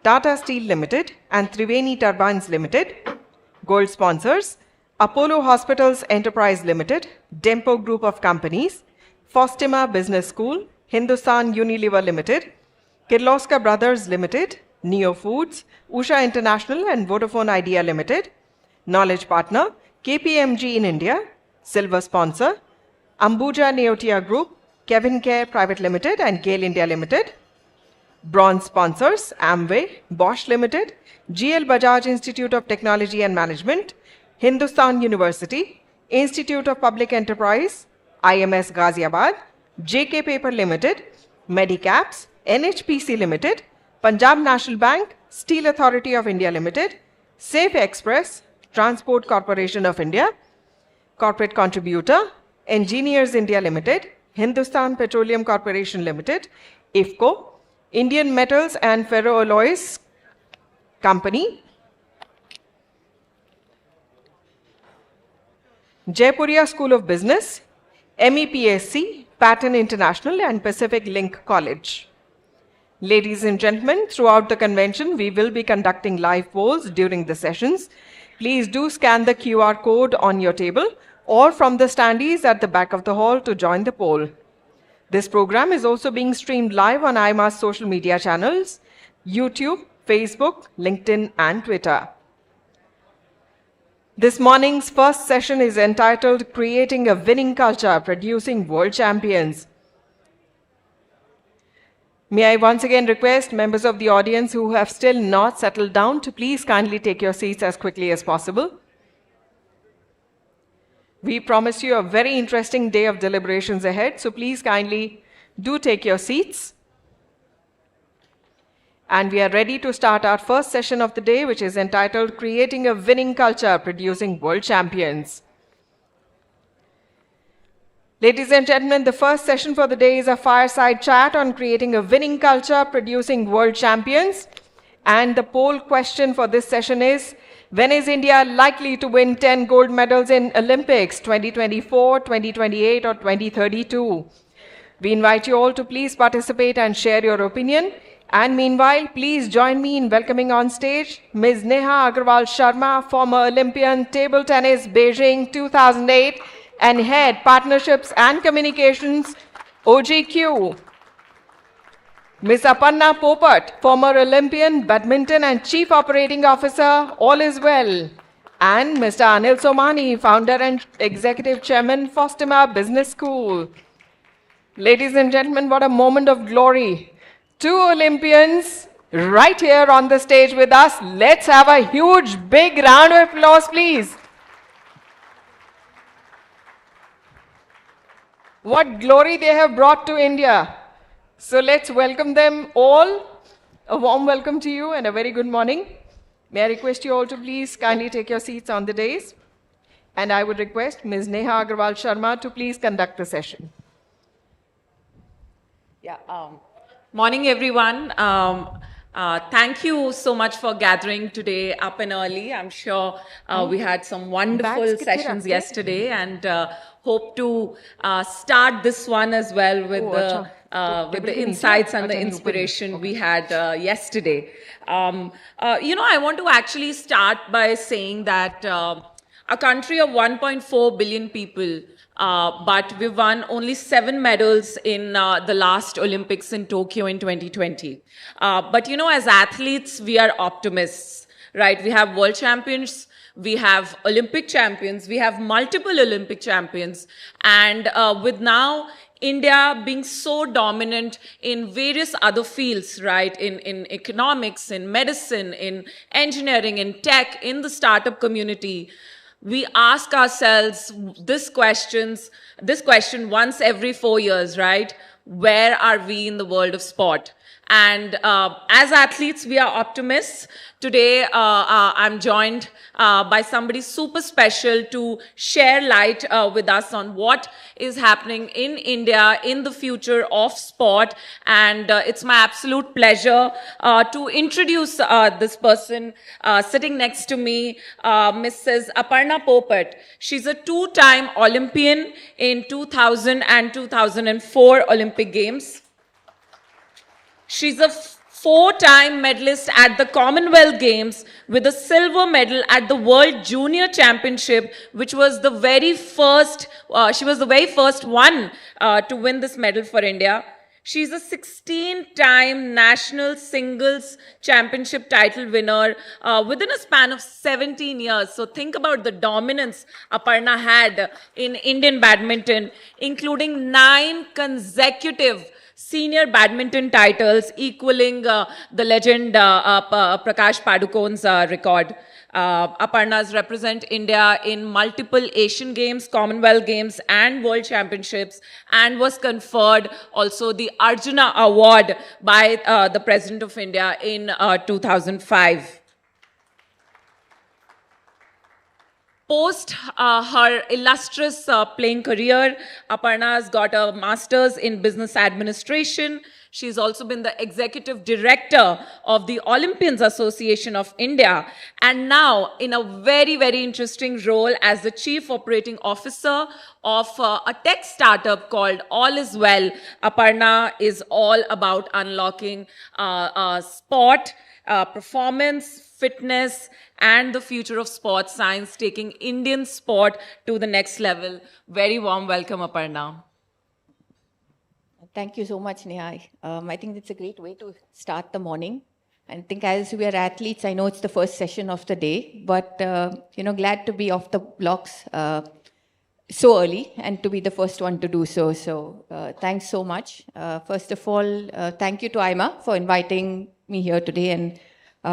Tata Steel Limited and Triveni Turbines Limited. Gold sponsors, Apollo Hospitals Enterprise Limited, Dempo Group of Companies, Fostima Business School, Hindustan Unilever Limited, Kirloskar Brothers Limited, Neo Foods, Usha International and Vodafone Idea Limited. Knowledge partner, KPMG in India. Silver sponsor, Ambuja Neotia Group, Kevin Care Private Limited and GAIL India Limited. Bronze sponsors, Amway, Bosch Limited, GL Bajaj Institute of Technology and Management, Hindustan University, Institute of Public Enterprise, IMS Ghaziabad, JK Paper Limited, Medicaps, NHPC Limited, Punjab National Bank, Steel Authority of India Limited, Safe Express, Transport Corporation of India. Corporate contributor, Engineers India Limited, Hindustan Petroleum Corporation Limited, IFCO, Indian Metals and Ferroalloys Company, Jaipuria School of Business, MEPSC, Patton International and Pacific Link College. Ladies and gentlemen, throughout the convention, we will be conducting live polls during the sessions. Please do scan the QR code on your table or from the standees at the back of the hall to join the poll. This program is also being streamed live on AIMA's social media channels, YouTube, Facebook, LinkedIn, and Twitter. This morning's first session is entitled Creating a Winning Culture, Producing World Champions. May I once again request members of the audience who have still not settled down to please kindly take your seats as quickly as possible. We promise you a very interesting day of deliberations ahead, so please kindly do take your seats. And we are ready to start our first session of the day, which is entitled Creating a Winning Culture, Producing World Champions. Ladies and gentlemen, the first session for the day is a fireside chat on creating a winning culture, producing world champions. And the poll question for this session is, when is India likely to win 10 gold medals in Olympics, 2024, 2028 or 2032? We invite you all to please participate and share your opinion. And meanwhile, please join me in welcoming on stage Ms. Neha Aggarwal Sharma, former Olympian, table tennis, Beijing 2008, and Head Partnerships and Communications, OGQ. Ms. Aparna Popat, former Olympian, Badminton and Chief Operating Officer, All is Well. And Mr. Anil Somani, Founder and Executive Chairman, Fostima Business School. Ladies and gentlemen, what a moment of glory. 2 Olympians right here on the stage with us. Let's have a huge, big round of applause, please. What glory they have brought to India. So let's welcome them all. A warm welcome to you and a very good morning. May I request you all to please kindly take your seats on the dais. And I would request Ms. Neha Aggarwal Sharma to please conduct the session. Yeah. Morning, everyone. Thank you so much for gathering today up and early. I'm sure we had some wonderful sessions yesterday and hope to start this one as well with the insights and the inspiration we had yesterday. I want to actually start by saying that a country of 1.4 billion people, but we won only 7 medals in the last Olympics in Tokyo in 2020. But as athletes, we are optimists, right? We have world champions, we have Olympic champions, we have multiple Olympic champions, and with now India being so dominant in various other fields, right? In economics, in medicine, in engineering, in tech, in the startup community, we ask ourselves this question once every 4 years, right? Where are we in the world of sport? And as athletes, we are optimists. Today, I'm joined by somebody super special to share light with us on what is happening in India in the future of sport. And it's my absolute pleasure to introduce this person sitting next to me, Mrs. Aparna Popat. She's a 2-time Olympian in 2000 and 2004 Olympic Games. She's a four-time medalist at the Commonwealth Games with a silver medal at the World Junior Championship, which was the very first, she was the very first one to win this medal for India. She's a 16-time national singles championship title winner within a span of 17 years. So think about the dominance Aparna had in Indian badminton, including 9 consecutive senior badminton titles, equaling the legend Prakash Padukone's record. Aparna's represent India in multiple Asian Games, Commonwealth Games, and World Championships, and was conferred also the Arjuna Award by the President of India in 2005. Post her illustrious playing career, Aparna has got a master's in business administration. She's also been the executive director of the Olympians Association of India, and now in a very, very interesting role as the chief operating officer of a tech startup called All Is Well. Aparna is all about unlocking sport, performance, fitness, and the future of sports science, taking Indian sport to the next level. Very warm welcome, Aparna. Thank you so much, Neha. I think it's a great way to start the morning. I think as we are athletes, I know it's the first session of the day, but glad to be off the blocks so early and to be the first one to do so. So thanks so much. First of all, thank you to AIMA for inviting me here today and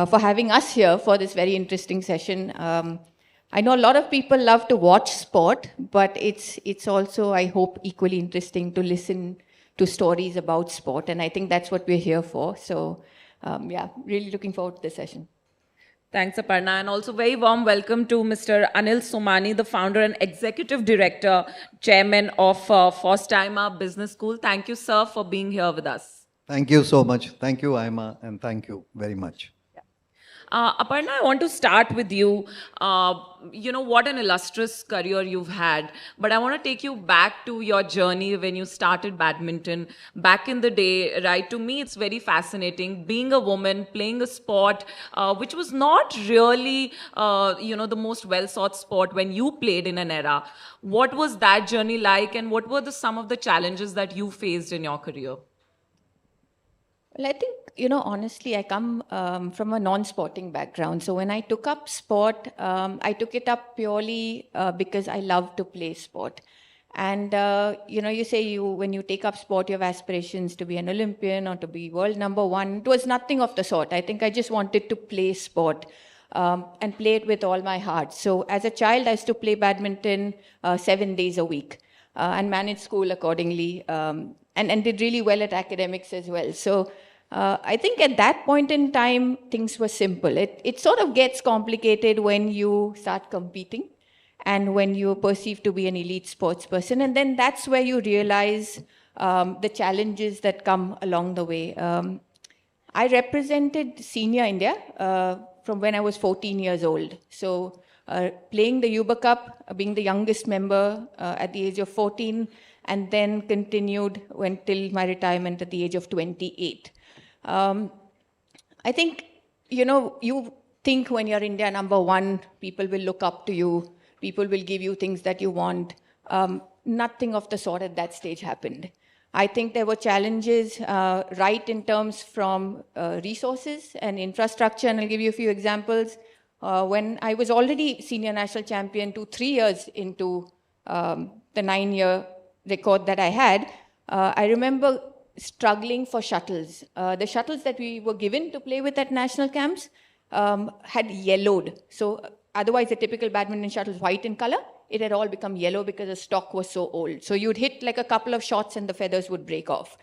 for having us here for this very interesting session. I know a lot of people love to watch sport, but it's also, I hope, equally interesting to listen to stories about sport. And I think that's what we're here for. So really looking forward to this session. Thanks, Aparna. And also very warm welcome to Mr. Anil Somani, the founder and executive director, chairman of First AIMA Business School. Thank you, sir, for being here with us. Thank you so much. Thank you, AIMA, and thank you very much. Aparna, I want to start with you. What an illustrious career you've had. But I want to take you back to your journey when you started badminton. Back in the day, right? To me, it's very fascinating. Being a woman, playing a sport, which was not really, the most well-sought sport when you played in an era. What was that journey like? And what were some of the challenges that you faced in your career? Well, I think, honestly, I come from a non-sporting background. So when I took up sport, I took it up purely because I love to play sport. And, you say when you take up sport, you have aspirations to be an Olympian or to be world number one. It was nothing of the sort. I think I just wanted to play sport and play it with all my heart. So as a child, I used to play badminton 7 days a week and manage school accordingly and did really well at academics as well. So I think at that point in time, things were simple. It sort of gets complicated when you start competing and when you're perceived to be an elite sports person. And then that's where you realize the challenges that come along the way. I represented senior India from when I was 14 years old. So playing the Yuba Cup, being the youngest member at the age of 14, and then continued till my retirement at the age of 28. I think, you think when you're India number one, people will look up to you, people will give you things that you want. Nothing of the sort at that stage happened. I think there were challenges right in terms from resources and infrastructure, and I'll give you a few examples. When I was already senior national champion 3 years into the 9-year record that I had, I remember struggling for shuttles. The shuttles that we were given to play with at national camps had yellowed. So otherwise, the typical badminton shuttle is white in color. It had all become yellow because the stock was so old. So you'd hit like a couple of shots and the feathers would break off.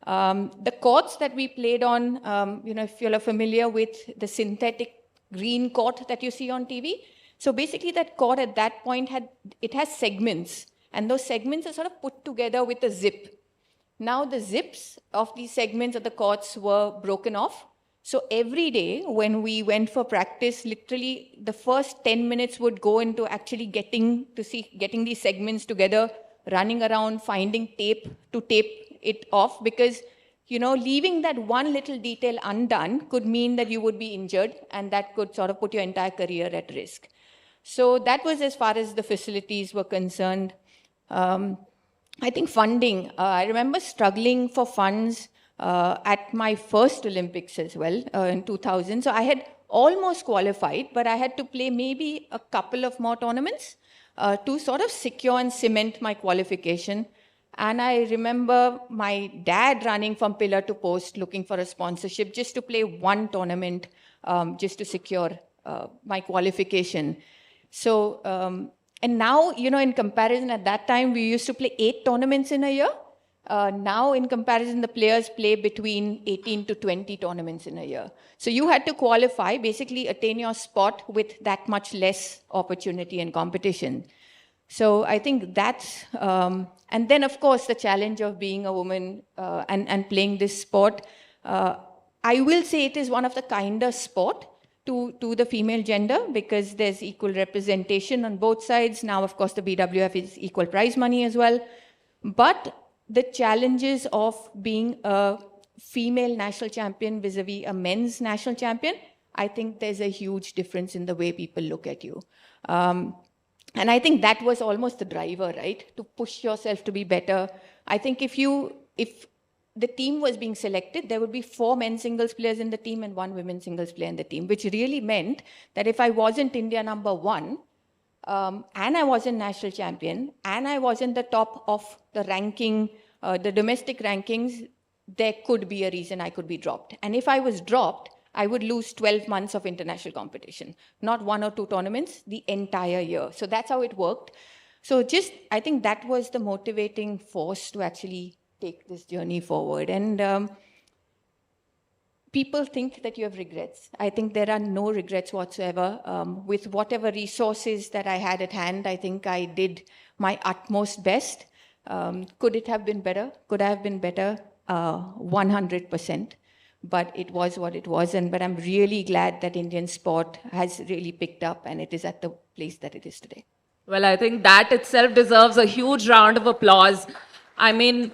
The courts that we played on, if you're familiar with the synthetic green court that you see on TV. So basically that court at that point has segments, and those segments are sort of put together with a zip. Now the zips of these segments of the courts were broken off. So every day when we went for practice, literally the first 10 minutes would go into actually getting these segments together, running around, finding tape to tape it off, because leaving that one little detail undone could mean that you would be injured, and that could sort of put your entire career at risk. So that was as far as the facilities were concerned. I think funding, I remember struggling for funds at my first Olympics as well in 2000. So I had almost qualified, but I had to play maybe a couple of more tournaments to sort of secure and cement my qualification. And I remember my dad running from pillar to post looking for a sponsorship just to play one tournament, just to secure my qualification. So, and now, in comparison, at that time, we used to play 8 tournaments in a year. Now, in comparison, the players play between 18 to 20 tournaments in a year. So you had to qualify, basically attain your spot with that much less opportunity and competition. So I think that's, and then of course the challenge of being a woman and playing this sport. I will say it is one of the kinder sport to the female gender because there's equal representation on both sides. Now, of course, the BWF is equal prize money as well. But the challenges of being a female national champion vis-a-vis a men's national champion, I think there's a huge difference in the way people look at you. And I think that was almost the driver, right? To push yourself to be better. I think if the team was being selected, there would be 4 men's singles players in the team and 1 women's singles player in the team, which really meant that if I wasn't India number 1, and I wasn't national champion, and I wasn't the top of the ranking, the domestic rankings, there could be a reason I could be dropped. And if I was dropped, I would lose 12 months of international competition, not 1 or 2 tournaments, the entire year. So that's how it worked. So I think that was the motivating force to actually take this journey forward. And people think that you have regrets. I think there are no regrets whatsoever. With whatever resources that I had at hand, I think I did my utmost best. Could it have been better? Could I have been better? 100%. But it was what it was. But I'm really glad that Indian sport has really picked up and it is at the place that it is today. Well, I think that itself deserves a huge round of applause. I mean,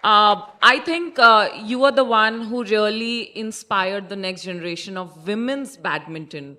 I think you are the one who really inspired the next generation of women's badminton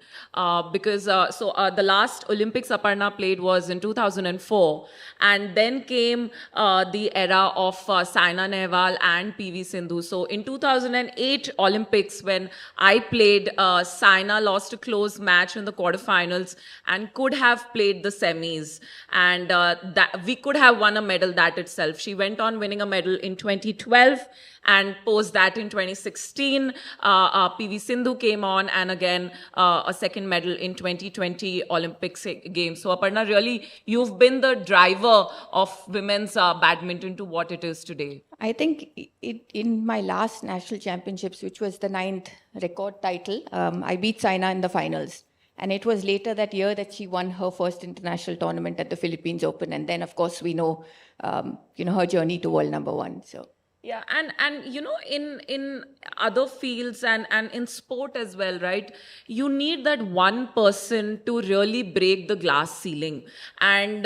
because the last Olympics Aparna played was in 2004, and then came the era of Saina Nehwal and PV Sindhu. So in 2008 Olympics, when I played, Saina lost a close match in the quarterfinals and could have played the semis, and that we could have won a medal that itself. She went on winning a medal in 2012, and post that in 2016, PV Sindhu came on, and again a second medal in 2020 Olympics Games. So Aparna, really, you've been the driver of women's badminton to what it is today. I think in my last national championships, which was the 9th record title, I beat Saina in the finals. And it was later that year that she won her first international tournament at the Philippines Open. And then, of course, we know, her journey to world number 1. So. Yeah, and in other fields and in sport as well, right? You need that one person to really break the glass ceiling and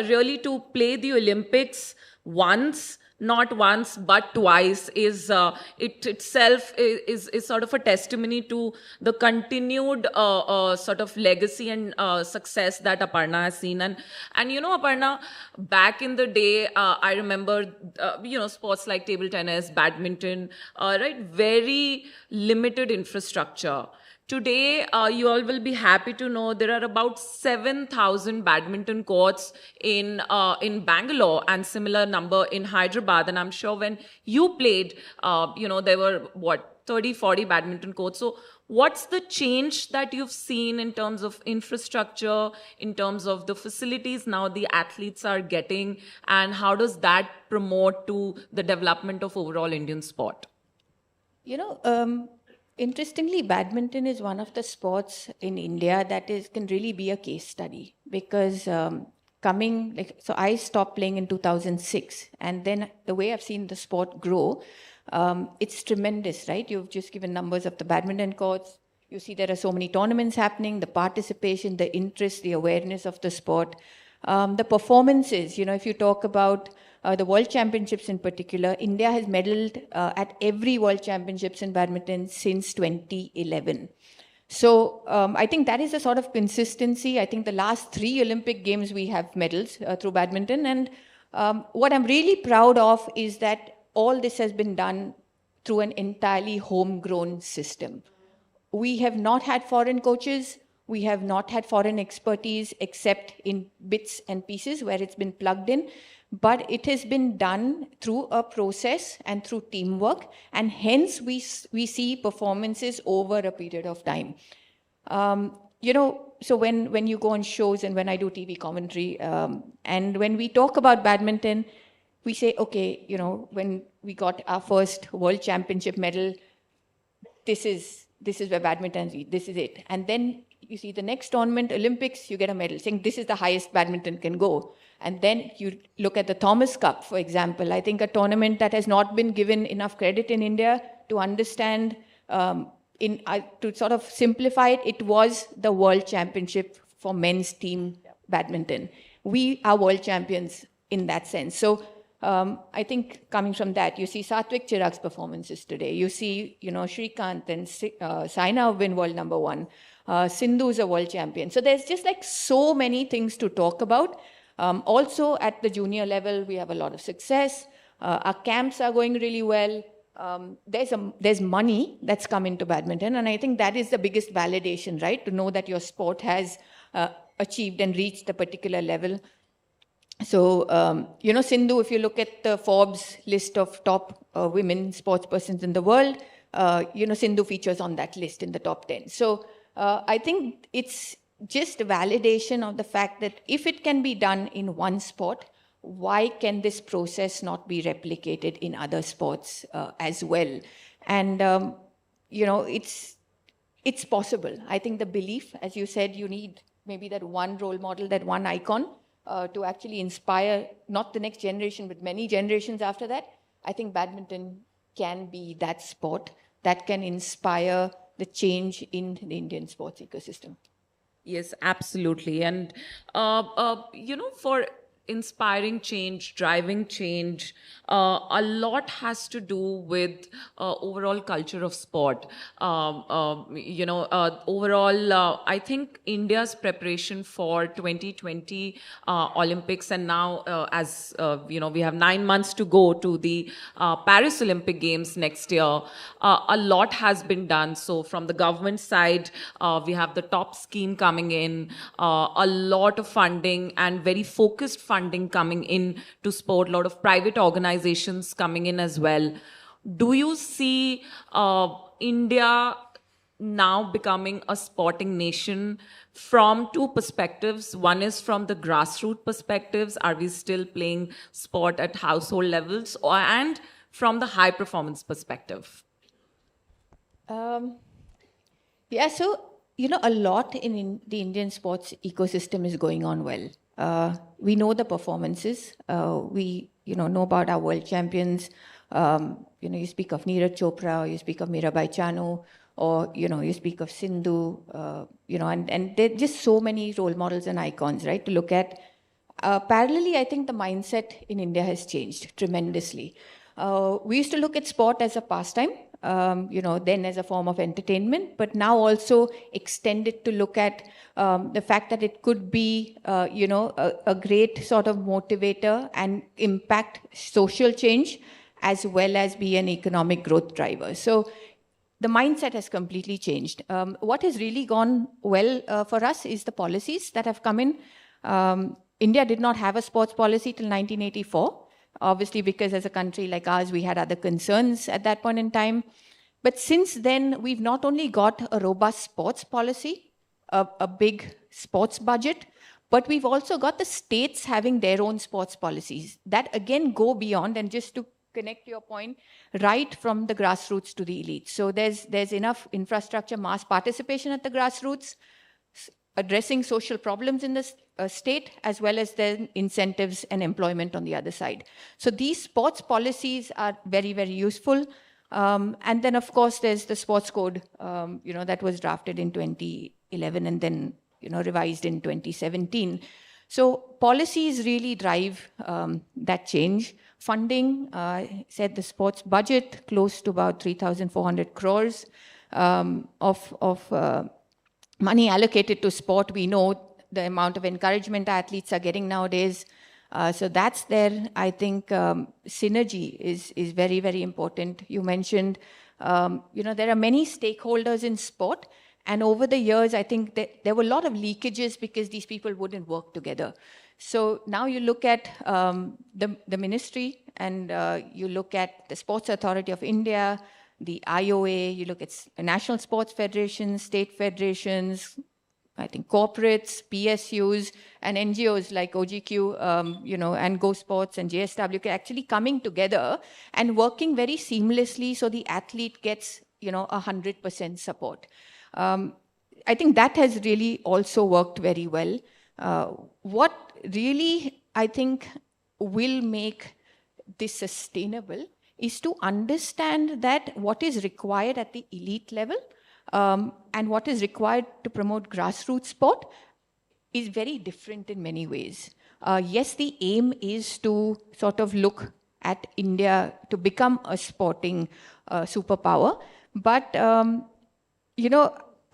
really to play the Olympics once. Not once but twice is it itself is sort of a testimony to the continued sort of legacy and success that Aparna has seen. And Aparna, back in the day, I remember sports like table tennis, badminton, right, very limited infrastructure. Today, you all will be happy to know there are about 7,000 badminton courts in Bangalore and similar number in Hyderabad. And I'm sure when you played, there were, 30, 40 badminton courts. So what's the change that you've seen in terms of infrastructure, in terms of the facilities now the athletes are getting, and how does that promote to the development of overall Indian sport? Interestingly, badminton is one of the sports in India that can really be a case study because so I stopped playing in 2006, and then the way I've seen the sport grow, it's tremendous, right? You've just given numbers of the badminton courts. You see there are so many tournaments happening, the participation, the interest, the awareness of the sport, the performances. If you talk about the World Championships in particular, India has medaled at every World Championships in badminton since 2011. So I think that is a sort of consistency. I think the last 3 Olympic Games we have medals through badminton. And what I'm really proud of is that all this has been done through an entirely homegrown system. We have not had foreign coaches. We have not had foreign expertise except in bits and pieces where it's been plugged in. But it has been done through a process and through teamwork. And hence we see performances over a period of time. So when you go on shows and when I do TV commentary, and when we talk about badminton, we say, okay, when we got our first World Championship medal, this is where badminton is, this is it. And then you see the next tournament, Olympics, you get a medal, saying this is the highest badminton can go. And then you look at the Thomas Cup, for example. I think a tournament that has not been given enough credit in India to understand, to sort of simplify it, it was the World Championship for men's team badminton. We are world champions in that sense. So I think coming from that, you see Satvik Chirag's performances today. You see, Shrikant and Saina have been world number 1. Sindhu is a world champion. So there's just like so many things to talk about. Also at the junior level, we have a lot of success. Our camps are going really well. There's money that's come into badminton, and I think that is the biggest validation, right? To know that your sport has achieved and reached a particular level. So, Sindhu, if you look at the Forbes list of top women sports persons in the world, Sindhu features on that list in the top 10. So I think it's just a validation of the fact that if it can be done in one sport, why can this process not be replicated in other sports as well? And, it's possible. I think the belief, as you said, you need maybe that one role model, that one icon to actually inspire not the next generation, but many generations after that. I think badminton can be that sport that can inspire the change in the Indian sports ecosystem. Yes, absolutely. And, for inspiring change, driving change, a lot has to do with overall culture of sport. Overall, I think India's preparation for 2020 Olympics, and now we have 9 months to go to the Paris Olympic Games next year, a lot has been done. So from the government side, we have the top scheme coming in, a lot of funding and very focused funding coming in to sport, a lot of private organizations coming in as well. Do you see India now becoming a sporting nation from 2 perspectives? One is from the grassroots perspectives. Are we still playing sport at household levels? And from the high performance perspective? So, a lot in the Indian sports ecosystem is going on well. We know the performances. We, know about our world champions. You speak of Neeraj Chopra, or you speak of Mirabai Chanu, or, you speak of Sindhu, and there are just so many role models and icons, right, to look at. Parallelly, I think the mindset in India has changed tremendously. We used to look at sport as a pastime, then as a form of entertainment, but now also extended to look at the fact that it could be, a great sort of motivator and impact social change, as well as be an economic growth driver. So the mindset has completely changed. What has really gone well for us is the policies that have come in. India did not have a sports policy till 1984. Obviously, because as a country like ours, we had other concerns at that point in time. But since then, we've not only got a robust sports policy, a big sports budget, but we've also got the states having their own sports policies that again go beyond, and just to connect your point, right from the grassroots to the elite. So there's enough infrastructure, mass participation at the grassroots, addressing social problems in the state, as well as the incentives and employment on the other side. So these sports policies are very, very useful. And then, of course, there's the sports code, that was drafted in 2011 and then, revised in 2017. So policies really drive that change. Funding, said the sports budget, close to about 3,400 crores of money allocated to sport. We know the amount of encouragement athletes are getting nowadays. So that's there. I think synergy is very, very important. You mentioned, there are many stakeholders in sport. And over the years, I think that there were a lot of leakages because these people wouldn't work together. So now you look at the ministry and you look at the Sports Authority of India, the IOA, you look at national sports federations, state federations, I think corporates, PSUs, and NGOs like OGQ, and Go Sports and JSW actually coming together and working very seamlessly so the athlete gets, 100% support. I think that has really also worked very well. What really, I think, will make this sustainable is to understand that what is required at the elite level and what is required to promote grassroots sport is very different in many ways. Yes, the aim is to sort of look at India to become a sporting superpower, but,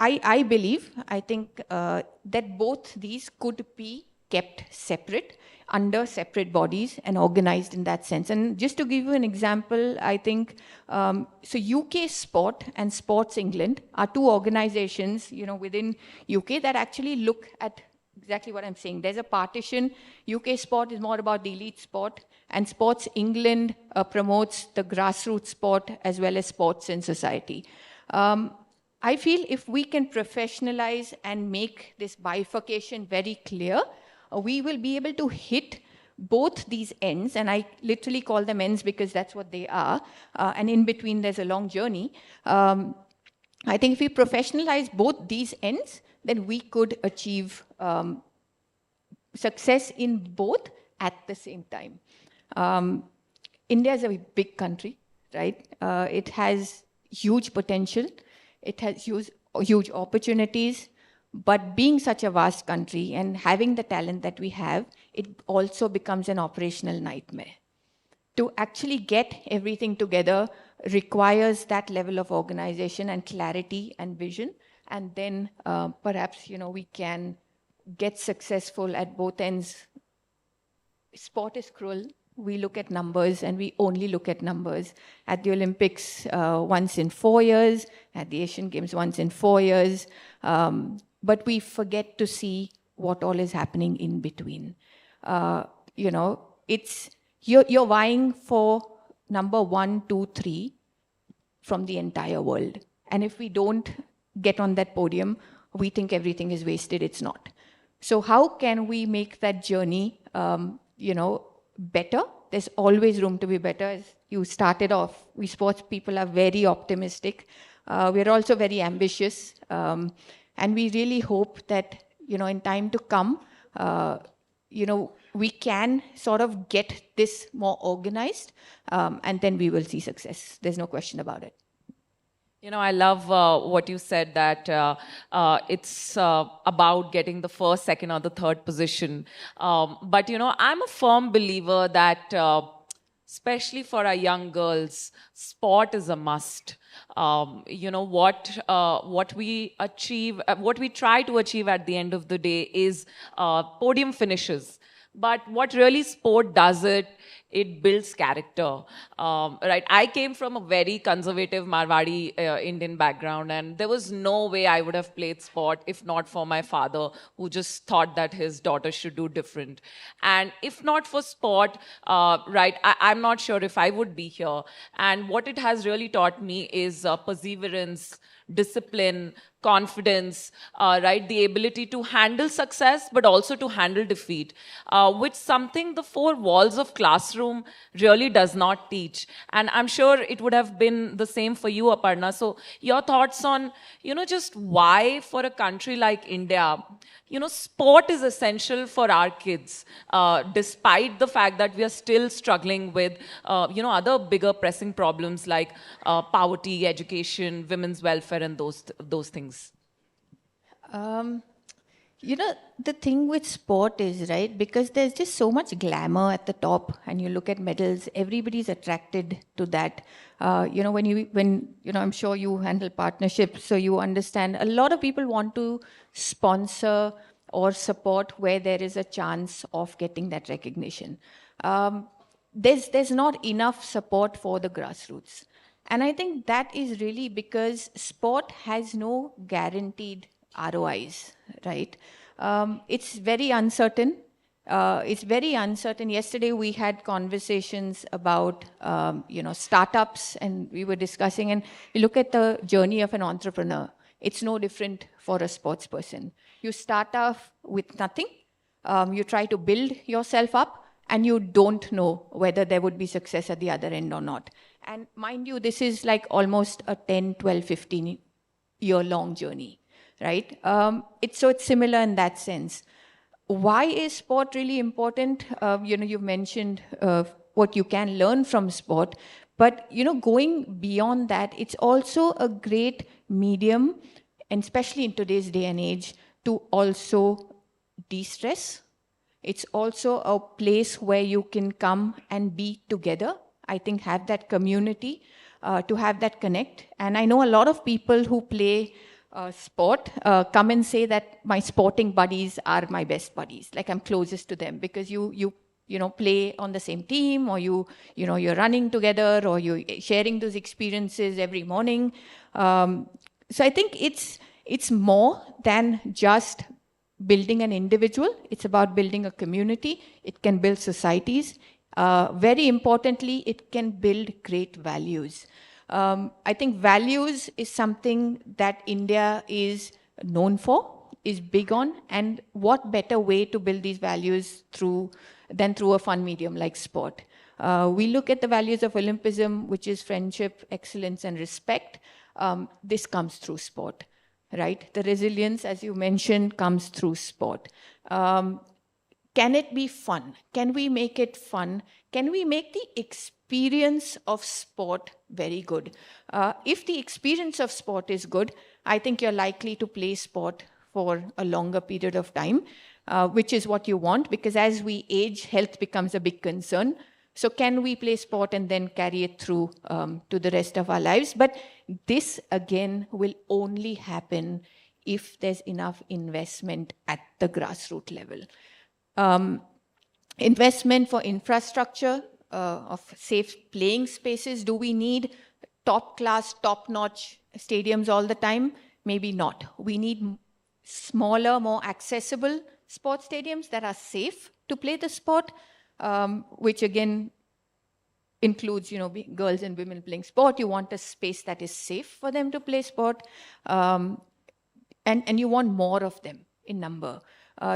I believe, I think that both these could be kept separate under separate bodies and organized in that sense. And just to give you an example, I think, so UK Sport and Sports England are two organizations, within UK that actually look at exactly what I'm saying. There's a partition. UK Sport is more about the elite sport, and Sports England promotes the grassroots sport as well as sports in society. I feel if we can professionalize and make this bifurcation very clear, we will be able to hit both these ends, and I literally call them ends because that's what they are, and in between there's a long journey. I think if we professionalize both these ends, then we could achieve success in both at the same time. India is a big country, right? It has huge potential. It has huge opportunities. But being such a vast country and having the talent that we have, it also becomes an operational nightmare. To actually get everything together requires that level of organization and clarity and vision. And then perhaps, we can get successful at both ends. Sport is cruel. We look at numbers and we only look at numbers. At the Olympics, once in 4 years, at the Asian Games, once in 4 years. But we forget to see what all is happening in between. It's you're vying for number 1, 2, 3 from the entire world. And if we don't get on that podium, we think everything is wasted. It's not. So how can we make that journey, better? There's always room to be better. As you started off, we sports people are very optimistic. We're also very ambitious. And we really hope that, in time to come, we can sort of get this more organized, and then we will see success. There's no question about it. I love what you said, that it's about getting the first, second, or the third position. But, I'm a firm believer that, especially for our young girls, sport is a must. What we achieve, what we try to achieve at the end of the day is podium finishes. But what really sport does it builds character, right? I came from a very conservative Marwadi Indian background, and there was no way I would have played sport if not for my father, who just thought that his daughter should do different. And if not for sport, right, I'm not sure if I would be here. And what it has really taught me is perseverance, discipline, confidence, right? The ability to handle success, but also to handle defeat, which something the four walls of classroom really does not teach. And I'm sure it would have been the same for you, Aparna. So your thoughts on, just why for a country like India, sport is essential for our kids, despite the fact that we are still struggling with, other bigger pressing problems like poverty, education, women's welfare, and those things. You know, the thing with sport is, right, because there's just so much glamour at the top, and you look at medals, everybody's attracted to that. I'm sure you handle partnerships, so you understand a lot of people want to sponsor or support where there is a chance of getting that recognition. There's not enough support for the grassroots. And I think that is really because sport has no guaranteed ROIs, right? It's very uncertain. It's very uncertain. Yesterday we had conversations about, startups, and we were discussing, and you look at the journey of an entrepreneur. It's no different for a sports person. You start off with nothing. You try to build yourself up, and you don't know whether there would be success at the other end or not. And mind you, this is like almost a 10, 12, 15 year long journey, right? It's similar in that sense. Why is sport really important? You've mentioned what you can learn from sport, but going beyond that, it's also a great medium, and especially in today's day and age, to also de-stress. It's also a place where you can come and be together. I think have that community, to have that connect. And I know a lot of people who play sport come and say that my sporting buddies are my best buddies. Like I'm closest to them because you play on the same team, or you're running together, or you're sharing those experiences every morning. So I think it's more than just building an individual. It's about building a community. It can build societies. Very importantly, it can build great values. I think values is something that India is known for, is big on, and what better way to build these values than through a fun medium like sport. We look at the values of Olympism, which is friendship, excellence, and respect. This comes through sport, right? The resilience, as you mentioned, comes through sport. Can it be fun? Can we make it fun? Can we make the experience of sport very good? If the experience of sport is good, I think you're likely to play sport for a longer period of time, which is what you want, because as we age, health becomes a big concern. So can we play sport and then carry it through to the rest of our lives? But this, again, will only happen if there's enough investment at the grassroots level. Investment for infrastructure of safe playing spaces. Do we need top-class, top-notch stadiums all the time? Maybe not. We need smaller, more accessible sports stadiums that are safe to play the sport, which again includes, girls and women playing sport. You want a space that is safe for them to play sport, and you want more of them in number.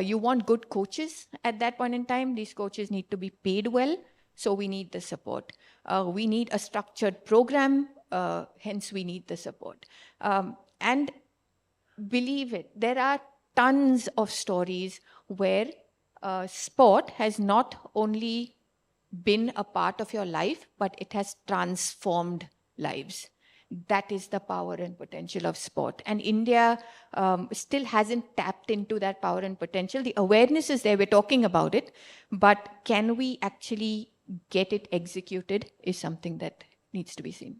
You want good coaches at that point in time. These coaches need to be paid well, so we need the support. We need a structured program, hence we need the support. And believe it, there are tons of stories where sport has not only been a part of your life, but it has transformed lives. That is the power and potential of sport. And India still hasn't tapped into that power and potential. The awareness is there, we're talking about it, but can we actually get it executed is something that needs to be seen.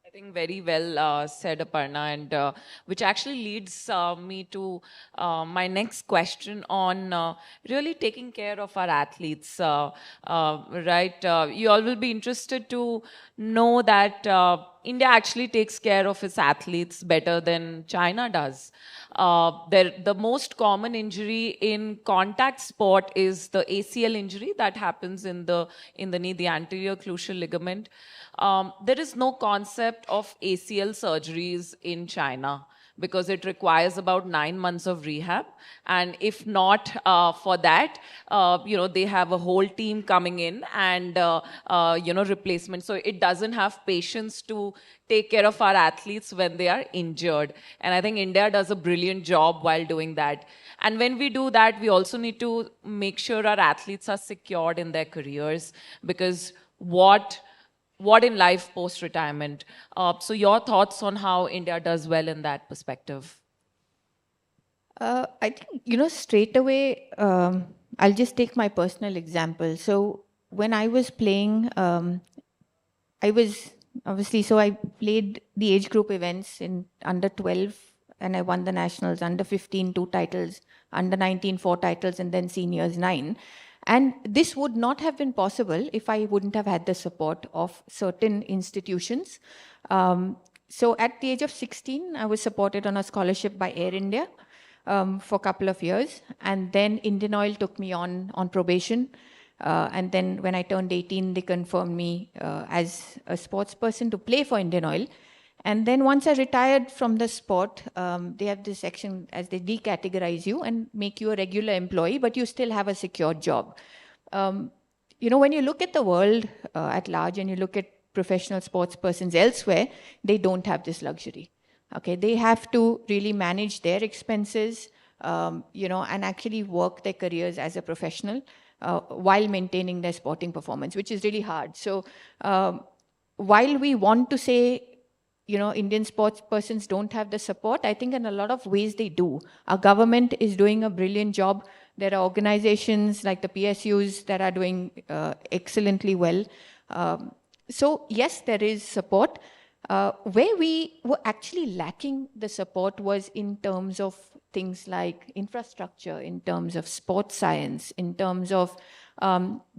I think very well said, Aparna, and which actually leads me to my next question on really taking care of our athletes, right? You all will be interested to know that India actually takes care of its athletes better than China does. The most common injury in contact sport is the ACL injury that happens in the knee, the anterior cruciate ligament. There is no concept of ACL surgeries in China because it requires about 9 months of rehab. And if not for that, they have a whole team coming in and, replacement. So it doesn't have patience to take care of our athletes when they are injured. And I think India does a brilliant job while doing that. And when we do that, we also need to make sure our athletes are secured in their careers, because what in life post-retirement? So your thoughts on how India does well in that perspective? I think, straight away, I'll just take my personal example. So when I was playing, I was obviously, so I played the age group events in under 12 and I won the nationals, under 15, 2 titles, under 19, 4 titles, and then seniors 9. And this would not have been possible if I wouldn't have had the support of certain institutions. So at the age of 16, I was supported on a scholarship by Air India for a couple of years. And then Indian Oil took me on probation. And then when I turned 18, they confirmed me as a sports person to play for Indian Oil. And then once I retired from the sport, they have this section as they decategorize you and make you a regular employee, but you still have a secure job. When you look at the world at large and you look at professional sports persons elsewhere, they don't have this luxury. Okay, they have to really manage their expenses, and actually work their careers as a professional while maintaining their sporting performance, which is really hard. So while we want to say, Indian sports persons don't have the support, I think in a lot of ways they do. Our government is doing a brilliant job. There are organizations like the PSUs that are doing excellently well. So yes, there is support. Where we were actually lacking the support was in terms of things like infrastructure, in terms of sports science, in terms of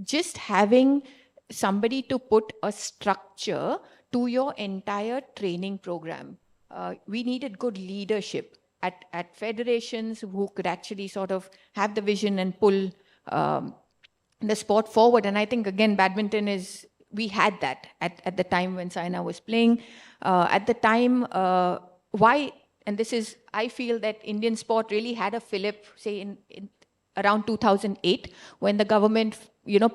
just having somebody to put a structure to your entire training program. We needed good leadership at federations who could actually sort of have the vision and pull the sport forward. And I think, again, badminton is, we had that at the time when Saina was playing. At the time, and this is, I feel that Indian sport really had a fillip, say in around 2008, when the government,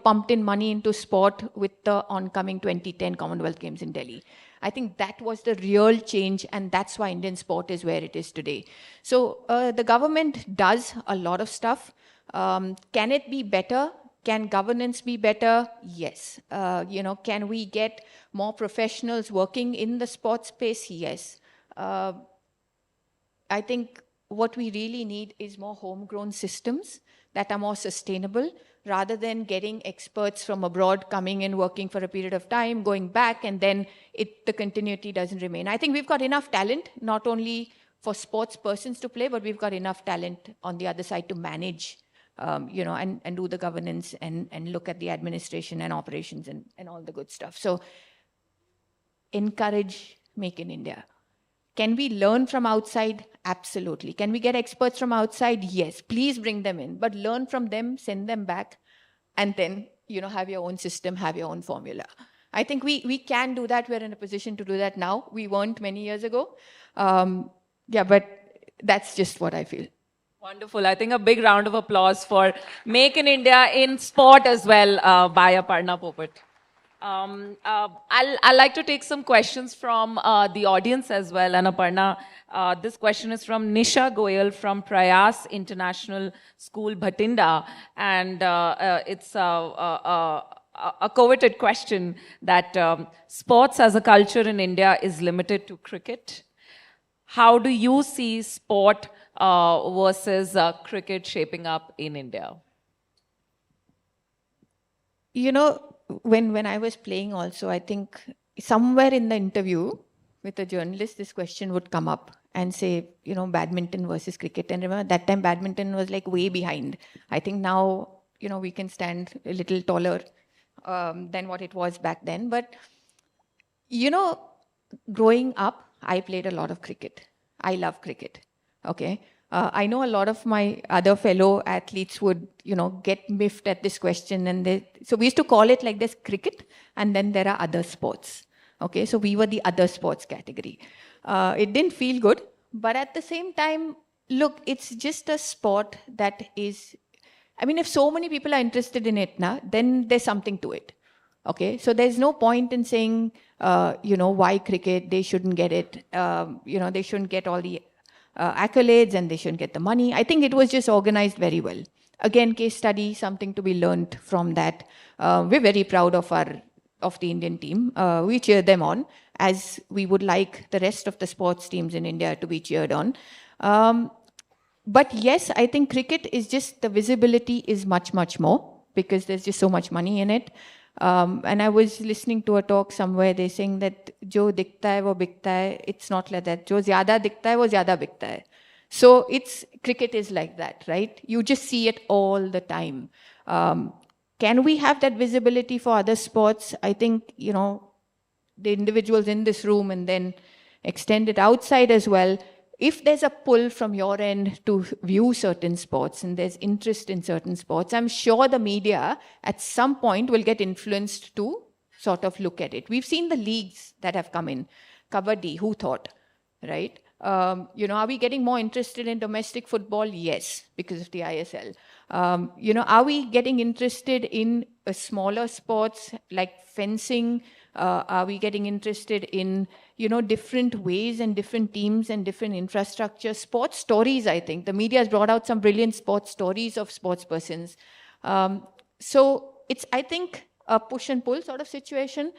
pumped in money into sport with the oncoming 2010 Commonwealth Games in Delhi. I think that was the real change, and that's why Indian sport is where it is today. So the government does a lot of stuff. Can it be better? Can governance be better? Yes. Can we get more professionals working in the sports space? Yes. I think what we really need is more homegrown systems that are more sustainable, rather than getting experts from abroad coming in, working for a period of time, going back, and then the continuity doesn't remain. I think we've got enough talent, not only for sports persons to play, but we've got enough talent on the other side to manage, and do the governance and look at the administration and operations and all the good stuff. So encourage Make in India. Can we learn from outside? Absolutely. Can we get experts from outside? Yes. Please bring them in, but learn from them, send them back, and then, have your own system, have your own formula. I think we can do that. We're in a position to do that now. We weren't many years ago. But that's just what I feel. Wonderful. I think a big round of applause for Make in India in sport as well by Aparna, Popat. I'd like to take some questions from the audience as well. And Aparna, this question is from Nisha Goyal from Prayas International School, Bhatinda. And it's a coveted question that sports as a culture in India is limited to cricket. How do you see sport versus cricket shaping up in India? When I was playing also, I think somewhere in the interview with a journalist, this question would come up and say, badminton versus cricket. And remember, that time badminton was like way behind. I think now, we can stand a little taller than what it was back then. But, growing up, I played a lot of cricket. I love cricket. Okay. I know a lot of my other fellow athletes would, get miffed at this question. And so we used to call it like this: cricket, and then there are other sports. Okay, so we were the other sports category. It didn't feel good, but at the same time, look, it's just a sport that is, if so many people are interested in it now, then there's something to it. Okay, so there's no point in saying, why cricket, they shouldn't get it, they shouldn't get all the accolades and they shouldn't get the money. I think it was just organized very well. Again, case study, something to be learned from that. We're very proud of the Indian team. We cheer them on, as we would like the rest of the sports teams in India to be cheered on. But yes, I think cricket is just, the visibility is much, much more because there's just so much money in it. And I was listening to a talk somewhere, they're saying that jo dikhta hai, wo bikta hai. It's not like that. Jo zyada dikhta hai, wo zyada bikta hai. So cricket is like that, right? You just see it all the time. Can we have that visibility for other sports? I think, the individuals in this room and then extend it outside as well. If there's a pull from your end to view certain sports and there's interest in certain sports, I'm sure the media at some point will get influenced to sort of look at it. We've seen the leagues that have come in. Kabaddi, who thought, right? Are we getting more interested in domestic football? Yes, because of the ISL. Are we getting interested in smaller sports like fencing? Are we getting interested in, different ways and different teams and different infrastructure? Sports stories, I think. The media has brought out some brilliant sports stories of sports persons. So it's, I think, a push and pull sort of situation.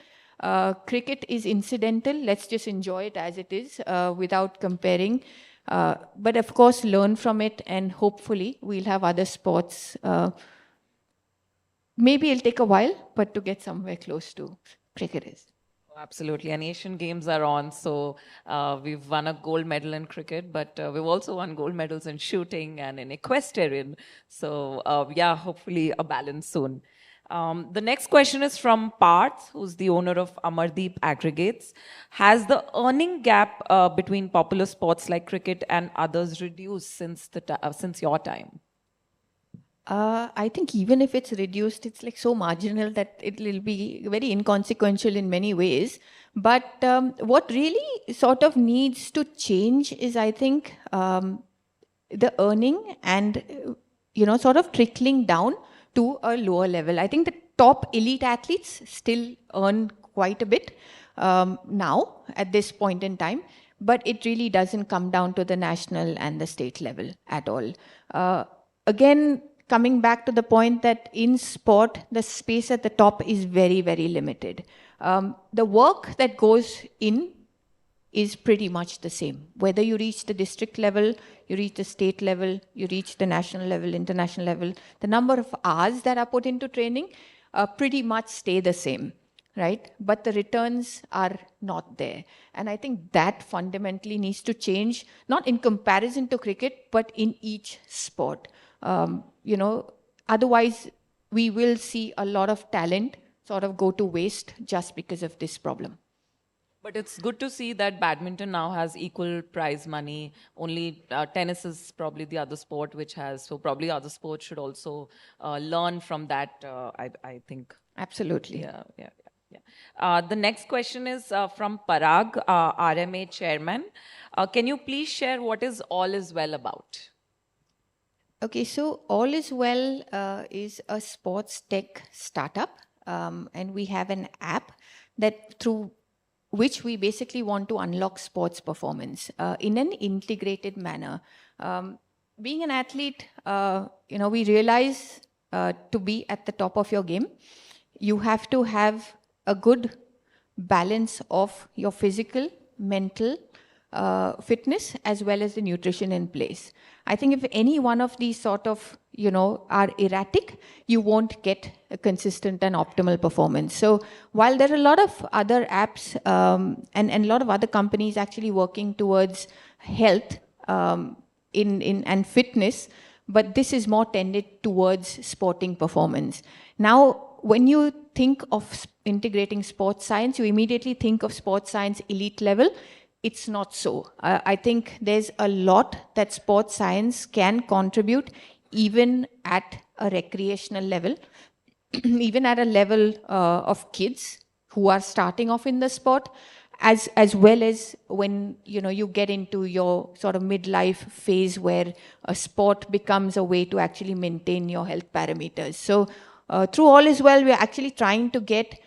Cricket is incidental. Let's just enjoy it as it is without comparing. But of course, learn from it, and hopefully we'll have other sports. Maybe it'll take a while, but to get somewhere close to cricket is. Absolutely. And Asian Games are on. So we've won a gold medal in cricket, but we've also won gold medals in shooting and in equestrian. So hopefully a balance soon. The next question is from Parth, who's the owner of Amardeep Aggregates. Has the earning gap between popular sports like cricket and others reduced since your time? I think even if it's reduced, it's like so marginal that it will be very inconsequential in many ways. But what really sort of needs to change is, I think, the earning and, sort of trickling down to a lower level. I think the top elite athletes still earn quite a bit now at this point in time, but it really doesn't come down to the national and the state level at all. Again, coming back to the point that in sport, the space at the top is very, very limited. The work that goes in is pretty much the same. Whether you reach the district level, you reach the state level, you reach the national level, international level, the number of hours that are put into training pretty much stay the same, right? But the returns are not there. And I think that fundamentally needs to change, not in comparison to cricket, but in each sport. Otherwise we will see a lot of talent sort of go to waste just because of this problem. But it's good to see that badminton now has equal prize money. Only tennis is probably the other sport which has, so probably other sports should also learn from that, I think. Absolutely. Yeah. The next question is from Parag, RMA chairman. Can you please share what is All Is Well about? Okay, so All Is Well is a sports tech startup, and we have an app that through which we basically want to unlock sports performance in an integrated manner. Being an athlete, we realize to be at the top of your game, you have to have a good balance of your physical, mental fitness, as well as the nutrition in place. I think if any one of these sort of, are erratic, you won't get a consistent and optimal performance. So while there are a lot of other apps and a lot of other companies actually working towards health and fitness, but this is more tended towards sporting performance. Now, when you think of integrating sports science, you immediately think of sports science elite level. It's not so. I think there's a lot that sports science can contribute even at a recreational level, even at a level of kids who are starting off in the sport, as well as when you get into your sort of midlife phase where a sport becomes a way to actually maintain your health parameters. So through All Is Well, we're actually trying to get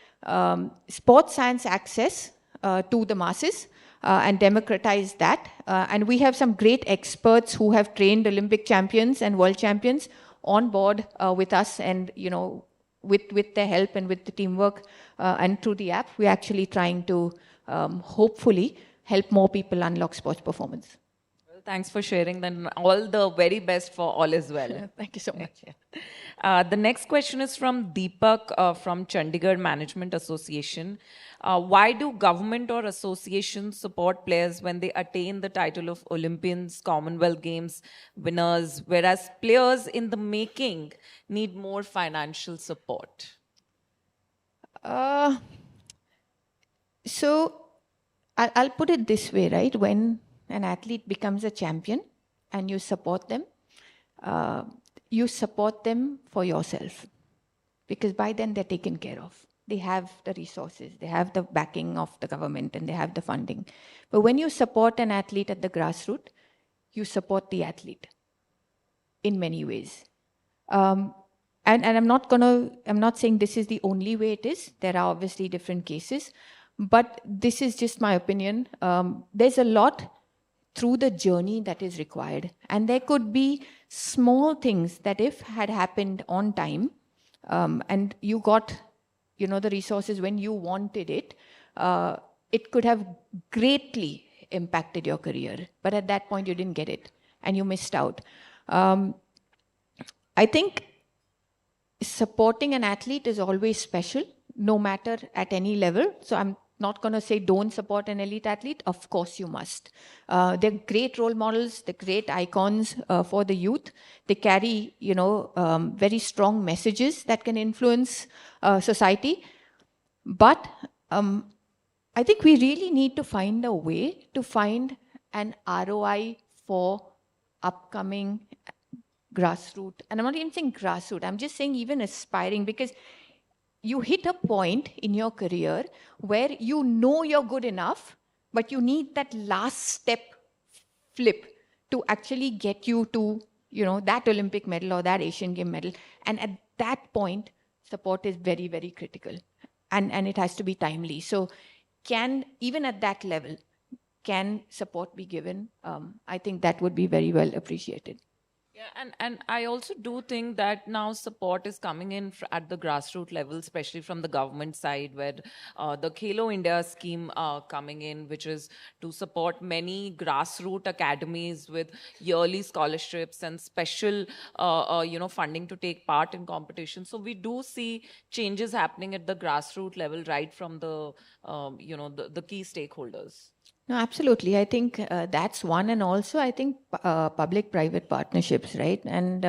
sports science access to the masses and democratize that. And we have some great experts who have trained Olympic champions and world champions on board with us, and with their help and with the teamwork and through the app, we're actually trying to hopefully help more people unlock sports performance. Well Thanks for sharing. Then all the very best for all is well. Thank you so much. The next question is from Deepak from Chandigarh Management Association. Why do government or associations support players when they attain the title of Olympians, Commonwealth Games winners, whereas players in the making need more financial support? So I'll put it this way, right? When an athlete becomes a champion and you support them for yourself, because by then they're taken care of. They have the resources, they have the backing of the government, and they have the funding. But when you support an athlete at the grassroots, you support the athlete in many ways. And I'm not saying this is the only way it is. There are obviously different cases, but this is just my opinion. There's a lot through the journey that is required, and there could be small things that if had happened on time, and you got, the resources when you wanted it, it could have greatly impacted your career. But at that point, you didn't get it, and you missed out. I think supporting an athlete is always special, no matter at any level. So I'm not going to say don't support an elite athlete. Of course you must. They're great role models. They're great icons for the youth. They carry, very strong messages that can influence society. But I think we really need to find a way to find an ROI for upcoming grassroots. And I'm not even saying grassroots. I'm just saying even aspiring, because you hit a point in your career where you're good enough, but you need that last step flip to actually get you to, that Olympic medal or that Asian Game medal. And at that point, support is very, very critical. And it has to be timely. So even at that level, can support be given? I think that would be very well appreciated. Yeah, and I also do think that now support is coming in at the grassroots level, especially from the government side, where the Khelo India scheme coming in, which is to support many grassroots academies with yearly scholarships and special, funding to take part in competition. So we do see changes happening at the grassroots level, right from the, the key stakeholders. No, absolutely. I think that's one. And also, I think public-private partnerships, right? And,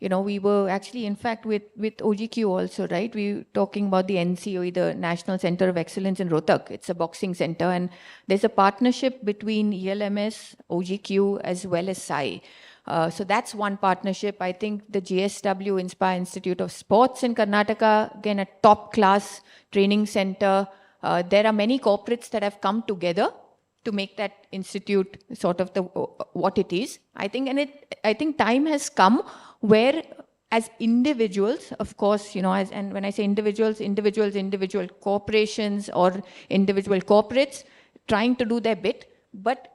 we were actually, in fact, with OGQ also, right? We were talking about the NCOE, the National Center of Excellence in Rohtak. It's a boxing center. And there's a partnership between ELMS, OGQ, as well as SAI. So that's one partnership. I think the JSW Inspire Institute of Sports in Karnataka, again, a top-class training center. There are many corporates that have come together to make that institute sort of what it is. I think time has come where, as individuals, of course, and when I say individuals, individual corporations or individual corporates trying to do their bit. But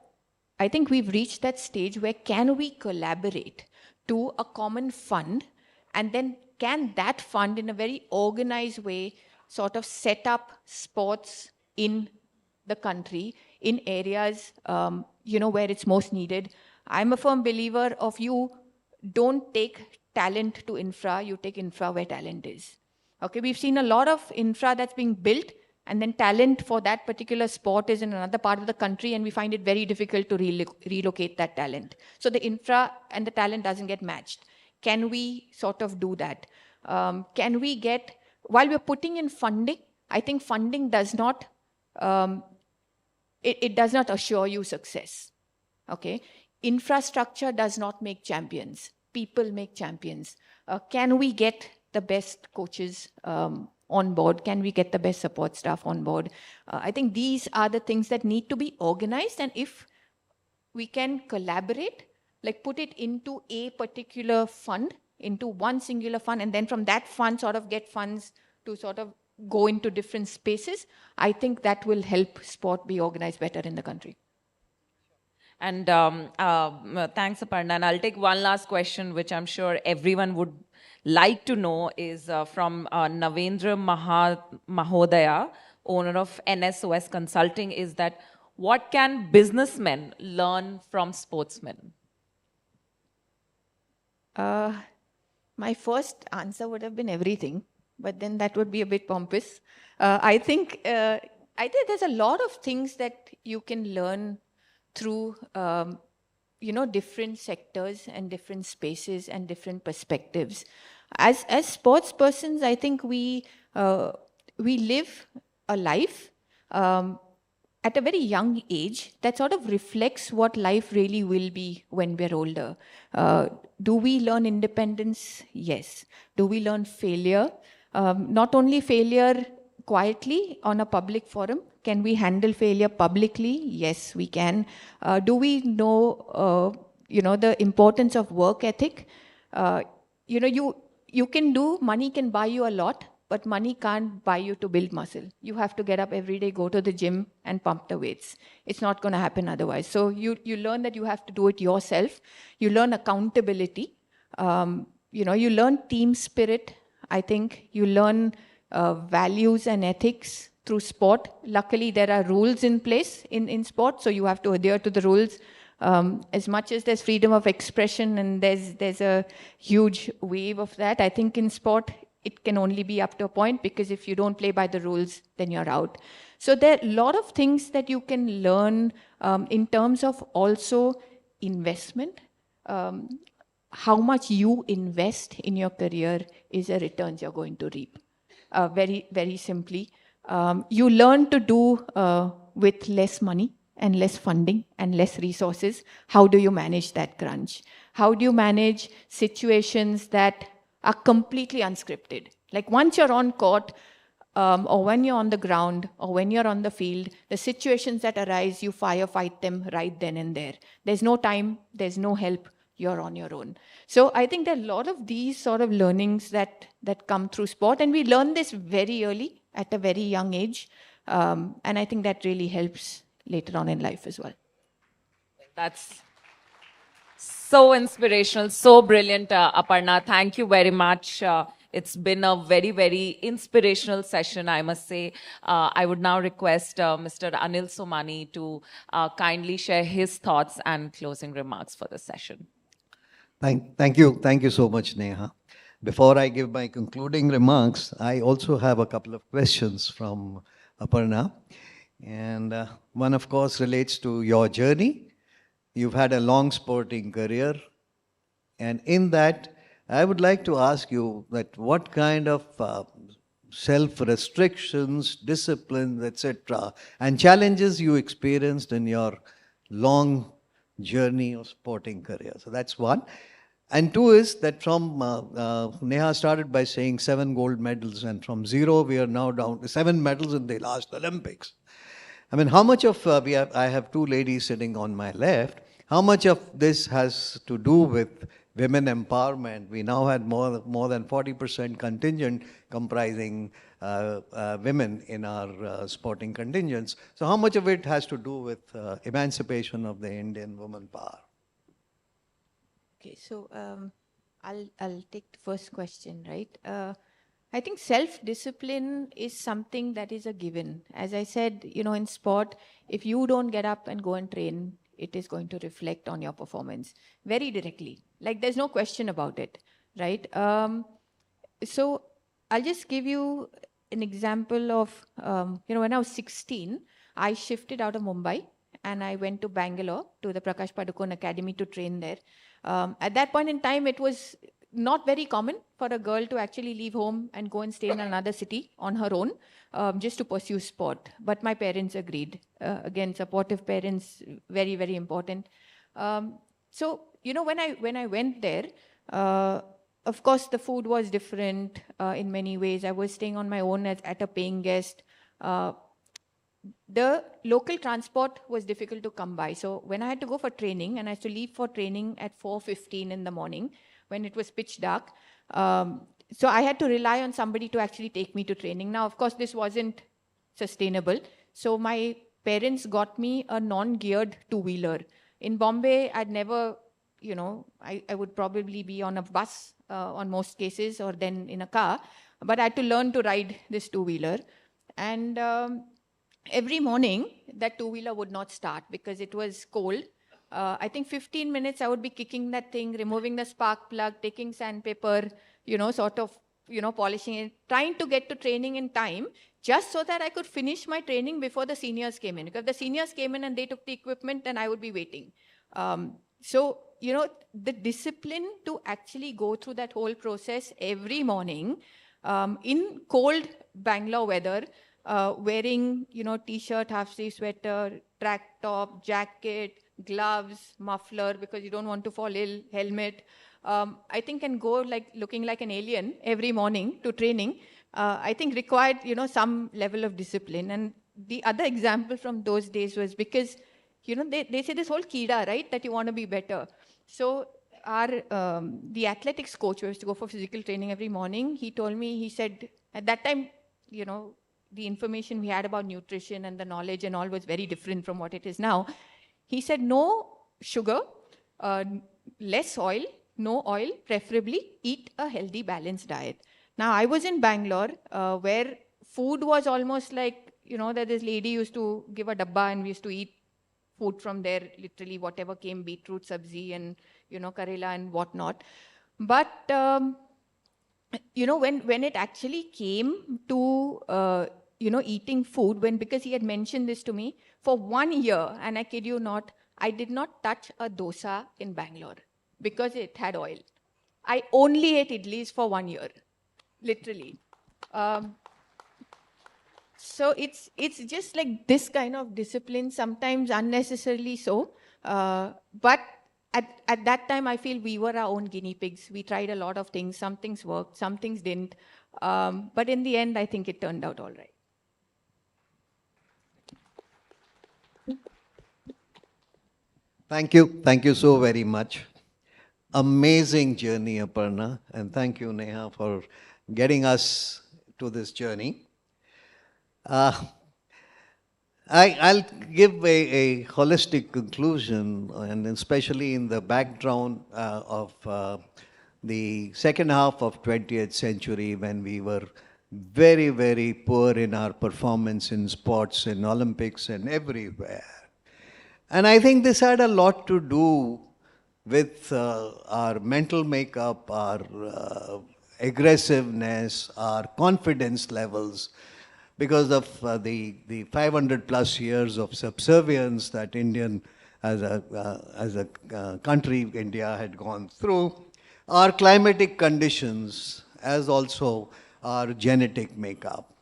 I think we've reached that stage where can we collaborate to a common fund, and then can that fund in a very organized way sort of set up sports in the country in areas, where it's most needed. I'm a firm believer of you don't take talent to infra, you take infra where talent is. Okay, we've seen a lot of infra that's being built, and then talent for that particular sport is in another part of the country, and we find it very difficult to relocate that talent. So the infra and the talent doesn't get matched. Can we sort of do that? Can we get, while we're putting in funding, I think funding does not, it does not assure you success. Okay, infrastructure does not make champions. People make champions. Can we get the best coaches on board? Can we get the best support staff on board? I think these are the things that need to be organized. And if we can collaborate, like put it into a particular fund, into one singular fund, and then from that fund sort of get funds to sort of go into different spaces, I think that will help sport be organized better in the country. And thanks, Aparna. And I'll take one last question, which I'm sure everyone would like to know, is from Navendra Mahodaya, owner of NSOS Consulting, is that what can businessmen learn from sportsmen? My first answer would have been everything, but then that would be a bit pompous. I think there's a lot of things that you can learn through, different sectors and different spaces and different perspectives. As sports persons, I think we live a life at a very young age that sort of reflects what life really will be when we're older. Do we learn independence? Yes. Do we learn failure? Not only failure quietly on a public forum. Can we handle failure publicly? Yes, we can. Do we know, the importance of work ethic? You can do, money can buy you a lot, but money can't buy you to build muscle. You have to get up every day, go to the gym and pump the weights. It's not going to happen otherwise. So you learn that you have to do it yourself. You learn accountability. You learn team spirit. I think you learn values and ethics through sport. Luckily, there are rules in place in sport, so you have to adhere to the rules. As much as there's freedom of expression and there's a huge wave of that, I think in sport, it can only be up to a point, because if you don't play by the rules, then you're out. So there are a lot of things that you can learn in terms of also investment. How much you invest in your career is a returns you're going to reap. Very, very simply. You learn to do with less money and less funding and less resources. How do you manage that crunch? How do you manage situations that are completely unscripted? Like once you're on court, or when you're on the ground, or when you're on the field, the situations that arise, you firefight them right then and there. There's no time, there's no help, you're on your own. So I think there are a lot of these sort of learnings that come through sport, and we learn this very early at a very young age. And I think that really helps later on in life as well. That's so inspirational, so brilliant, Aparna. Thank you very much. It's been a very, very inspirational session, I must say. I would now request Mr. Anil Somani to kindly share his thoughts and closing remarks for the session. Thank you so much, Neha. Before I give my concluding remarks, I also have a couple of questions from Aparna. And one, of course, relates to your journey. You've had a long sporting career. And in that, I would like to ask you that what kind of self-restrictions, disciplines, etc., and challenges you experienced in your long journey of sporting career. So that's one. And two is that from, Neha started by saying 7 gold medals, and from 0, we are now down to 7 medals in the last Olympics. I mean, how much of, I have 2 ladies sitting on my left, how much of this has to do with women empowerment? We now had more than 40% contingent comprising women in our sporting contingents. So how much of it has to do with emancipation of the Indian woman power? Okay, so I'll take the first question, right? I think self-discipline is something that is a given. As I said, in sport, if you don't get up and go and train, it is going to reflect on your performance very directly. Like there's no question about it, right? So I'll just give you an example of, when I was 16, I shifted out of Mumbai and I went to Bangalore to the Prakash Padukone Academy to train there. At that point in time, it was not very common for a girl to actually leave home and go and stay in another city on her own, just to pursue sport. But my parents agreed. Again, supportive parents, very, very important. So, when I went there, of course, the food was different in many ways. I was staying on my own at a paying guest. The local transport was difficult to come by. So when I had to go for training, and I had to leave for training at 4:15 in the morning when it was pitch dark, so I had to rely on somebody to actually take me to training. Now, of course, this wasn't sustainable. So my parents got me a non-geared two-wheeler. In Bombay, I'd never, I would probably be on a bus on most cases, or then in a car. But I had to learn to ride this two-wheeler. And every morning that two-wheeler would not start because it was cold. I think 15 minutes I would be kicking that thing, removing the spark plug, taking sandpaper, sort of, polishing it, trying to get to training in time just so that I could finish my training before the seniors came in. Because if the seniors came in and they took the equipment, then I would be waiting. So, the discipline to actually go through that whole process every morning in cold Bangalore weather, wearing, t-shirt, half-sleeve sweater, track top, jacket, gloves, muffler, because you don't want to fall ill, helmet, I think can go like looking like an alien every morning to training, I think required, some level of discipline. And the other example from those days was because, they say this whole kida, right, that you want to be better. So the athletics coach who used to go for physical training every morning, he told me, he said, at that time, the information we had about nutrition and the knowledge and all was very different from what it is now. He said, no sugar, less oil, no oil, preferably eat a healthy, balanced diet. Now, I was in Bangalore where food was almost like, that this lady used to give a dabba and we used to eat food from there, literally whatever came, beetroot, sabzi and, karela and whatnot. But, when it actually came to, eating food, because he had mentioned this to me, for 1 year, and I kid you not, I did not touch a dosa in Bangalore because it had oil. I only ate idlis for 1 year, literally. So it's just like this kind of discipline, sometimes unnecessarily so. But at that time, I feel we were our own guinea pigs. We tried a lot of things. Some things worked, some things didn't. But in the end, I think it turned out all right. Thank you. Thank you so very much. Amazing journey, Aparna. And thank you, Neha, for getting us to this journey. I'll give a holistic conclusion, and especially in the background of the second half of 20th century when we were very, very poor in our performance in sports, in Olympics and everywhere. And I think this had a lot to do with our mental makeup, our aggressiveness, our confidence levels, because of the 500 plus years of subservience that as a country, India had gone through, our climatic conditions, as also our genetic makeup.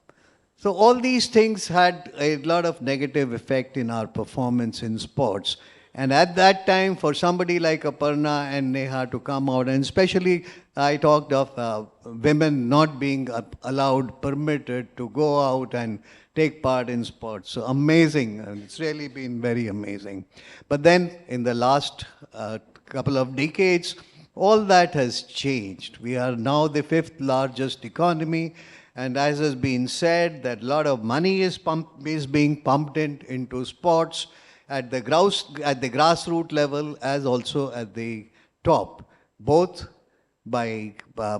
So all these things had a lot of negative effect in our performance in sports. And at that time, for somebody like Aparna and Neha to come out, and especially I talked of women not being allowed, permitted to go out and take part in sports. So amazing, and it's really been very amazing. But then in the last couple of decades, all that has changed. We are now the 5th largest economy. And as has been said, that a lot of money is being pumped into sports at the grassroots level as also at the top, both by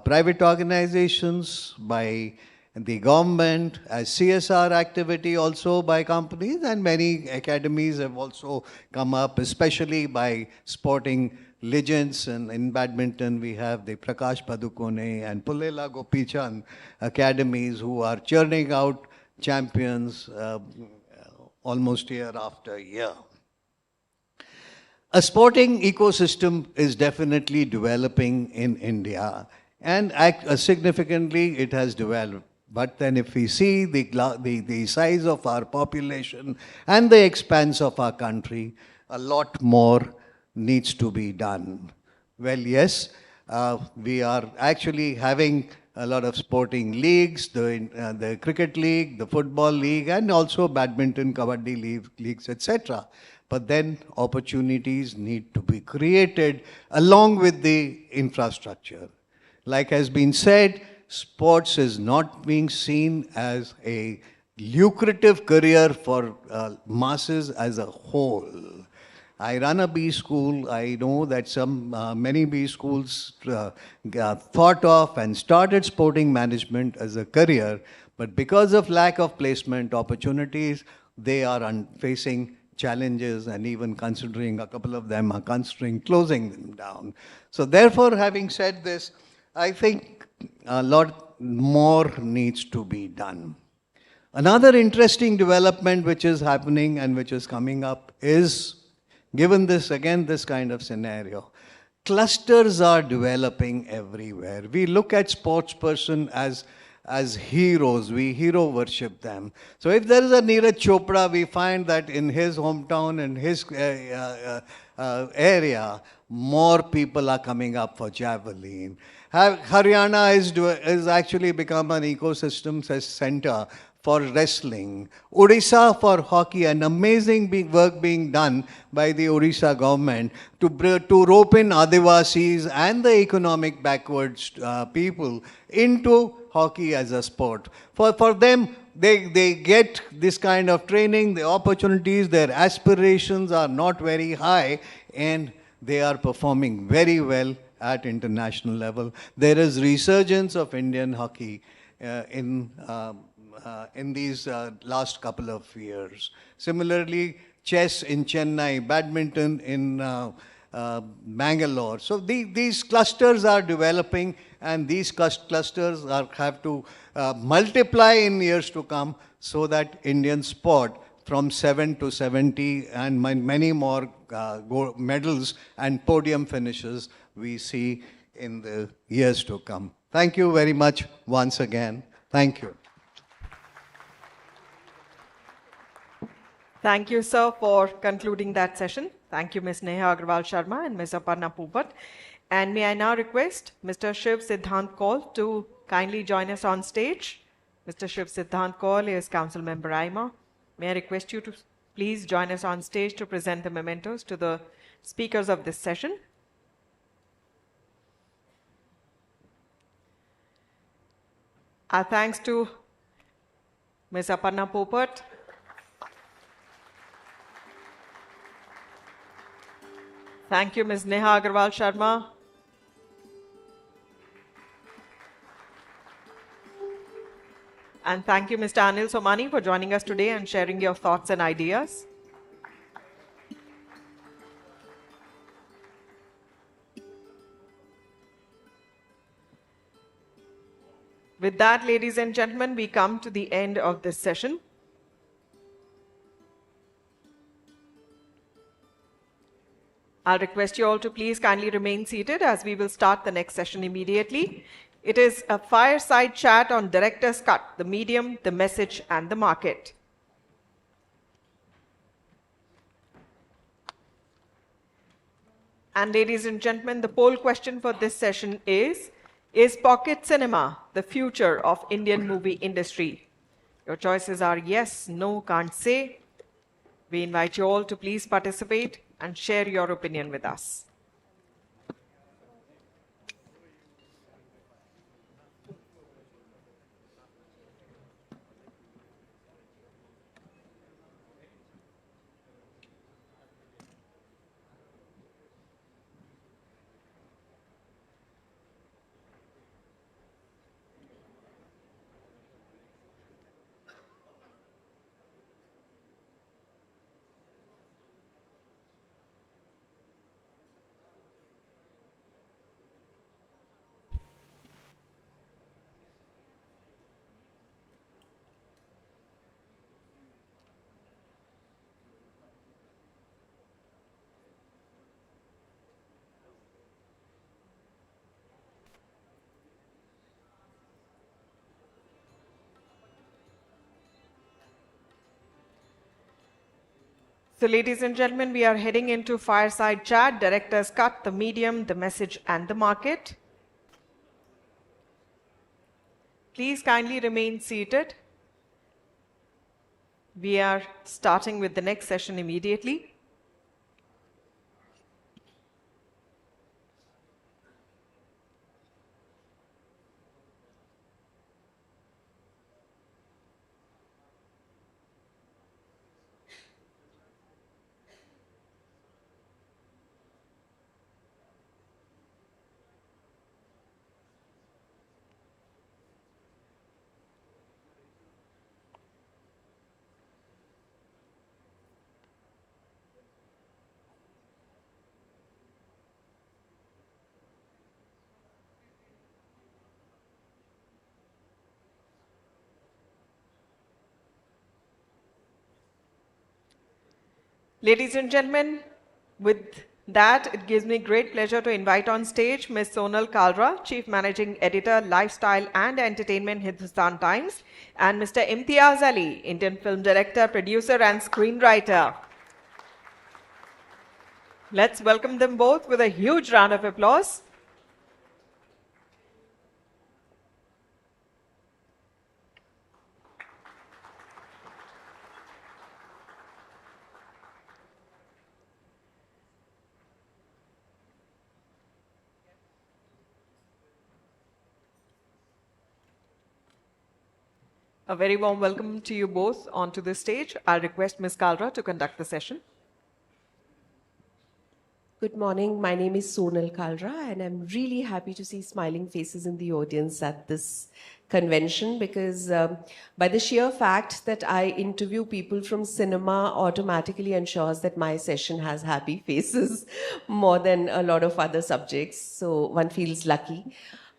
private organizations, by the government, as CSR activity also by companies, and many academies have also come up, especially by sporting legends. And in badminton, we have the Prakash Padukone and Pullela Gopichan academies who are churning out champions almost year after year. A sporting ecosystem is definitely developing in India, and significantly it has developed. But then if we see the size of our population and the expanse of our country, a lot more needs to be done. Well, yes, we are actually having a lot of sporting leagues, the cricket league, the football league, and also badminton, kabaddi leagues, etc. But then opportunities need to be created along with the infrastructure. Like has been said, sports is not being seen as a lucrative career for masses as a whole. I run a B school. I know that many B schools thought of and started sporting management as a career, but because of lack of placement opportunities, they are facing challenges, and even considering, a couple of them are considering closing them down. So therefore, having said this, I think a lot more needs to be done. Another interesting development which is happening and which is coming up is, given this, again, this kind of scenario, clusters are developing everywhere. We look at sportsperson as heroes. We hero worship them. So if there is a Neeraj Chopra, we find that in his hometown, in his area, more people are coming up for javelin. Haryana is actually become an ecosystem center for wrestling. Odisha for hockey, an amazing work being done by the Odisha government to rope in Adivasis and the economic backwards people into hockey as a sport. For them, they get this kind of training, the opportunities, their aspirations are not very high, and they are performing very well at international level. There is resurgence of Indian hockey in these last couple of years. Similarly, chess in Chennai, badminton in Bangalore. So these clusters are developing, and these clusters have to multiply in years to come, so that Indian sport from 7 to 70 and many more gold medals and podium finishes we see in the years to come. Thank you very much once again. Thank you. Thank you, sir, for concluding that session. Thank you, Ms. Neha Aggarwal Sharma and Ms. Aparna Popat. And may I now request Mr. Shiv Siddhant Kaul to kindly join us on stage. Mr. Shiv Siddhant Kaul is Council Member AIMA. May I request you to please join us on stage to present the mementos to the speakers of this session. Our thanks to Ms. Aparna Popat, thank you, Ms. Neha Aggarwal Sharma. And thank you, Mr. Anil Somani, for joining us today and sharing your thoughts and ideas. With that, ladies and gentlemen, we come to the end of this session. I'll request you all to please kindly remain seated as we will start the next session immediately. It is a fireside chat on Director's Cut, the medium, the message, and the market. And ladies and gentlemen, the poll question for this session is pocket cinema the future of Indian movie industry? Your choices are yes, no, can't say. We invite you all to please participate and share your opinion with us. So ladies and gentlemen, we are heading into fireside chat, Director's Cut, the medium, the message, and the market. Please kindly remain seated. We are starting with the next session immediately. Ladies and gentlemen, with that, it gives me great pleasure to invite on stage Ms. Sonal Kalra, Chief Managing Editor, Lifestyle and Entertainment, Hindustan Times, and Mr. Imtiaz Ali, Indian film director, producer and screenwriter. Let's welcome them both with a huge round of applause. A very warm welcome to you both onto the stage. I'll request Ms. Kalra to conduct the session. Good morning. My name is Sonal Kalra, and I'm really happy to see smiling faces in the audience at this convention because by the sheer fact that I interview people from cinema automatically ensures that my session has happy faces more than a lot of other subjects. So one feels lucky.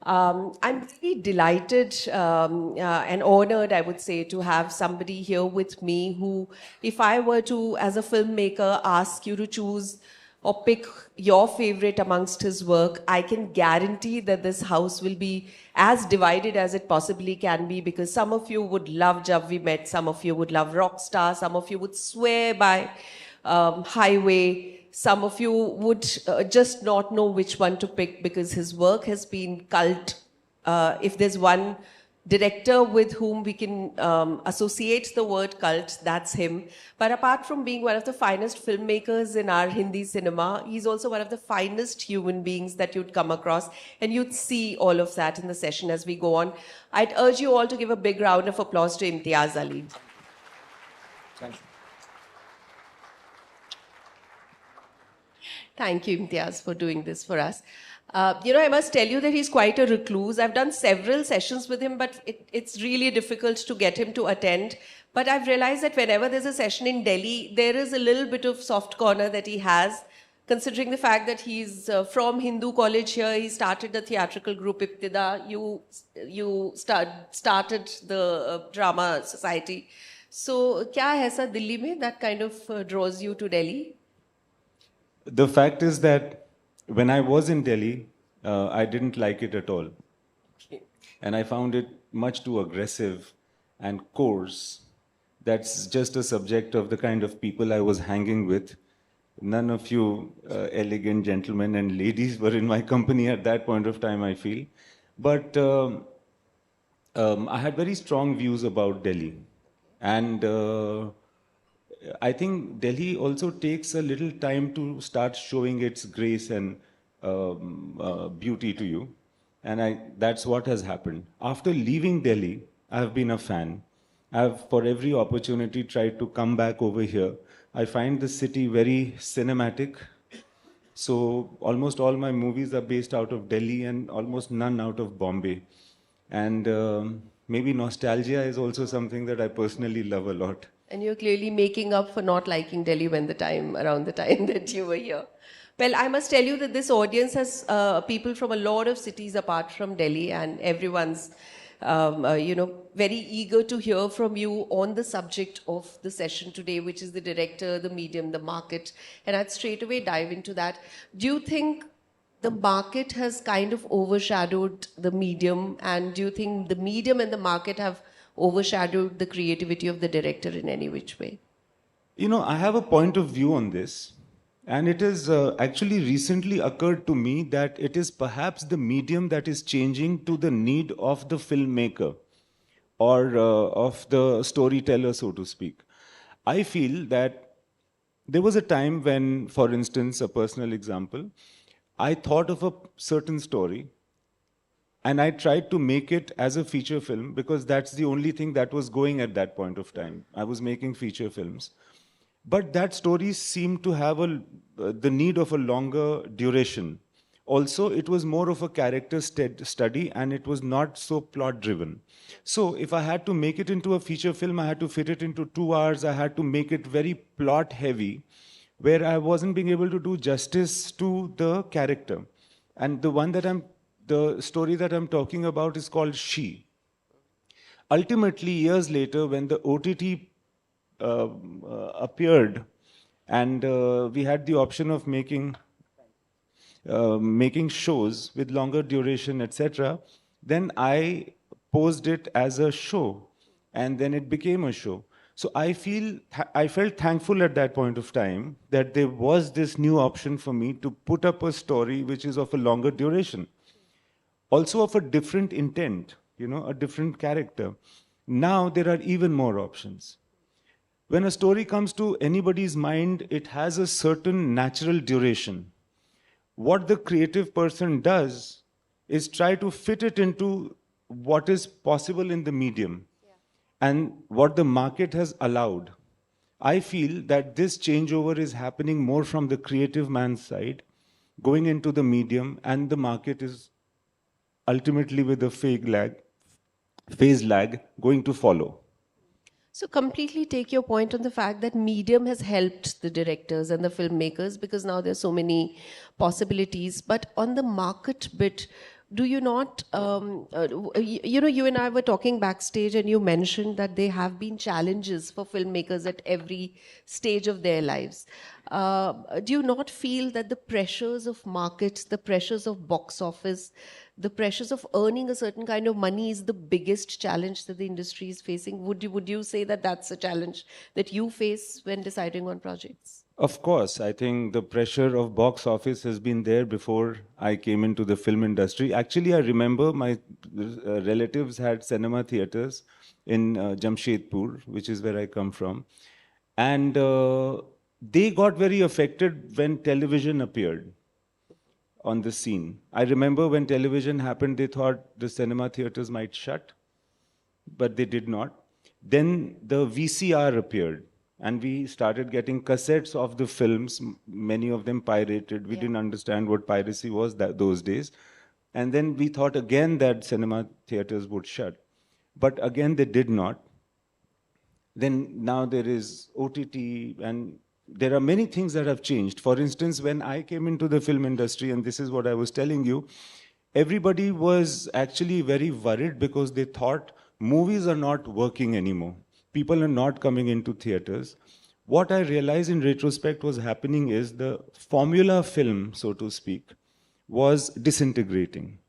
I'm really delighted and honored, I would say, to have somebody here with me who, if I were to, as a filmmaker, ask you to choose or pick your favorite amongst his work, I can guarantee that this house will be as divided as it possibly can be, because some of you would love Jab We Met, some of you would love Rockstar, some of you would swear by Highway, some of you would just not know which one to pick because his work has been cult. If there's one director with whom we can associate the word cult, that's him. But apart from being one of the finest filmmakers in our Hindi cinema, he's also one of the finest human beings that you'd come across. And you'd see all of that in the session as we go on. I'd urge you all to give a big round of applause to Imtiaz Ali. Thank you. Thank you, Imtiaz, for doing this for us. I must tell you that he's quite a recluse. I've done several sessions with him, but it's really difficult to get him to attend. But I've realized that whenever there's a session in Delhi, there is a little bit of soft corner that he has, considering the fact that he's from Hindu college here. He started the theatrical group Ibtida. You started the drama society. So, kya hai aisa Delhi mein that kind of draws you to Delhi? The fact is that when I was in Delhi, I didn't like it at all. And I found it much too aggressive and coarse. That's just a subject of the kind of people I was hanging with. None of you elegant gentlemen and ladies were in my company at that point of time, I feel. But I had very strong views about Delhi. And I think Delhi also takes a little time to start showing its grace and beauty to you. And that's what has happened. After leaving Delhi, I have been a fan. I've, for every opportunity, tried to come back over here. I find the city very cinematic. So almost all my movies are based out of Delhi and almost none out of Bombay. And maybe nostalgia is also something that I personally love a lot. And you're clearly making up for not liking Delhi around the time that you were here. Well, I must tell you that this audience has people from a lot of cities apart from Delhi, and everyone's, very eager to hear from you on the subject of the session today, which is the director, the medium, the market. And I'd straight away dive into that. Do you think the market has kind of overshadowed the medium, and do you think the medium and the market have overshadowed the creativity of the director in any which way? I have a point of view on this. And it has actually recently occurred to me that it is perhaps the medium that is changing to the need of the filmmaker or of the storyteller, so to speak. I feel that there was a time when, for instance, a personal example, I thought of a certain story and I tried to make it as a feature film because that's the only thing that was going at that point of time. I was making feature films. But that story seemed to have the need of a longer duration. Also, it was more of a character study and it was not so plot driven. So if I had to make it into a feature film, I had to fit it into 2 hours. I had to make it very plot heavy, where I wasn't being able to do justice to the character. And the story that I'm talking about is called She. Ultimately, years later, when the OTT appeared, And we had the option of making shows with longer duration, etc. Then I posed it as a show, and then it became a show. So I felt thankful at that point of time that there was this new option for me to put up a story which is of a longer duration, also of a different intent, a different character. Now there are even more options. When a story comes to anybody's mind, it has a certain natural duration. What the creative person does is try to fit it into what is possible in the medium and what the market has allowed. I feel that this changeover is happening more from the creative man's side, going into the medium, and the market is ultimately with a phase lag going to follow. So completely take your point on the fact that medium has helped the directors and the filmmakers because now there's so many possibilities. But on the market bit, do you not, you and I were talking backstage and you mentioned that there have been challenges for filmmakers at every stage of their lives. Do you not feel that the pressures of markets, the pressures of box office, the pressures of earning a certain kind of money is the biggest challenge that the industry is facing? Would you say that that's a challenge that you face when deciding on projects? Of course, I think the pressure of box office has been there before I came into the film industry. Actually, I remember my relatives had cinema theaters in Jamshedpur, which is where I come from. And they got very affected when television appeared on the scene. I remember when television happened, they thought the cinema theaters might shut, but they did not. Then the VCR appeared, and we started getting cassettes of the films, many of them pirated. We didn't understand what piracy was those days. And then we thought again that cinema theaters would shut. But again, they did not. Then now there is OTT, and there are many things that have changed. For instance, when I came into the film industry, and this is what I was telling you, everybody was actually very worried because they thought movies are not working anymore. People are not coming into theaters. What I realized in retrospect was happening is the formula film, so to speak, was disintegrating.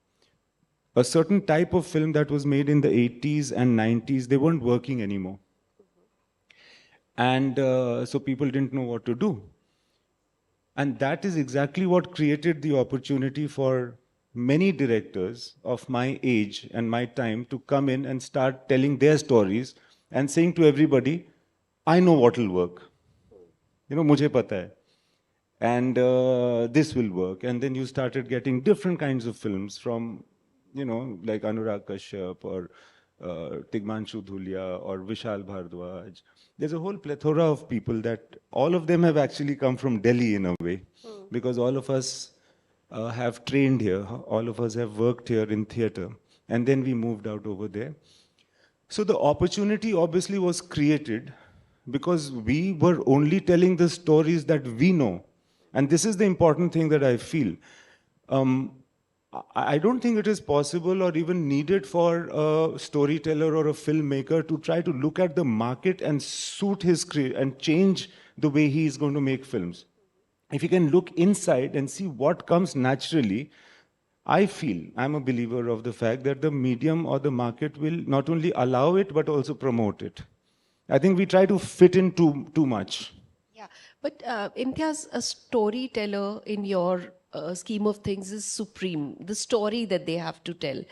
A certain type of film that was made in the 80s and 90s, they weren't working anymore. And so people didn't know what to do. And that is exactly what created the opportunity for many directors of my age and my time to come in and start telling their stories and saying to everybody, I know what will work. Mujhe pata hai. And this will work. And then you started getting different kinds of films from, like Anurag Kashyap or Tigmanshu Dhulia or Vishal Bhardwaj. There's a whole plethora of people that all of them have actually come from Delhi in a way, because all of us have trained here, all of us have worked here in theatre, and then we moved out over there. So the opportunity obviously was created because we were only telling the stories that we know. And this is the important thing that I feel. I don't think it is possible or even needed for a storyteller or a filmmaker to try to look at the market and suit his and change the way he is going to make films. If you can look inside and see what comes naturally, I feel, I'm a believer of the fact that the medium or the market will not only allow it, but also promote it. I think we try to fit in too much. Yeah, but Imtiaz, a storyteller in your scheme of things is supreme, the story that they have to tell.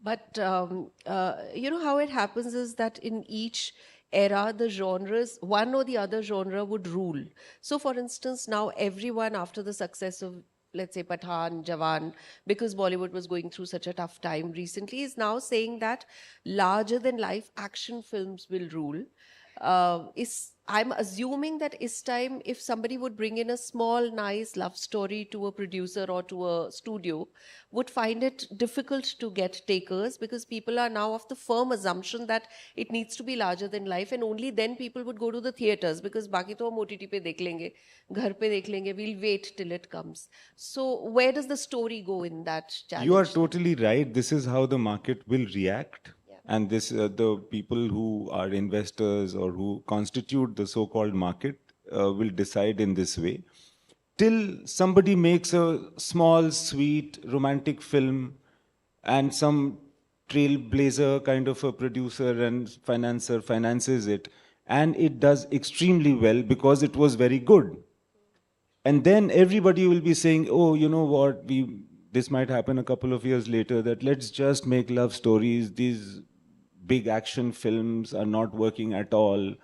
But how it happens is that in each era, the genres, one or the other genre would rule. So for instance, now everyone, after the success of, let's say, Pathan, Jawan, because Bollywood was going through such a tough time recently, is now saying that larger than life action films will rule. I'm assuming that this time, if somebody would bring in a small, nice love story to a producer or to a studio, would find it difficult to get takers because people are now of the firm assumption that it needs to be larger than life, and only then people would go to the theaters because baki to hum OTT pe dekh lenge, ghar pe dekh lenge, we'll wait till it comes. So where does the story go in that challenge? You are totally right. This is how the market will react. And this, the people who are investors or who constitute the so-called market, will decide in this way. Till somebody makes a small, sweet, romantic film and some trailblazer kind of a producer and financer finances it, and it does extremely well because it was very good. And then everybody will be saying, oh, you know what, this might happen a couple of years later, that let's just make love stories. These big action films are not working at all.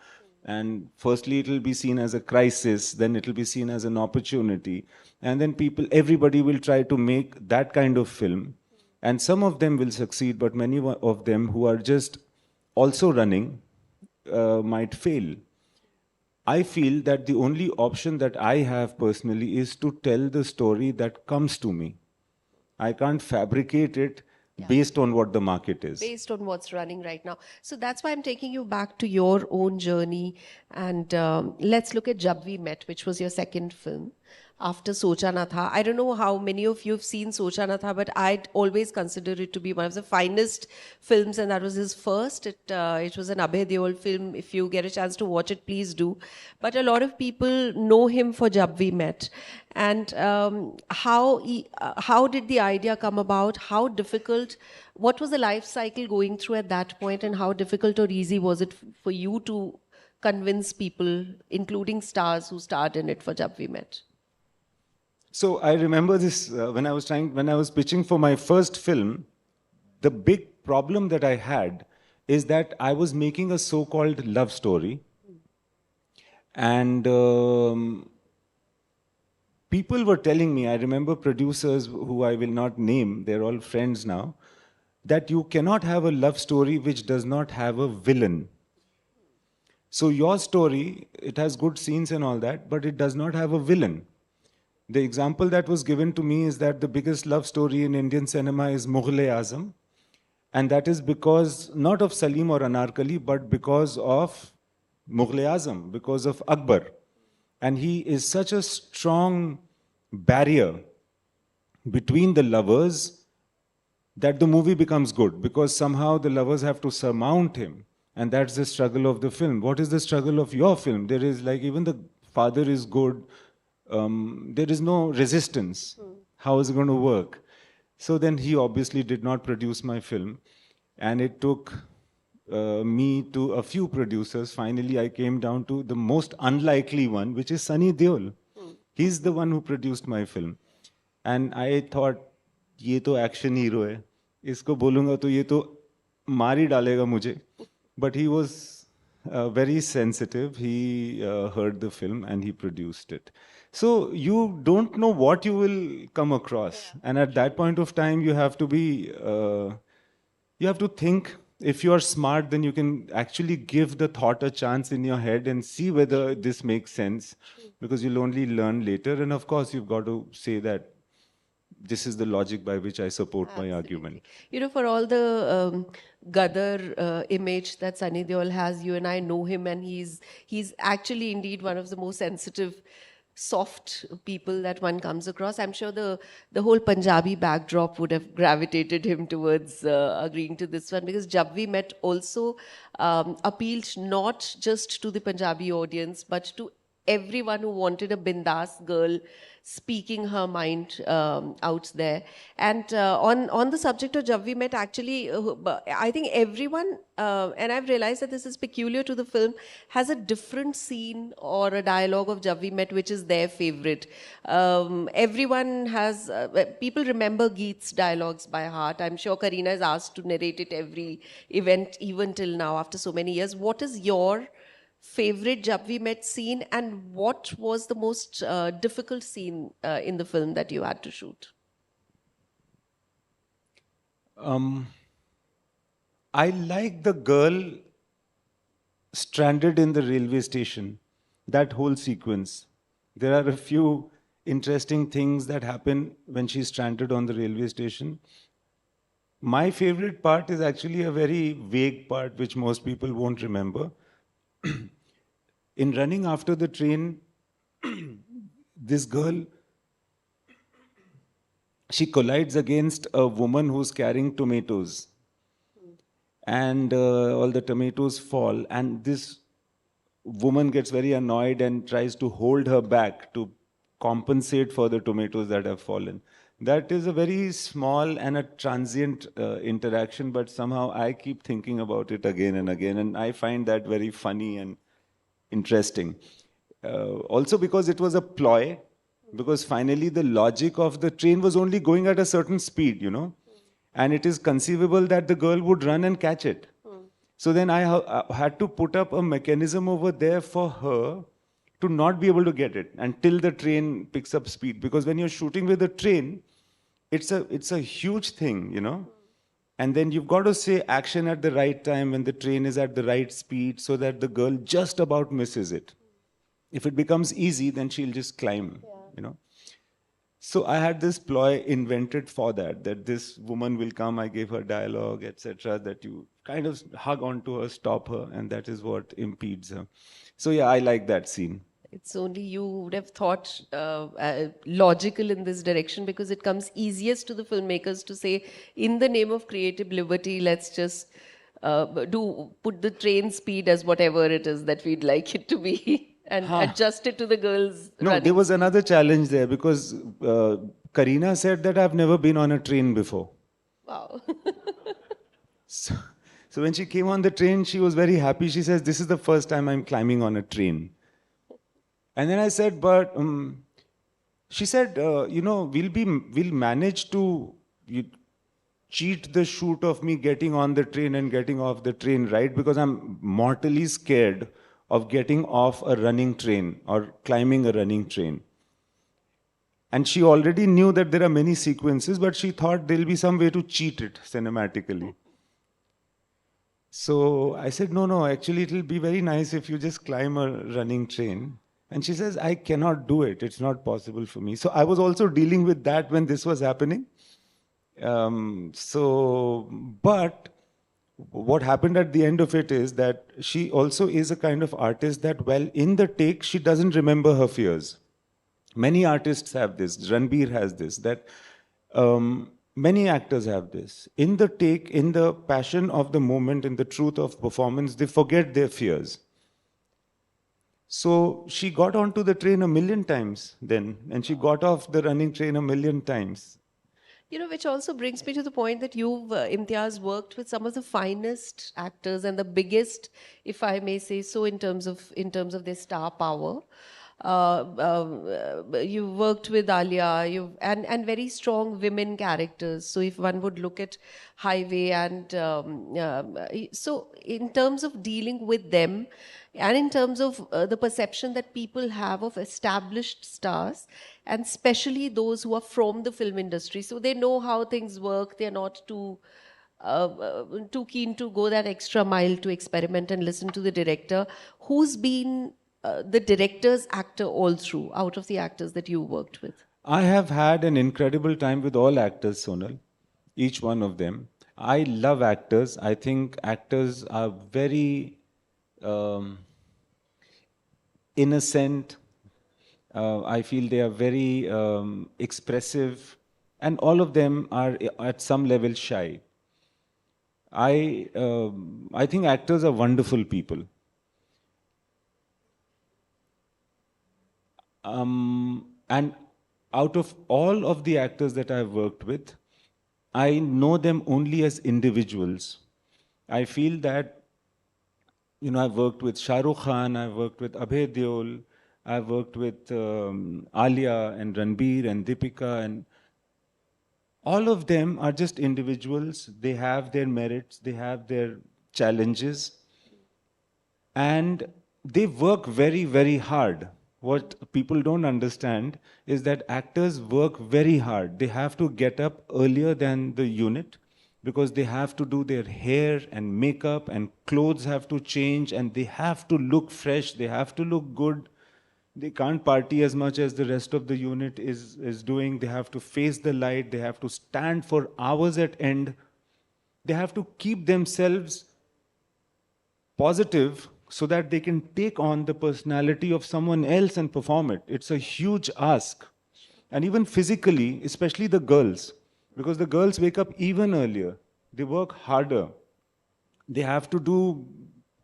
And firstly, it will be seen as a crisis, then it will be seen as an opportunity. And then everybody will try to make that kind of film. And some of them will succeed, but many of them who are just also running might fail. I feel that the only option that I have personally is to tell the story that comes to me. I can't fabricate it based on what the market is. Based on what's running right now. So that's why I'm taking you back to your own journey. And let's look at Jab We Met, which was your second film after Socha Na Tha. I don't know how many of you have seen Socha Na Tha, but I'd always consider it to be one of the finest films, and that was his first. It was an Abhay Deol film. If you get a chance to watch it, please do. But a lot of people know him for Jab We Met. And how did the idea come about? How difficult, what was the life cycle going through at that point, and how difficult or easy was it for you to convince people, including stars who starred in it, for Jab We Met? So I remember this when I was pitching for my first film. The big problem that I had is that I was making a so-called love story, and people were telling me, I remember producers who I will not name, they're all friends now, that you cannot have a love story which does not have a villain. So your story, it has good scenes and all that, but it does not have a villain. The example that was given to me is that the biggest love story in Indian cinema is Mughal-e-Azam. And that is because, not of Salim or Anarkali, but because of Mughal-e-Azam, because of Akbar. And he is such a strong barrier between the lovers that the movie becomes good, because somehow the lovers have to surmount him. And that's the struggle of the film. What is the struggle of your film? There is like, even the father is good. There is no resistance. How is it going to work? So then he obviously did not produce my film. And it took me to a few producers. Finally, I came down to the most unlikely one, which is Sunny Deol. He's the one who produced my film. And I thought, ये तो action hero है. इसको बोलूँगा तो ये तो मार ही डालेगा मुझे. But he was very sensitive. He heard the film and he produced it. So you don't know what you will come across. And at that point of time, you have to be, you have to think. If you are smart, then you can actually give the thought a chance in your head and see whether this makes sense, because you'll only learn later. And of course, you've got to say that this is the logic by which I support my argument. You know, for all the Gadar image that Sunny Deol has, you and I know him, and he's actually indeed one of the most sensitive, soft people that one comes across. I'm sure the whole Punjabi backdrop would have gravitated him towards agreeing to this one, because Jab We Met also appealed not just to the Punjabi audience, but to everyone who wanted a bindas girl speaking her mind out there. And on the subject of Jab We Met, actually, I think everyone, and I've realized that this is peculiar to the film, has a different scene or a dialogue of Jab We Met which is their favorite. Everyone has, people remember Geet's dialogues by heart. I'm sure Kareena is asked to narrate it every event, even till now, after so many years. What is your favorite Jab We Met scene, and what was the most difficult scene in the film that you had to shoot? I like the girl stranded in the railway station, that whole sequence. There are a few interesting things that happen when she's stranded on the railway station. My favorite part is actually a very vague part which most people won't remember. In running after the train, this girl, she collides against a woman who's carrying tomatoes. And all the tomatoes fall. And this woman gets very annoyed and tries to hold her back to compensate for the tomatoes that have fallen. That is a very small and a transient interaction, but somehow I keep thinking about it again and again, and I find that very funny and interesting. Also because it was a ploy, because finally the logic of the train was only going at a certain speed, you know, and it is conceivable that the girl would run and catch it. So then I had to put up a mechanism over there for her to not be able to get it until the train picks up speed. Because when you're shooting with a train, it's a huge thing, you know. And then you've got to say action at the right time when the train is at the right speed so that the girl just about misses it. If it becomes easy, then she'll just climb, you know. So I had this ploy invented for that this woman will come, I gave her dialogue, etc., that you kind of hug onto her, stop her, and that is what impedes her. So yeah, I like that scene. It's only you would have thought logical in this direction, because it comes easiest to the filmmakers to say, in the name of creative liberty, let's just put the train speed as whatever it is that we'd like it to be. And adjust it to the girls. No, there was another challenge there because Kareena said that I've never been on a train before. Wow. So when she came on the train, she was very happy. She says, this is the first time I'm climbing on a train. And then I said, but she said, you know, we'll manage to cheat the shoot of me getting on the train and getting off the train, right? Because I'm mortally scared of getting off a running train or climbing a running train. And she already knew that there are many sequences, but she thought there'll be some way to cheat it cinematically. So I said, no, actually it'll be very nice if you just climb a running train. And she says, I cannot do it. It's not possible for me. So I was also dealing with that when this was happening. But what happened at the end of it is that she also is a kind of artist that, well, in the take, she doesn't remember her fears. Many artists have this. Ranbir has this. That many actors have this. In the take, in the passion of the moment, in the truth of performance, they forget their fears. So she got onto the train 1,000,000 times then, and she got off the running train 1,000,000 times. You know, which also brings me to the point that you've, Imtiaz, worked with some of the finest actors and the biggest, if I may say so, in terms of their star power. You worked with Alia, and very strong women characters. So if one would look at Highway and so in terms of dealing with them, and in terms of the perception that people have of established stars, and especially those who are from the film industry, so they know how things work. They're not too keen to go that extra mile to experiment and listen to the director. Who's been the director's actor all through, out of the actors that you worked with? I have had an incredible time with all actors, Sonal, each one of them. I love actors. I think actors are very innocent. I feel they are very expressive, and all of them are at some level shy. I think actors are wonderful people. And out of all of the actors that I've worked with, I know them only as individuals. I feel that, you know, I've worked with Shah Rukh Khan, I've worked with Abhay Deol, I've worked with Alia and Ranbir and Deepika, and all of them are just individuals. They have their merits, they have their challenges, and they work very, very hard. What people don't understand is that actors work very hard. They have to get up earlier than the unit because they have to do their hair and makeup, and clothes have to change, and they have to look fresh, they have to look good. They can't party as much as the rest of the unit is doing. They have to face the light. They have to stand for hours at end. They have to keep themselves positive so that they can take on the personality of someone else and perform it. It's a huge ask. And even physically, especially the girls, because the girls wake up even earlier. They work harder. They have to do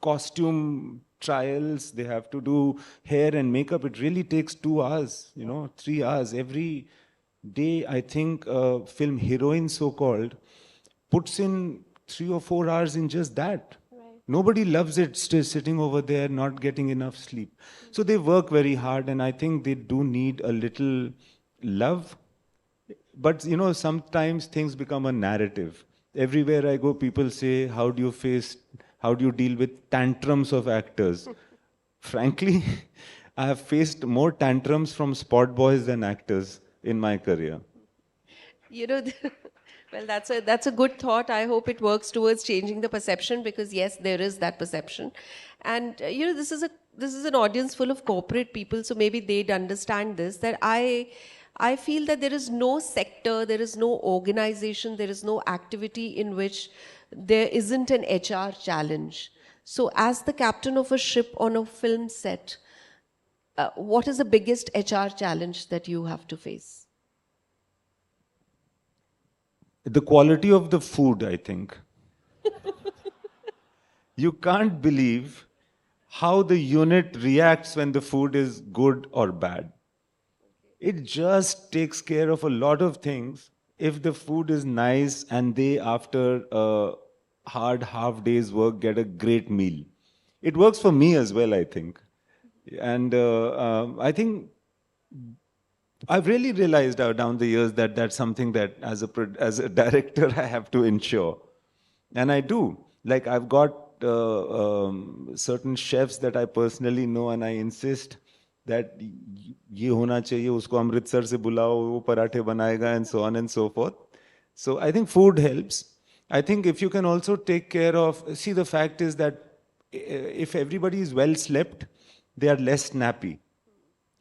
costume trials, they have to do hair and makeup. It really takes 2 hours, 3 hours. Every day, I think a film heroine, so-called, puts in 3 or 4 hours in just that. Nobody loves it, still sitting over there, not getting enough sleep. So they work very hard, and I think they do need a little love. But, sometimes things become a narrative. Everywhere I go, people say, how do you deal with tantrums of actors? Frankly, I have faced more tantrums from spot boys than actors in my career. Well, that's a good thought. I hope it works towards changing the perception, because yes, there is that perception, and this is an audience full of corporate people, so maybe they'd understand this. That I feel that there is no sector, there is no organization, there is no activity in which there isn't an HR challenge. So, as the captain of a ship on a film set, what is the biggest HR challenge that you have to face? The quality of the food, I think. You can't believe how the unit reacts when the food is good or bad. It just takes care of a lot of things. If the food is nice and they, after a hard half day's work, get a great meal. It works for me as well, I think. And I think I've really realized down the years that that's something that as a director I have to ensure. And I do. Like, I've got certain chefs that I personally know, and I insist that ye hona chahiye, usko Amritsar se bulao, wo parathe banayega, and so on and so forth. So I think food helps. I think if you can also take care of, see, the fact is that if everybody is well slept, they are less snappy.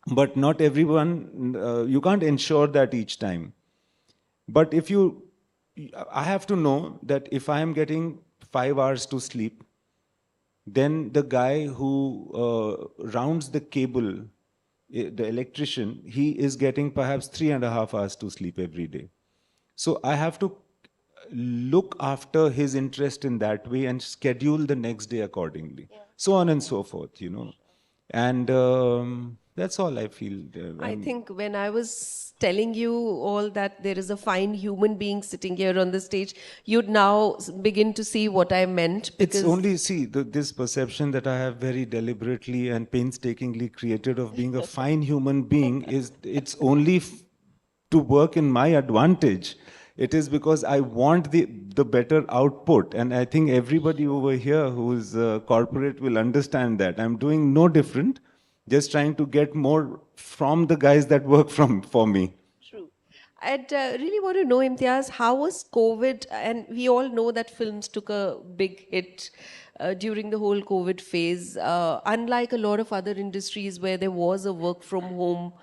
But not everyone, you can't ensure that each time. But I have to know that if I am getting 5 hours to sleep, then the guy who rounds the cable, the electrician, he is getting perhaps 3.5 hours to sleep every day. So I have to look after his interest in that way and schedule the next day accordingly. So on and so forth, And that's all I feel. I think when I was telling you all that there is a fine human being sitting here on the stage, you'd now begin to see what I meant. It's only, this perception that I have very deliberately and painstakingly created of being a fine human being it's only to work in my advantage. It is because I want the better output. And I think everybody over here who is corporate will understand that. I'm doing no different. Just trying to get more from the guys that work for me. True. I'd really want to know, Imtiaz, how was COVID? And we all know that films took a big hit during the whole COVID phase. Unlike a lot of other industries where there was a work from home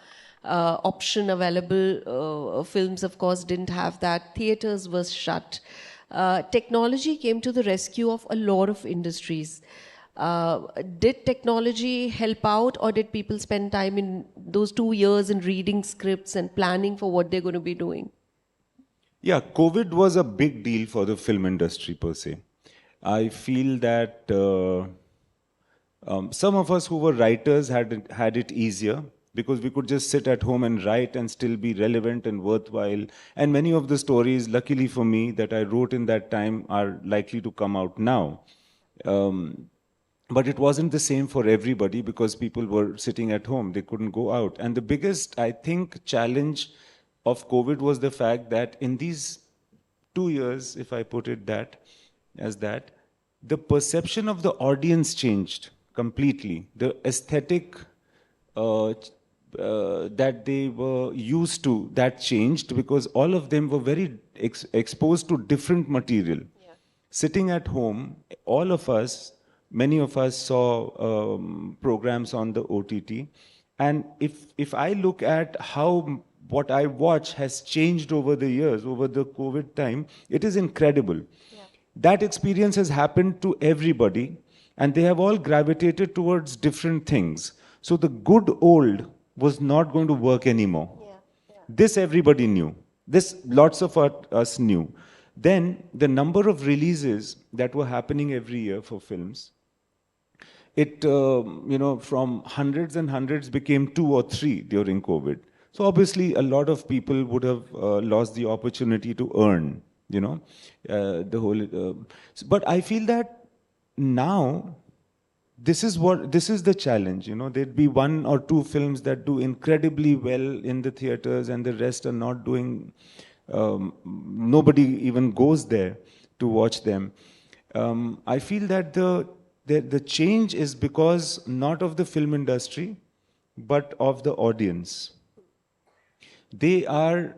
option available, films, of course, didn't have that. Theaters were shut. Technology came to the rescue of a lot of industries. Did technology help out, or did people spend time in those 2 years in reading scripts and planning for what they're going to be doing? Yeah, COVID was a big deal for the film industry per se. I feel that some of us who were writers had it easier because we could just sit at home and write and still be relevant and worthwhile. And many of the stories, luckily for me, that I wrote in that time are likely to come out now. But it wasn't the same for everybody because people were sitting at home. They couldn't go out. And the biggest, I think, challenge of COVID was the fact that in these 2 years, if I put it as that, the perception of the audience changed completely. The aesthetic that they were used to, that changed because all of them were very exposed to different material. Yeah. Sitting at home, all of us, many of us saw programs on the OTT. And if I look at how what I watch has changed over the years, over the COVID time, it is incredible. Yeah. That experience has happened to everybody, and they have all gravitated towards different things. So the good old was not going to work anymore. Yeah. Yeah. This everybody knew. This lots of us knew. Then the number of releases that were happening every year for films, it, from hundreds and hundreds became 2 or 3 during COVID. So obviously, a lot of people would have lost the opportunity to earn, the whole. But I feel that now, this is the challenge. There'd be 1 or 2 films that do incredibly well in the theaters, and the rest are not doing. Nobody even goes there to watch them. I feel that the change is because not of the film industry, but of the audience. They are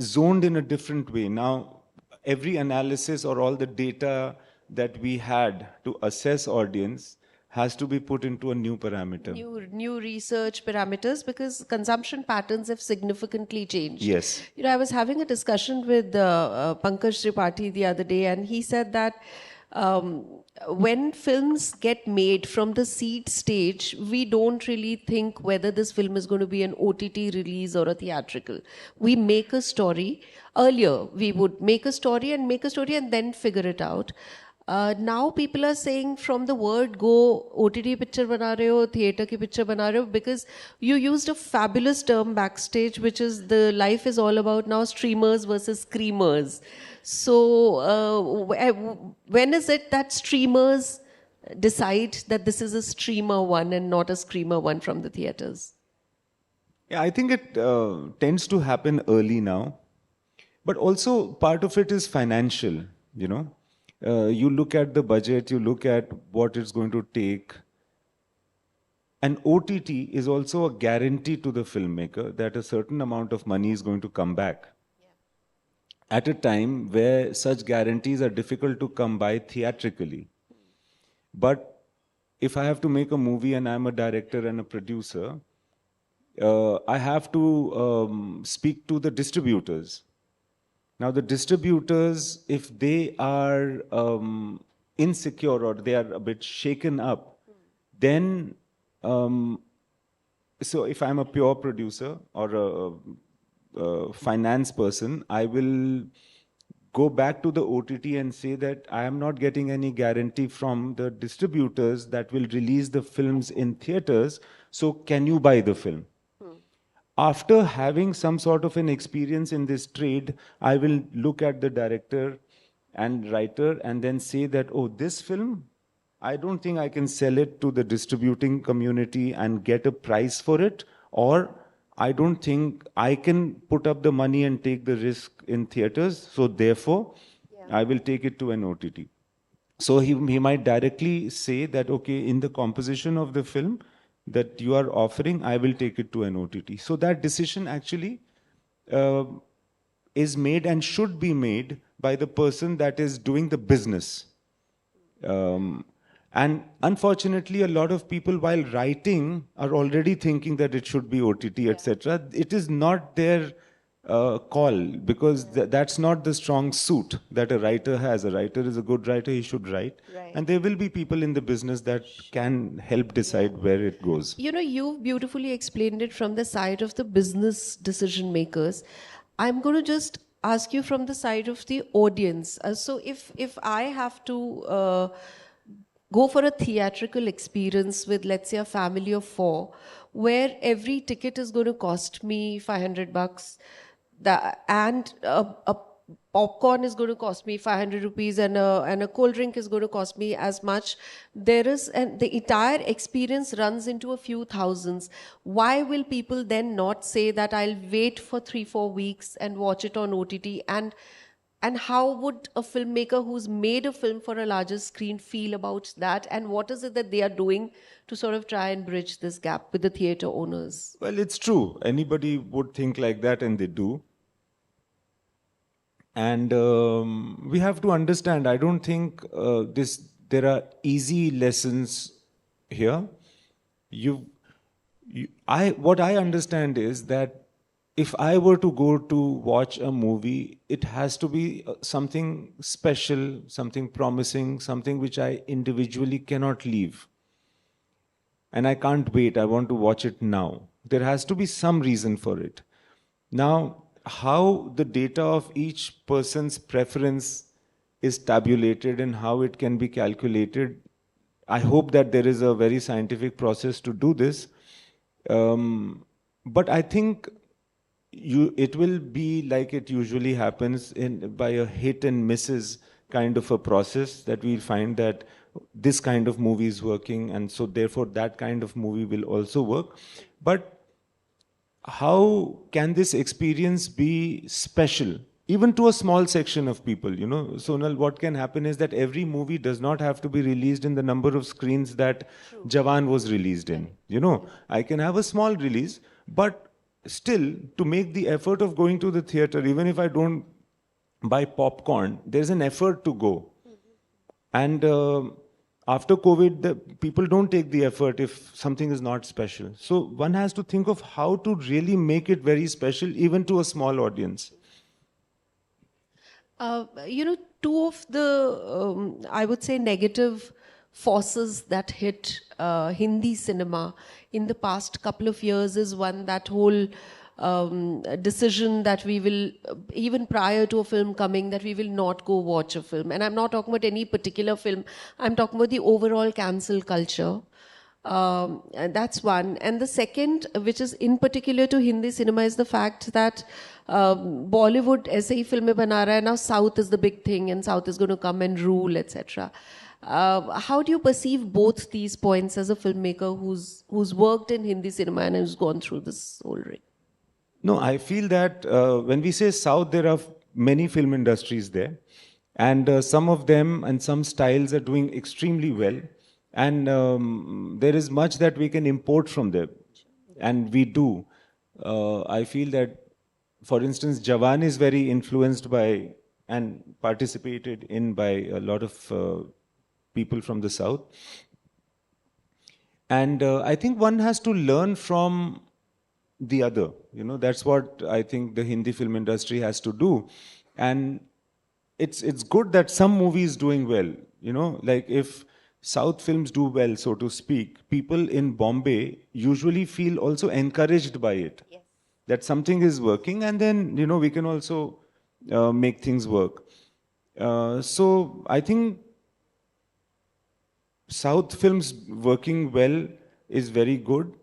zoned in a different way. Now, every analysis or all the data that we had to assess audience has to be put into a new parameter. New research parameters, because consumption patterns have significantly changed. Yes. I was having a discussion with Pankaj Tripathi the other day, and he said that when films get made from the seed stage, we don't really think whether this film is going to be an OTT release or a theatrical. We make a story. Earlier, we would make a story and then figure it out. Now people are saying from the word go, OTT picture bana rahe ho, theater ki picture bana rahe ho, because you used a fabulous term backstage, which is the life is all about now streamers versus screamers. So when is it that streamers decide that this is a streamer one and not a screamer one from the theaters? Yeah, I think it tends to happen early now. But also part of it is financial, you look at the budget, you look at what it's going to take. And OTT is also a guarantee to the filmmaker that a certain amount of money is going to come back. At a time where such guarantees are difficult to come by theatrically. But if I have to make a movie and I'm a director and a producer, I have to speak to the distributors. Now, the distributors, if they are insecure or they are a bit shaken up, then, so if I'm a pure producer or a finance person, I will go back to the OTT and say that I am not getting any guarantee from the distributors that will release the films in theaters, so can you buy the film? After having some sort of an experience in this trade, I will look at the director and writer and then say that, oh, this film, I don't think I can sell it to the distributing community and get a price for it, or I don't think I can put up the money and take the risk in theaters, so therefore, I will take it to an OTT. So he might directly say that, okay, in the composition of the film that you are offering, I will take it to an OTT. So that decision actually is made and should be made by the person that is doing the business. And unfortunately, a lot of people while writing are already thinking that it should be OTT, etc. It is not their call, because that's not the strong suit that a writer has. A writer is a good writer, he should write. Right. And there will be people in the business that can help decide where it goes. You've beautifully explained it from the side of the business decision makers. I'm going to just ask you from the side of the audience. So if I have to go for a theatrical experience with, let's say, a family of 4, where every ticket is going to cost me $500, and a popcorn is going to cost me 500 rupees, and a cold drink is going to cost me as much. The entire experience runs into a few thousands. Why will people then not say that I'll wait for 3-4 weeks and watch it on OTT? And how would a filmmaker who's made a film for a larger screen feel about that? And what is it that they are doing to sort of try and bridge this gap with the theater owners? Well, it's true. Anybody would think like that, and they do. And we have to understand, I don't think there are easy lessons here. What I understand is that if I were to go to watch a movie, it has to be something special, something promising, something which I individually cannot leave. And I can't wait, I want to watch it now. There has to be some reason for it. Now, how the data of each person's preference is tabulated and how it can be calculated, I hope that there is a very scientific process to do this. But I think it will be like it usually happens by a hit and misses kind of a process, that we'll find that this kind of movie is working, and so therefore that kind of movie will also work. But how can this experience be special, even to a small section of people? Sonal, what can happen is that every movie does not have to be released in the number of screens that Jawan was released in. I can have a small release, but still, to make the effort of going to the theater, even if I don't buy popcorn, there's an effort to go. And after COVID, people don't take the effort if something is not special. So one has to think of how to really make it very special, even to a small audience. Two of the, I would say, negative forces that hit Hindi cinema in the past couple of years is one, that whole decision that we will, even prior to a film coming, that we will not go watch a film. And I'm not talking about any particular film. I'm talking about the overall cancel culture. And that's one. And the second, which is in particular to Hindi cinema, is the fact that Bollywood ऐसे ही फिल्में बना रहा है, now South is the big thing and South is going to come and rule, etc. How do you perceive both these points as a filmmaker who's worked in Hindi cinema and who's gone through this whole ring? No, I feel that when we say South, there are many film industries there, and some of them and some styles are doing extremely well, and there is much that we can import from them, and we do. I feel that, for instance, Jawan is very influenced by and participated in by a lot of people from the South. And I think one has to learn from the other. That's what I think the Hindi film industry has to do. And it's good that some movies doing well. Like if South films do well, so to speak, people in Bombay usually feel also encouraged by it. Yes. That something is working, and then, we can also make things work. So I think South films working well is very good.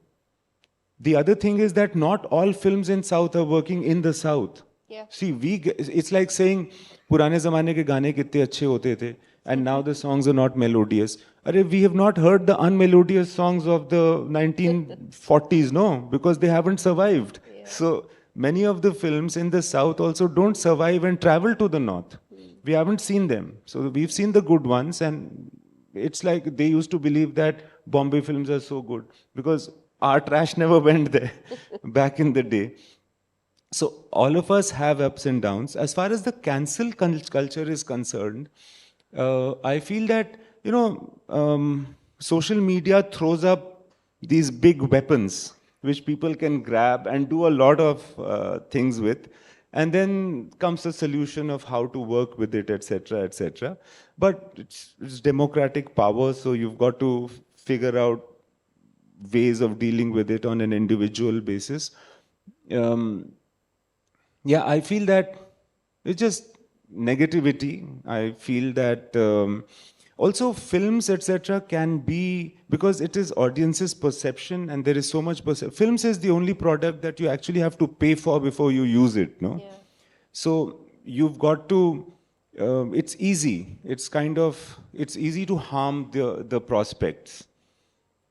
The other thing is that not all films in South are working in the South. Yeah. See, it's like saying, पुराने ज़माने के गाने कितने अच्छे होते थे, and now the songs are not melodious. We have not heard the unmelodious songs of the 1940s, no, because they haven't survived. Yeah. So many of the films in the South also don't survive and travel to the North. We haven't seen them. So we've seen the good ones, and it's like they used to believe that Bombay films are so good because our trash never went there back in the day. So all of us have ups and downs. As far as the cancel culture is concerned, I feel that, social media throws up these big weapons which people can grab and do a lot of things with. And then comes the solution of how to work with it, etc., etc. But it's democratic power, so you've got to figure out ways of dealing with it on an individual basis. Yeah, I feel that it's just negativity. I feel that also films, etc., can be, because it is audience's perception and there is so much perception. Films is the only product that you actually have to pay for before you use it, no? Yeah. So you've got to, it's easy. It's easy to harm the prospects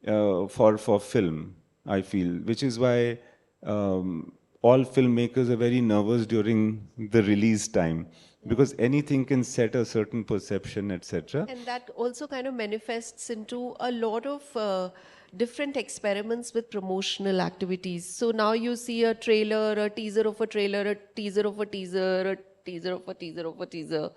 for film, I feel, which is why all filmmakers are very nervous during the release time. Because anything can set a certain perception, etc. And that also kind of manifests into a lot of different experiments with promotional activities. So now you see a trailer, a teaser of a trailer, a teaser of a teaser, a teaser of a teaser of a teaser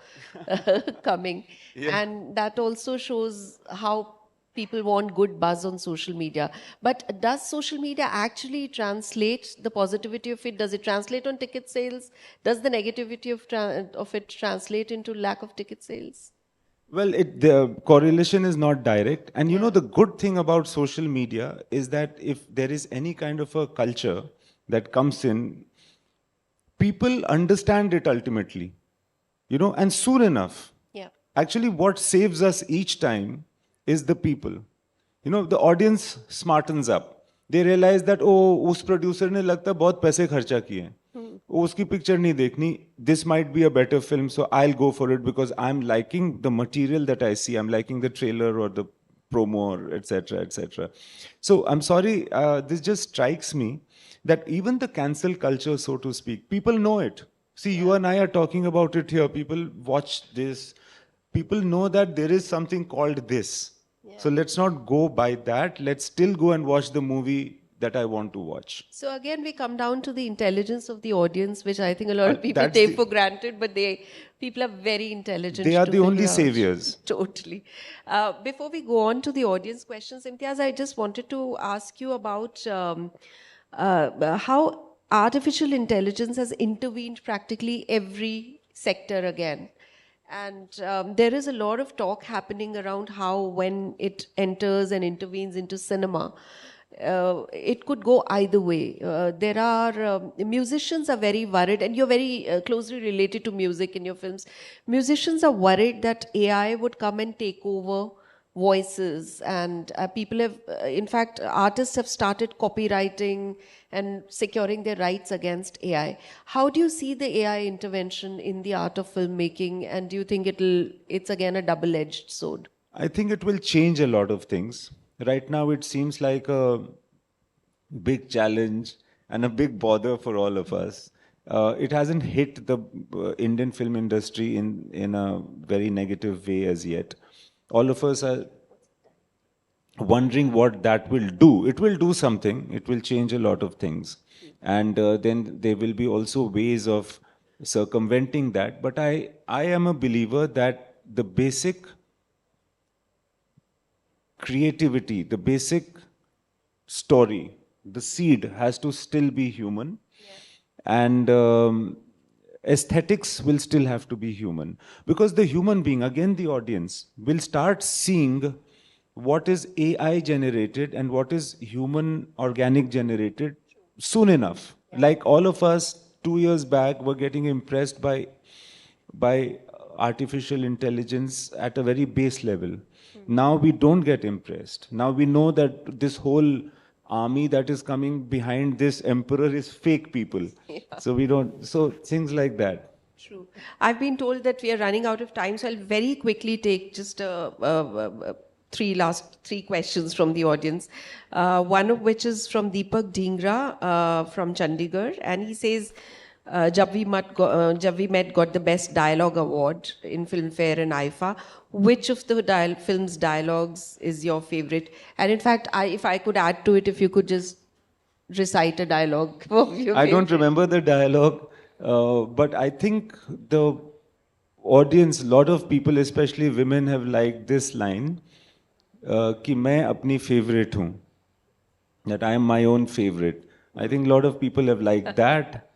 coming. Yeah. And that also shows how people want good buzz on social media. But does social media actually translate the positivity of it? Does it translate on ticket sales? Does the negativity of it translate into lack of ticket sales? Well, the correlation is not direct. And the good thing about social media is that if there is any kind of a culture that comes in, people understand it ultimately, and soon enough. Yeah. Actually, what saves us each time is the people. You know, the audience smartens up. They realize that, oh, उस producer ने लगता है बहुत पैसे खर्चा किए हैं. उसकी picture नहीं देखनी. This might be a better film, so I'll go for it because I'm liking the material that I see. I'm liking the trailer or the promo, or etc., etc. So I'm sorry, this just strikes me that even the cancel culture, so to speak, people know it. See, you and I are talking about it here. People watch this. People know that there is something called this. So let's not go by that. Let's still go and watch the movie that I want to watch. So again, we come down to the intelligence of the audience, which I think a lot of people take for granted, but people are very intelligent. They are the only saviors. Totally. Before we go on to the audience questions, Imtiaz, I just wanted to ask you about how artificial intelligence has intervened practically every sector again. And there is a lot of talk happening around how when it enters and intervenes into cinema, it could go either way. There are musicians are very worried, and you're very closely related to music in your films. Musicians are worried that AI would come and take over voices, and people have, in fact, artists have started copywriting and securing their rights against AI. How do you see the AI intervention in the art of filmmaking, and do you think it's again a double-edged sword? I think it will change a lot of things. Right now, it seems like a big challenge and a big bother for all of us. It hasn't hit the Indian film industry in a very negative way as yet. All of us are wondering what that will do. It will do something. It will change a lot of things. And then there will be also ways of circumventing that. But I am a believer that the basic creativity, the basic story, the seed has to still be human. And aesthetics will still have to be human. Because the human being, again the audience, will start seeing what is AI generated and what is human organic generated soon enough. Like all of us 2 years back were getting impressed by artificial intelligence at a very base level. Now we don't get impressed. Now we know that this whole army that is coming behind this emperor is fake people. So things like that. True. I've been told that we are running out of time, so I'll very quickly take just last three questions from the audience. One of which is from Deepak Dhingra from Chandigarh, and he says, Jab We Met got the Best Dialogue Award in Filmfare and AIFA. Which of the film's dialogues is your favorite? And in fact, if I could add to it, if you could just recite a dialogue of your I don't remember the dialogue, but I think the audience, a lot of people, especially women, have liked this line, कि मैं अपनी favorite हूँ, that I am my own favorite. I think a lot of people have liked that.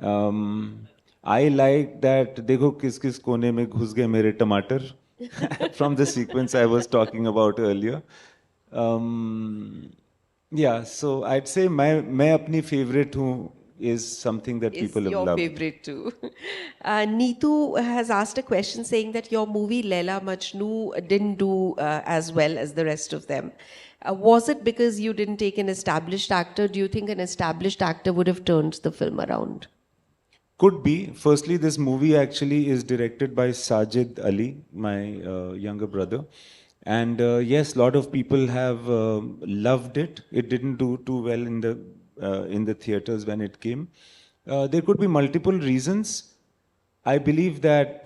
I like that, देखो किस किस कोने में घुस गए मेरे टमाटर, from the sequence I was talking about earlier. Yeah, so I'd say मैं अपनी favorite हूँ is something that people have loved. Is your favorite too. Neetu has asked a question saying that your movie Laila Majnu didn't do as well as the rest of them. Was it because you didn't take an established actor? Do you think an established actor would have turned the film around? Could be. Firstly, this movie actually is directed by Sajid Ali, my younger brother. And yes, a lot of people have loved it. It didn't do too well in the theaters when it came. There could be multiple reasons. I believe that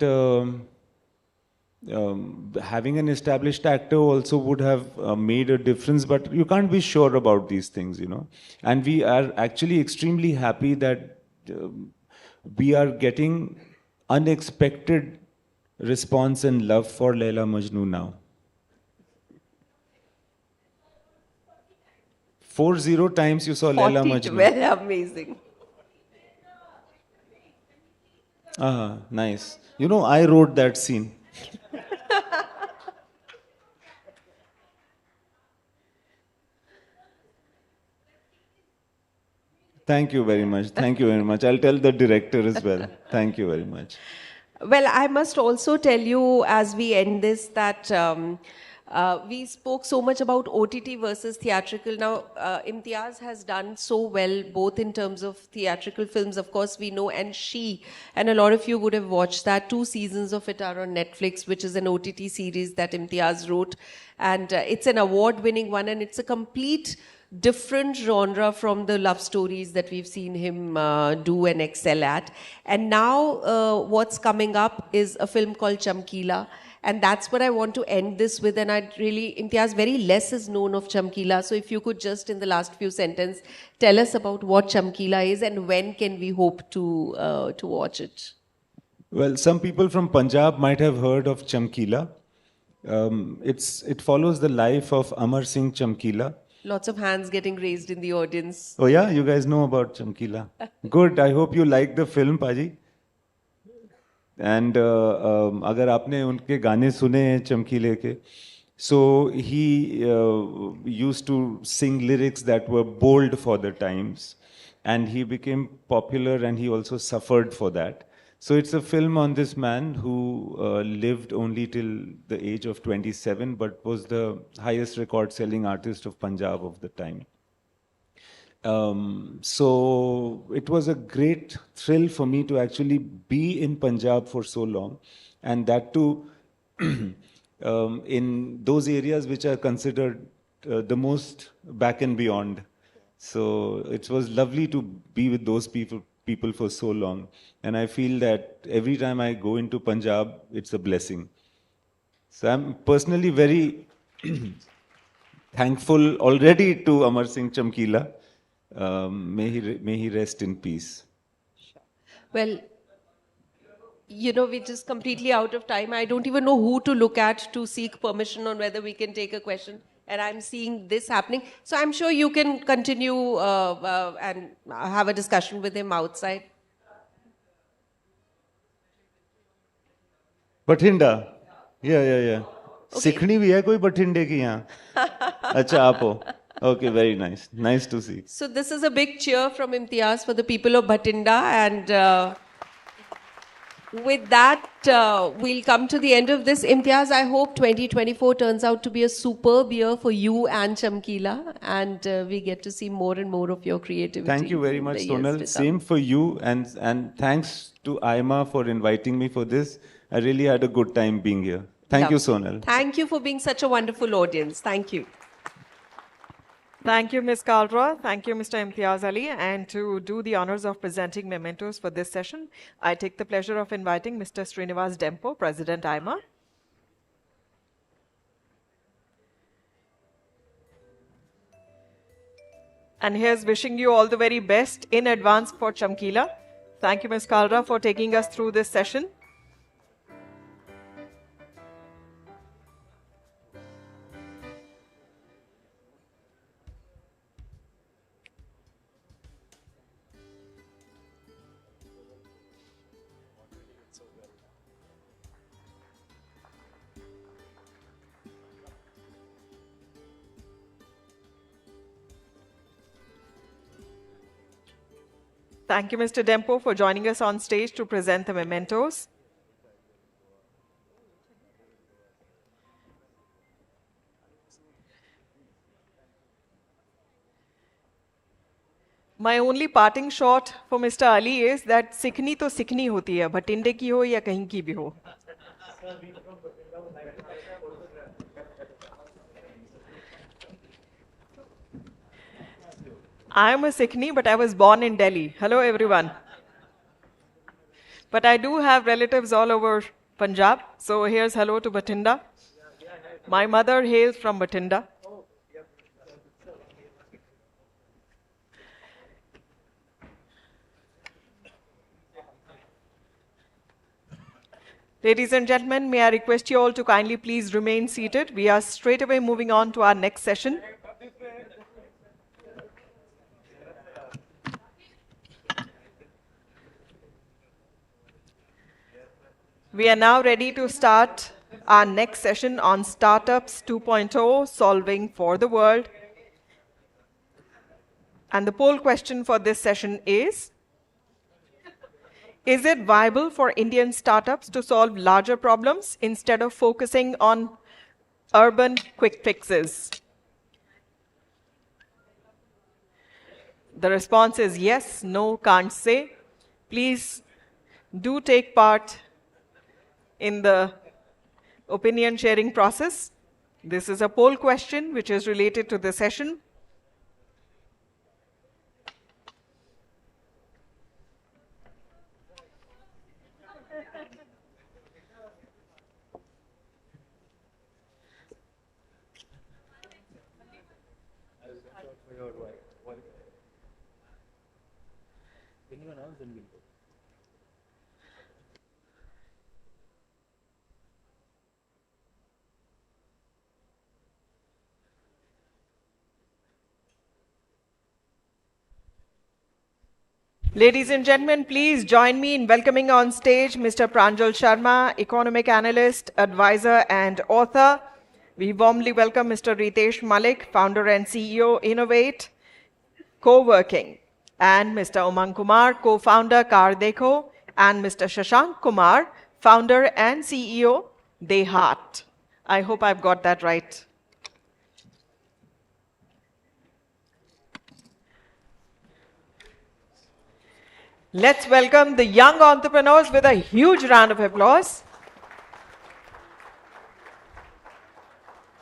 having an established actor also would have made a difference, but you can't be sure about these things, you know. And we are actually extremely happy that we are getting unexpected response and love for Laila Majnu now. 40 times you saw Laila Majnu. Very amazing. Nice. You know, I wrote that scene. Thank you very much. Thank you very much. I'll tell the director as well. Thank you very much. Well, I must also tell you as we end this that We spoke so much about OTT versus theatrical. Now, Imtiaz has done so well, both in terms of theatrical films, of course, we know, and and a lot of you would have watched that. 2 seasons of it are on Netflix, which is an OTT series that Imtiaz wrote. And it's an award-winning one, and it's a complete different genre from the love stories that we've seen him do and excel at. And now what's coming up is a film called Chamkila. And that's what I want to end this with. And I'd really, Imtiaz, very less is known of Chamkila. So if you could just in the last few sentences tell us about what Chamkila is and when can we hope to watch it? Well, some people from Punjab might have heard of Chamkila. It follows the life of Amar Singh Chamkila. Lots of hands getting raised in the audience. Oh yeah, you guys know about Chamkila. Good, I hope you like the film, Paji. And अगर आपने उनके गाने सुने हैं चमकीले के, so he used to sing lyrics that were bold for the times, and he became popular, and he also suffered for that. So it's a film on this man who lived only till the age of 27, but was the highest record-selling artist of Punjab of the time. So it was a great thrill for me to actually be in Punjab for so long, and that too in those areas which are considered the most back and beyond. So it was lovely to be with those people for so long, and I feel that every time I go into Punjab, it's a blessing. So I'm personally very thankful already to Amar Singh Chamkila. May he rest in peace. Well, you know, we're just completely out of time. I don't even know who to look at to seek permission on whether we can take a question. And I'm seeing this happening. So I'm sure you can continue and have a discussion with him outside. Bathinda. Yeah. Okay. Sikhni bhi hai koi Bathinde ki yahan? Acha, aap ho. Okay, very nice. Nice to see. So this is a big cheer from Imtiaz for the people of Bathinda, and with that, we'll come to the end of this. Imtiaz, I hope 2024 turns out to be a superb year for you and Chamkila, and we get to see more and more of your creativity. Thank you very much, Sonal. Same for you, and thanks to AIMA for inviting me for this. I really had a good time being here. Thank you, Sonal. Thank you for being such a wonderful audience. Thank you. Thank you, Ms. Kalra. Thank you, Mr. Imtiaz Ali. And to do the honors of presenting mementos for this session, I take the pleasure of inviting Mr. Srinivas Dempo, President AIMA. And here's wishing you all the very best in advance for Chamkila. Thank you, Ms. Kalra, for taking us through this session. Thank you, Mr. Dempo, for joining us on stage to present the mementos. My only parting shot for Mr. Ali is that Sikhni to Sikhni hoti hai, Bhatinde ki ho ya kahin ki bhi ho. I am a Sikhni, but I was born in Delhi. Hello, everyone. But I do have relatives all over Punjab. So here's hello to Bathinda. My mother hails from Bathinda. Ladies and gentlemen, may I request you all to kindly please remain seated. We are straight away moving on to our next session. We are now ready to start our next session on Startups 2.0, Solving for the World. And the poll question for this session is it viable for Indian startups to solve larger problems instead of focusing on urban quick fixes? The response is yes, no, can't say. Please do take part in the opinion sharing process. This is a poll question which is related to the session. Ladies and gentlemen, please join me in welcoming on stage Mr. Pranjal Sharma, economic analyst, advisor, and author. We warmly welcome Mr. Ritesh Malik, founder and CEO, Innovate, Co-working, and Mr. Umang Kumar, co-founder, Kar Dekho, and Mr. Shashank Kumar, founder and CEO, Dehat. I hope I've got that right. Let's welcome the young entrepreneurs with a huge round of applause.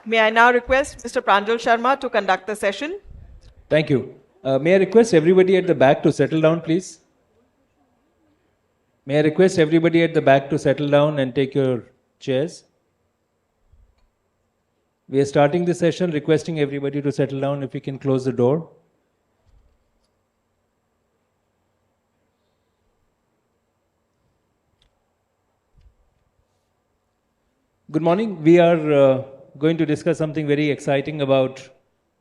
May I now request Mr. Pranjal Sharma to conduct the session? Thank you. May I request everybody at the back to settle down, please? May I request everybody at the back to settle down and take your chairs? We are starting the session, requesting everybody to settle down. If we can close the door. Good morning. We are going to discuss something very exciting about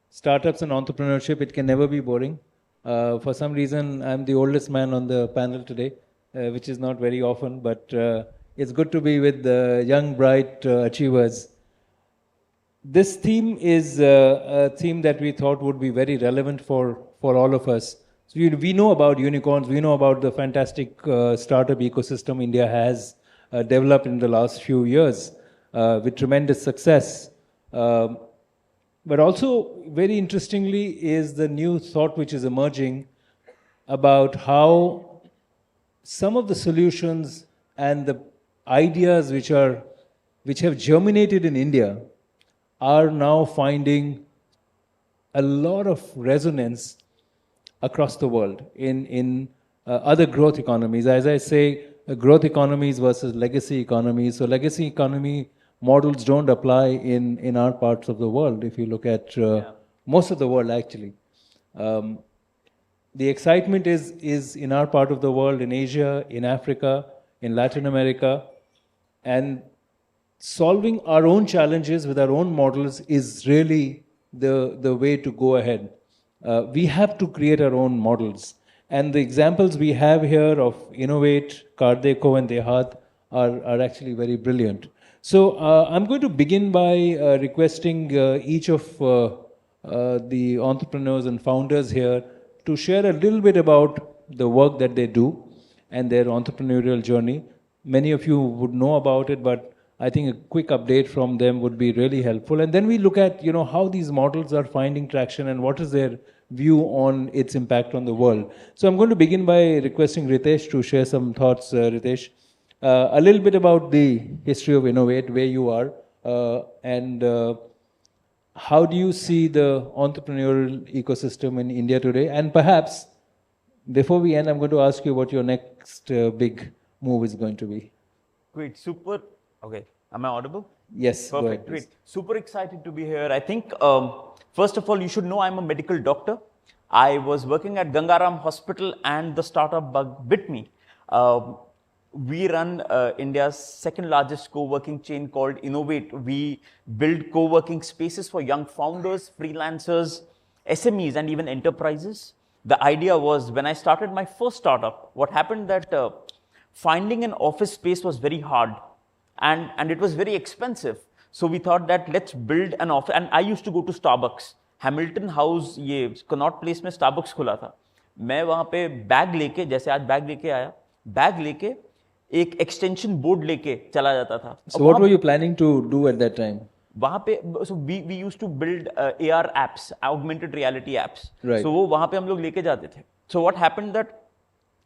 startups and entrepreneurship. It can never be boring. For some reason, I'm the oldest man on the panel today, which is not very often, but it's good to be with the young, bright achievers. This theme is a theme that we thought would be very relevant for all of us. So we know about unicorns, we know about the fantastic startup ecosystem India has developed in the last few years with tremendous success. But also, very interestingly, is the new thought which is emerging about how some of the solutions and the ideas which have germinated in India are now finding a lot of resonance across the world in other growth economies. As I say, growth economies versus legacy economies. So legacy economy models don't apply in our parts of the world, if you look at most of the world, actually. The excitement is in our part of the world, in Asia, in Africa, in Latin America, and solving our own challenges with our own models is really the way to go ahead. We have to create our own models. And the examples we have here of Innovate, Kar Dekho, and Dehat are actually very brilliant. So I'm going to begin by requesting each of the entrepreneurs and founders here to share a little bit about the work that they do and their entrepreneurial journey. Many of you would know about it, but I think a quick update from them would be really helpful. And then we look at how these models are finding traction and what is their view on its impact on the world. So I'm going to begin by requesting Ritesh to share some thoughts. Ritesh, a little bit about the history of Innovate, where you are, and how do you see the entrepreneurial ecosystem in India today? And perhaps, before we end, I'm going to ask you what your next big move is going to be. Great, super. Okay, am I audible? Yes. Perfect, great. Super excited to be here. I think, first of all, you should know I'm a medical doctor. I was working at Gangaram Hospital and the startup bug bit me. We run India's second largest co-working chain called Innovate. We build co-working spaces for young founders, freelancers, SMEs, and even enterprises. The idea was, when I started my first startup, what happened that finding an office space was very hard and it was very expensive. So we thought that let's build an office. And I used to go to Starbucks. Hamilton House, ये Connaught Place में Starbucks खुला था. मैं वहाँ पे bag लेके, जैसे आज बैग लेके आया, बैग लेके एक एक्सटेंशन बोर्ड लेके चला जाता था. So what were you planning to do at that time? वहाँ पे so we used to build AR apps, augmented reality apps. Right. So वो वहाँ पे हम लोग लेके जाते थे. So what happened that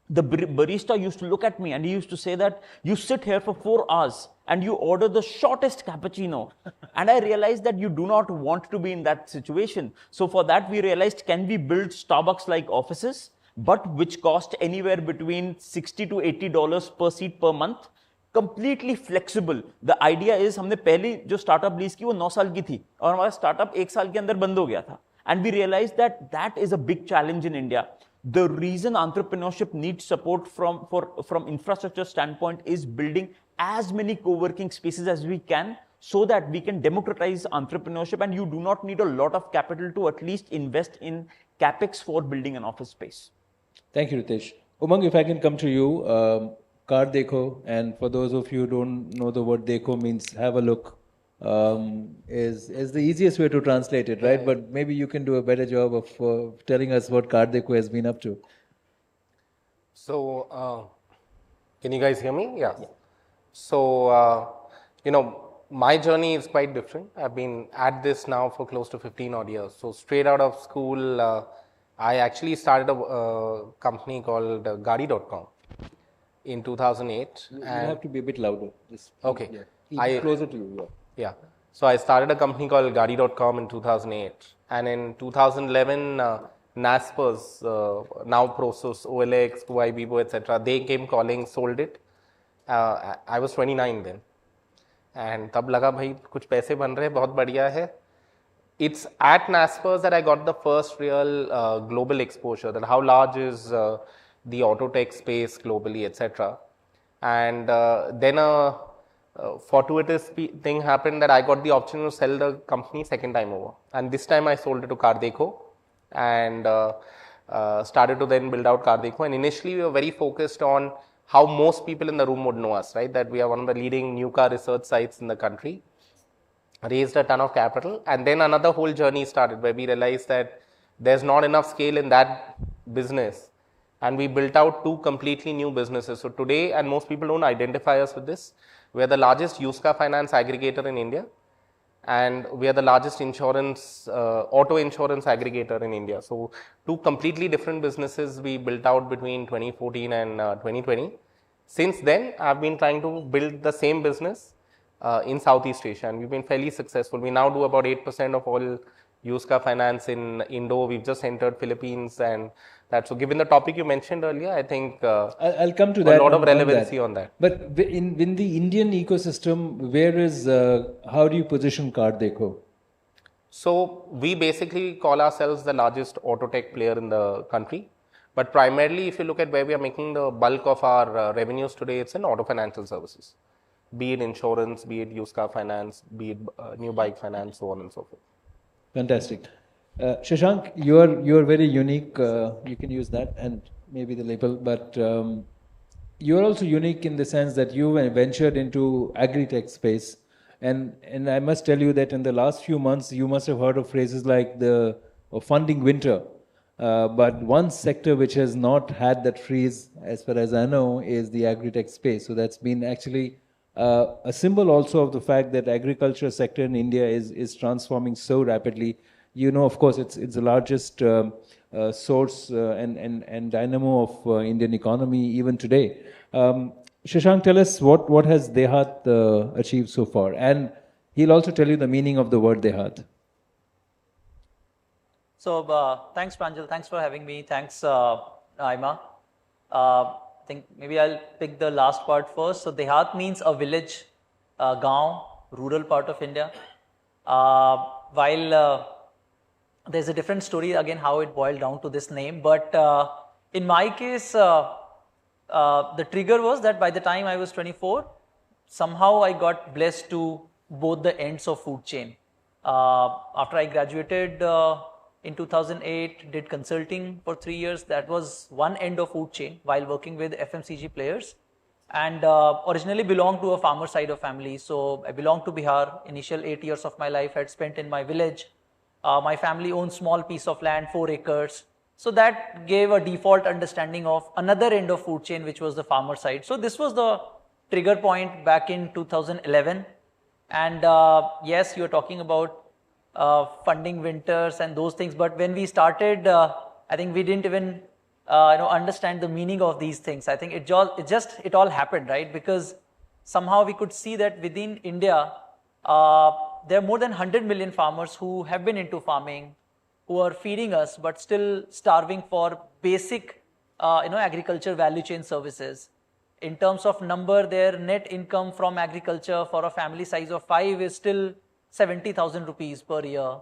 the barista used to look at me and he used to say that you sit here for 4 hours and you order the shortest cappuccino. And I realized that you do not want to be in that situation. So for that we realized, can we build Starbucks like offices, but which cost anywhere between $60 to $80 per seat per month, completely flexible. The idea is हमने पहली जो startup lease की वो 9 साल की थी और हमारा startup 1 साल के अंदर बंद हो गया था. And we realized that that is a big challenge in India. The reason entrepreneurship needs support from infrastructure standpoint is building as many co-working spaces as we can, so that we can democratize entrepreneurship, and you do not need a lot of capital to at least invest in capex for building an office space. Thank you, Ritesh. Umang, if I can come to you, Kar Dekho, and for those of you who don't know, the word Dekho means have a look, is the easiest way to translate it, right? But maybe you can do a better job of telling us what Kar Dekho has been up to. So, can you guys hear me? Yeah. So, my journey is quite different. I've been at this now for close to 15 odd years. So, straight out of school, I actually started a company called Gadi.com in 2008. You have to be a bit louder. Just, okay. Yeah. Closer to you. Yeah. So, I started a company called Gadi.com in 2008. And in 2011, Naspers, now Prosus, OLX, Kuwai, Bibo, etc., they came calling, sold it. I was 29 then. And तब लगा भाई कुछ पैसे बन रहे हैं, बहुत बढ़िया है. It's at Naspers that I got the first real global exposure, that how large is the auto tech space globally, etc. And then a fortuitous thing happened that I got the option to sell the company second time over. And this time I sold it to Kar Dekho and started to then build out Kar Dekho. And initially we were very focused on how most people in the room would know us, right? That we are one of the leading new car research sites in the country. Raised a ton of capital, and then another whole journey started where we realized that there's not enough scale in that business, and we built out 2 completely new businesses. So today, and most people don't identify us with this, we are the largest used car finance aggregator in India, and we are the largest insurance, auto insurance aggregator in India. So 2 completely different businesses we built out between 2014 and 2020. Since then, I've been trying to build the same business in Southeast Asia, and we've been fairly successful. We now do about 8% of all used car finance in Indo. We've just entered Philippines, and that. So given the topic you mentioned earlier, I think I'll come to that. A lot of relevancy on that. But in the Indian ecosystem, where is, how do you position Kar Dekho? So we basically call ourselves the largest auto tech player in the country. But primarily, if you look at where we are making the bulk of our revenues today, it's in auto financial services. Be it insurance, be it used car finance, be it new bike finance, so on and so forth. Fantastic. Shashank, you are very unique. You can use that and maybe the label, but you are also unique in the sense that you ventured into agri-tech space. And I must tell you that in the last few months, you must have heard of phrases like the funding winter. But one sector which has not had that freeze, as far as I know, is the agri-tech space. So that's been actually a symbol also of the fact that agriculture sector in India is transforming so rapidly. You know, of course, it's the largest source and dynamo of Indian economy even today. Shashank, tell us what has Dehat achieved so far, and he'll also tell you the meaning of the word Dehat. So thanks, Pranjal. Thanks for having me. Thanks, AIMA. I think maybe I'll pick the last part first. So Dehat means a village, gaon, rural part of India. While there's a different story again how it boiled down to this name, but in my case, the trigger was that by the time I was 24, somehow I got blessed to both the ends of food chain. After I graduated in 2008, did consulting for 3 years. That was one end of food chain while working with FMCG players, and originally belonged to a farmer side of family. So I belonged to Bihar. Initial 8 years of my life had spent in my village. My family owned small piece of land, 4 acres. So that gave a default understanding of another end of food chain, which was the farmer side. So this was the trigger point back in 2011. And yes, you're talking about funding winters and those things. But when we started, I think we didn't even understand the meaning of these things. I think it all happened, right? Because somehow we could see that within India, there are more than 100 million farmers who have been into farming, who are feeding us, but still starving for basic, agriculture value chain services. In terms of number, their net income from agriculture for a family size of 5 is still 70,000 rupees per year.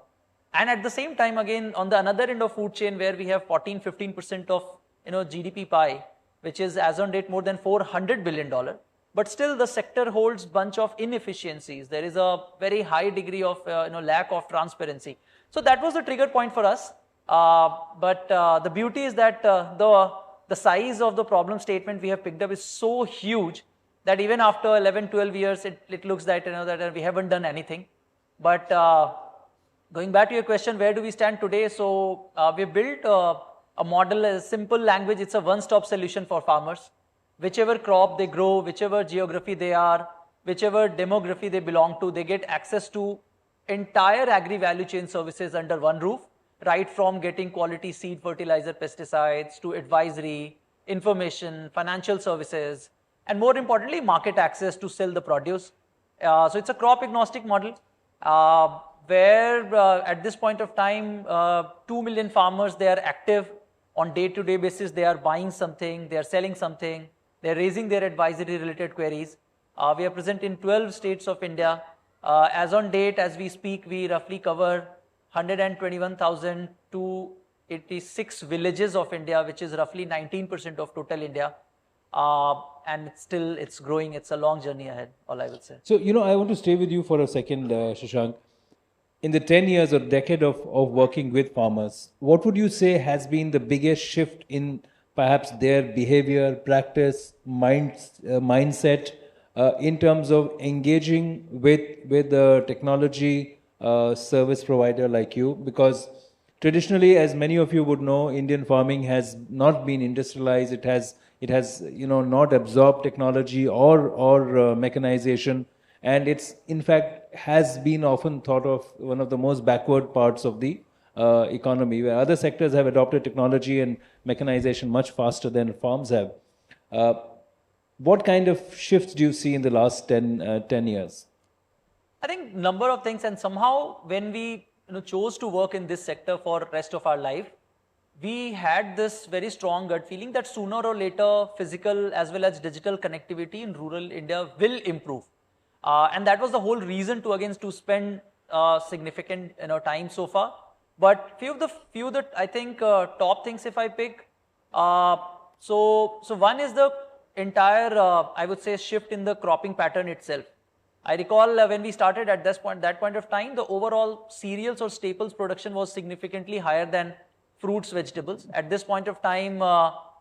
And at the same time, again, on the another end of food chain, where we have 14-15% of GDP pie, which is as on date more than $400 billion. But still, the sector holds bunch of inefficiencies. There is a very high degree of lack of transparency. So that was the trigger point for us. But the beauty is that the size of the problem statement we have picked up is so huge that even after 11, 12 years, it looks that that we haven't done anything. But going back to your question, where do we stand today? So we built a model, a simple language. It's a one-stop solution for farmers. Whichever crop they grow, whichever geography they are, whichever demography they belong to, they get access to entire agri-value chain services under one roof, right from getting quality seed, fertilizer, pesticides, to advisory, information, financial services, and more importantly, market access to sell the produce. So it's a crop agnostic model where at this point of time, 2 million farmers, they are active on day-to-day basis. They are buying something, they are selling something, they are raising their advisory related queries. We are present in 12 states of India. As on date, as we speak, we roughly cover 121,286 villages of India, which is roughly 19% of total India. And it's growing. It's a long journey ahead, all I will say. So, I want to stay with you for a second, Shashank. In the 10 years or decade of working with farmers, what would you say has been the biggest shift in perhaps their behavior, practice, mindset, in terms of engaging with the technology service provider like you? Because traditionally, as many of you would know, Indian farming has not been industrialized. It has not absorbed technology or mechanization, and it's in fact has been often thought of one of the most backward parts of the economy, where other sectors have adopted technology and mechanization much faster than farms have. What kind of shifts do you see in the last 10 years? I think number of things, and somehow when we chose to work in this sector for the rest of our life, we had this very strong gut feeling that sooner or later physical as well as digital connectivity in rural India will improve. And that was the whole reason to spend significant time so far. But few that I think top things if I pick. So one is the entire I would say shift in the cropping pattern itself. I recall when we started at that point of time, the overall cereals or staples production was significantly higher than fruits, vegetables. At this point of time,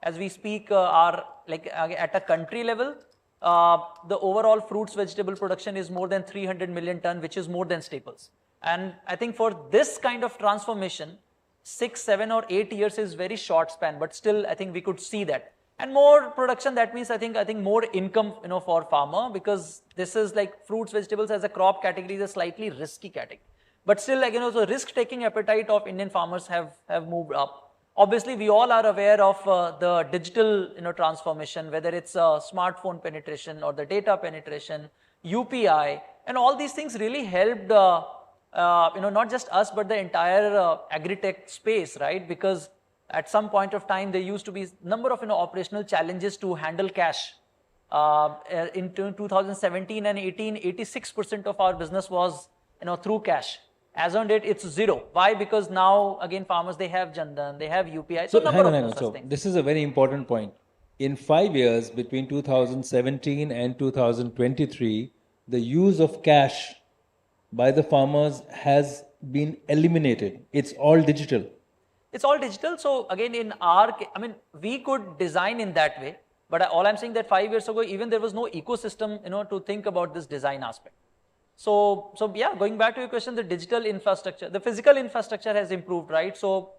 as we speak, are like at a country level, the overall fruits, vegetable production is more than 300 million ton, which is more than staples. And I think for this kind of transformation, 6, 7 or 8 years is very short span, but still I think we could see that. And more production, that means I think more income for farmer, because this is like fruits, vegetables as a crop category is a slightly risky category. But still, like so risk-taking appetite of Indian farmers have moved up. Obviously, we all are aware of the digital transformation, whether it's smartphone penetration or the data penetration, UPI, and all these things really helped not just us but the entire agri-tech space, right? Because at some point of time there used to be number of operational challenges to handle cash. In 2017 and 18, 86% of our business was through cash. As on date, it's 0. Why? Because now again farmers, they have Jan Dhan, they have UPI. So hang on. So this is a very important point. In 5 years between 2017 and 2023, the use of cash by the farmers has been eliminated. It's all digital. It's all digital. So again, in we could design in that way, but all I'm saying that 5 years ago, even there was no ecosystem, to think about this design aspect. So yeah, going back to your question, the digital infrastructure, the physical infrastructure has improved, right? So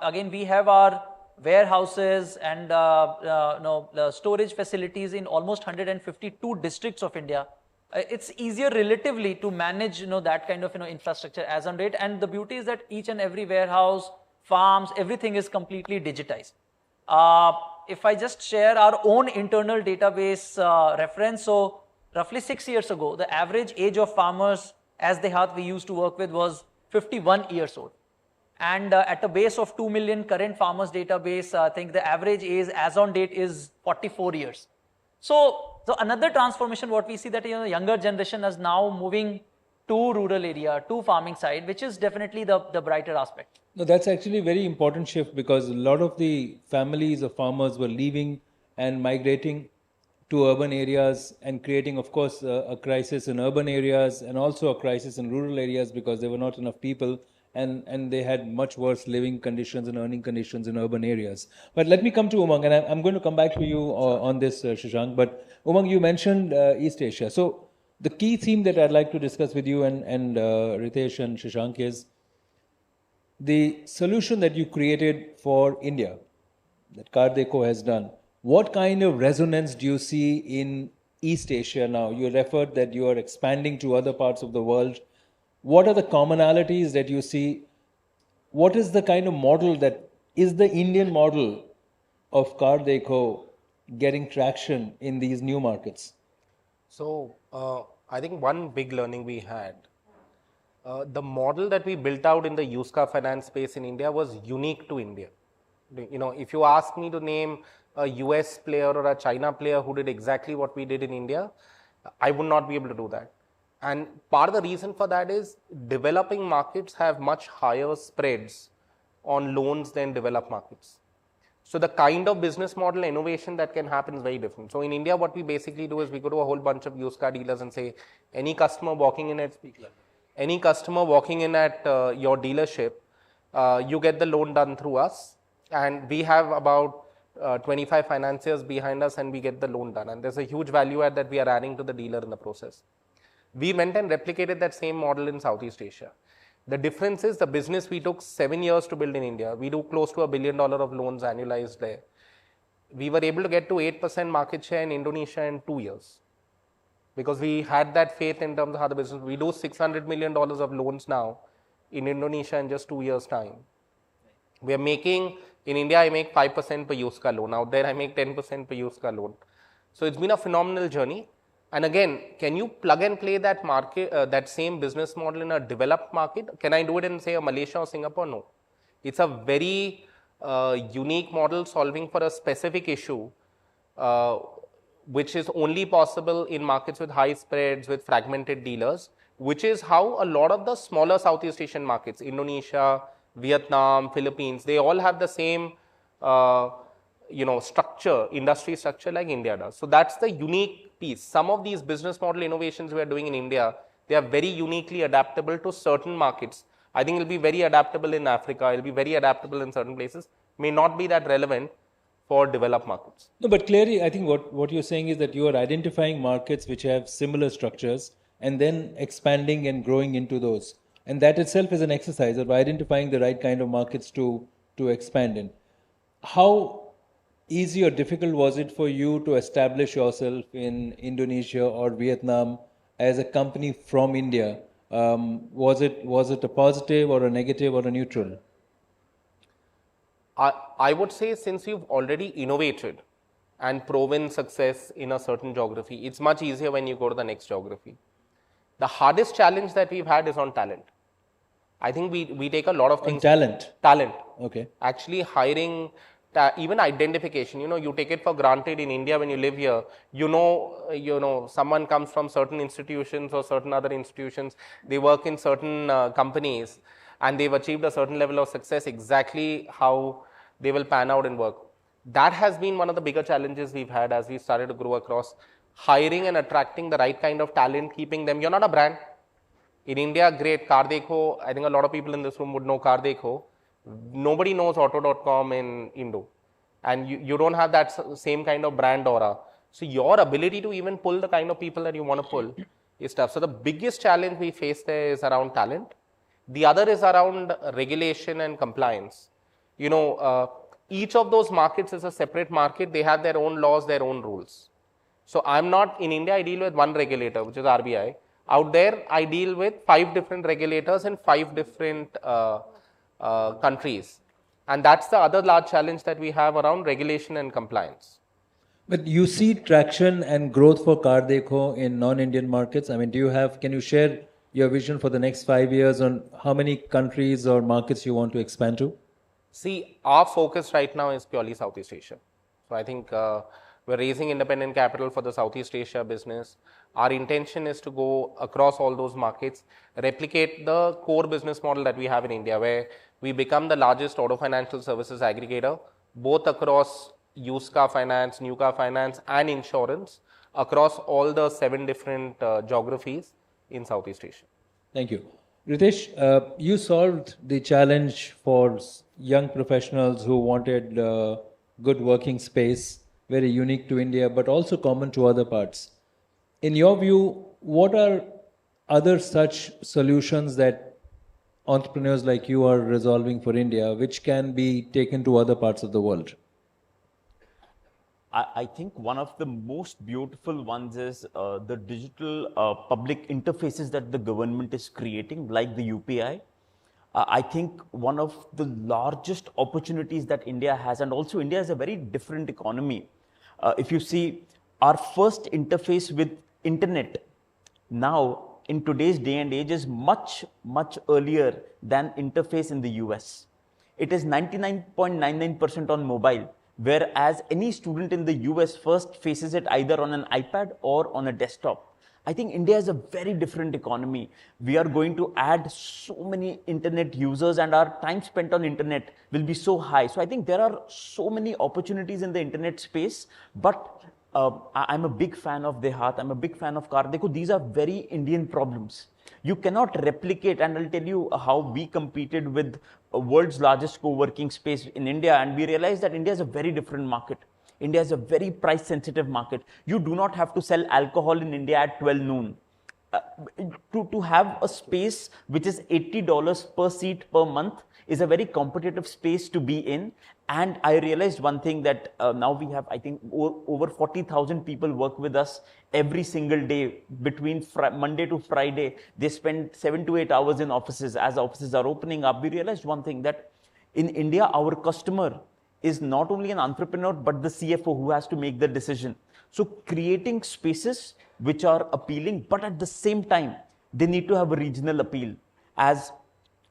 again, we have our warehouses and the storage facilities in almost 152 districts of India, it's easier relatively to manage, that kind of, infrastructure as on date. And the beauty is that each and every warehouse, farms, everything is completely digitized. If I just share our own internal database reference, so roughly 6 years ago, the average age of farmers as Dehat we used to work with was 51 years old. And at a base of 2 million current farmers database, I think the average age as on date is 44 years. So another transformation, what we see that the younger generation is now moving to rural area, to farming side, which is definitely the brighter aspect. No, that's actually a very important shift, because a lot of the families of farmers were leaving and migrating to urban areas and creating, of course, a crisis in urban areas and also a crisis in rural areas because there were not enough people, and they had much worse living conditions and earning conditions in urban areas. But let me come to Umang, and I'm going to come back to you on this, Shashank. But Umang, you mentioned East Asia. So the key theme that I'd like to discuss with you and Ritesh and Shashank is the solution that you created for India, that Cardeco has done. What kind of resonance do you see in East Asia now? You referred that you are expanding to other parts of the world. What are the commonalities that you see? What is the kind of model that is the Indian model of Cardeco getting traction in these new markets? So, I think one big learning we had, the model that we built out in the used car finance space in India was unique to India. If you ask me to name a US player or a China player who did exactly what we did in India, I would not be able to do that. And part of the reason for that is developing markets have much higher spreads on loans than developed markets. So the kind of business model innovation that can happen is very different. So in India, what we basically do is we go to a whole bunch of used car dealers and say, any customer walking in at your dealership, you get the loan done through us. And we have about 25 financiers behind us, and we get the loan done. And there's a huge value add that we are adding to the dealer in the process. We went and replicated that same model in Southeast Asia. The difference is the business we took 7 years to build in India. We do close to $1 billion of loans annualized there. We were able to get to 8% market share in Indonesia in 2 years, because we had that faith in terms of how the business. We do $600 million of loans now in Indonesia in just 2 years' time. We are making, in India, I make 5% per used car loan. Out there, I make 10% per used car loan. So it's been a phenomenal journey. And again, can you plug and play that market, that same business model in a developed market? Can I do it in, say, a Malaysia or Singapore? No. It's a very unique model solving for a specific issue, which is only possible in markets with high spreads, with fragmented dealers, which is how a lot of the smaller Southeast Asian markets, Indonesia, Vietnam, Philippines, they all have the same structure, industry structure like India does. So that's the unique piece. Some of these business model innovations we are doing in India, they are very uniquely adaptable to certain markets. I think it will be very adaptable in Africa, it will be very adaptable in certain places, may not be that relevant for developed markets. No, but clearly, I think what you're saying is that you are identifying markets which have similar structures and then expanding and growing into those. And that itself is an exercise of identifying the right kind of markets to expand in. How easy or difficult was it for you to establish yourself in Indonesia or Vietnam as a company from India? Was it a positive or a negative or a neutral? I would say, since you've already innovated and proven success in a certain geography, it's much easier when you go to the next geography. The hardest challenge that we've had is on talent. I think we take a lot of things. Talent. Okay. Actually hiring, even identification, you take it for granted in India when you live here. Someone comes from certain institutions or certain other institutions. They work in certain companies and they've achieved a certain level of success, exactly how they will pan out in work. That has been one of the bigger challenges we've had as we started to grow across. Hiring and attracting the right kind of talent, keeping them. You're not a brand. In India, great, Cardeco, I think a lot of people in this room would know Cardeco. Nobody knows auto.com in Indo. And you don't have that same kind of brand aura. So your ability to even pull the kind of people that you want to pull is tough. So the biggest challenge we face there is around talent. The other is around regulation and compliance. Each of those markets is a separate market. They have their own laws, their own rules. So I'm not, in India, I deal with one regulator, which is RBI. Out there, I deal with 5 different regulators in 5 different countries. And that's the other large challenge that we have around regulation and compliance. But you see traction and growth for Car Dekho in non-Indian markets? I mean, can you share your vision for the next 5 years on how many countries or markets you want to expand to? See, our focus right now is purely Southeast Asia. So I think we're raising independent capital for the Southeast Asia business. Our intention is to go across all those markets, replicate the core business model that we have in India, where we become the largest auto financial services aggregator, both across used car finance, new car finance, and insurance, across all the 7 different geographies in Southeast Asia. Thank you. Ritesh, you solved the challenge for young professionals who wanted good working space, very unique to India, but also common to other parts. In your view, what are other such solutions that entrepreneurs like you are resolving for India, which can be taken to other parts of the world? I think one of the most beautiful ones is the digital public interfaces that the government is creating, like the UPI. I think one of the largest opportunities that India has, and also India is a very different economy. If you see our first interface with internet now in today's day and age is much, much earlier than interface in the US. It is 99.99% on mobile. Whereas any student in the US first faces it either on an iPad or on a desktop. I think India is a very different economy. We are going to add so many internet users and our time spent on internet will be so high. So I think there are so many opportunities in the internet space, but I'm a big fan of Dehat, I'm a big fan of Car Dekho. These are very Indian problems. You cannot replicate, and I'll tell you how we competed with world's largest co-working space in India, and we realized that India is a very different market. India is a very price sensitive market. You do not have to sell alcohol in India at 12 noon. To have a space which is $80 per seat per month is a very competitive space to be in. And I realized one thing that now we have, I think, over 40,000 people work with us every single day between Monday to Friday. They spend 7 to 8 hours in offices. As offices are opening up, we realized one thing, that in India, our customer is not only an entrepreneur, but the CFO who has to make the decision. So creating spaces which are appealing, but at the same time, they need to have a regional appeal. As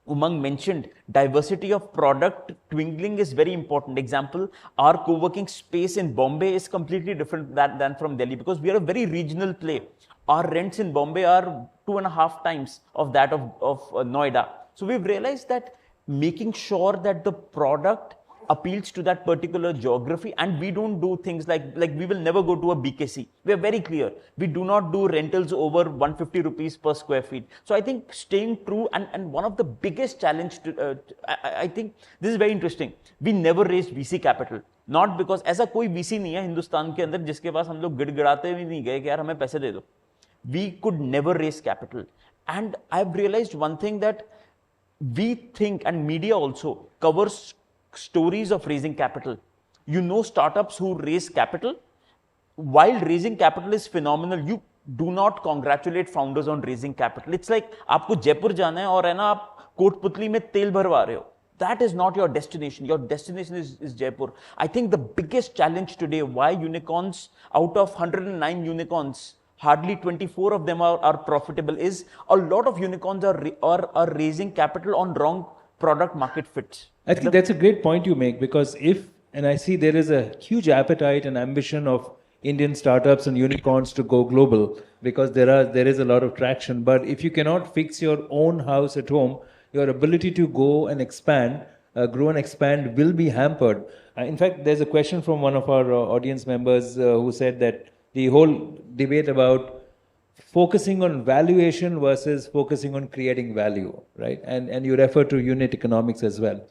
Umang mentioned, diversity of product twinkling is very important. Example, our co-working space in Bombay is completely different than from Delhi because we are a very regional play. Our rents in Bombay are 2.5 times of that of Noida. So we've realized that making sure that the product appeals to that particular geography, and we don't do things like we will never go to a BKC. We are very clear. We do not do rentals over 150 rupees per square feet. So I think staying true, and one of the biggest challenge to, I think this is very interesting. We never raised VC capital. Not because ऐसा कोई VC नहीं है हिंदुस्तान के अंदर जिसके पास हम लोग गिड़गिड़ाते भी नहीं गए कि यार हमें पैसे दे दो. We could never raise capital. And I've realized one thing, that we think, and media also covers stories of raising capital. You know startups who raise capital. While raising capital is phenomenal, you do not congratulate founders on raising capital. It's like आपको जयपुर जाना है और है ना आप कोटपुतली में तेल भरवा रहे हो. That is not your destination. Your destination is Jaipur. I think the biggest challenge today, why unicorns, out of 109 unicorns, hardly 24 of them are profitable, is a lot of unicorns are raising capital on wrong product market fits. I think that's a great point you make, because and I see there is a huge appetite and ambition of Indian startups and unicorns to go global, because there is a lot of traction. But if you cannot fix your own house at home, your ability to go and expand, grow and expand will be hampered. In fact, there's a question from one of our audience members who said that the whole debate about focusing on valuation versus focusing on creating value, right? And you refer to unit economics as well.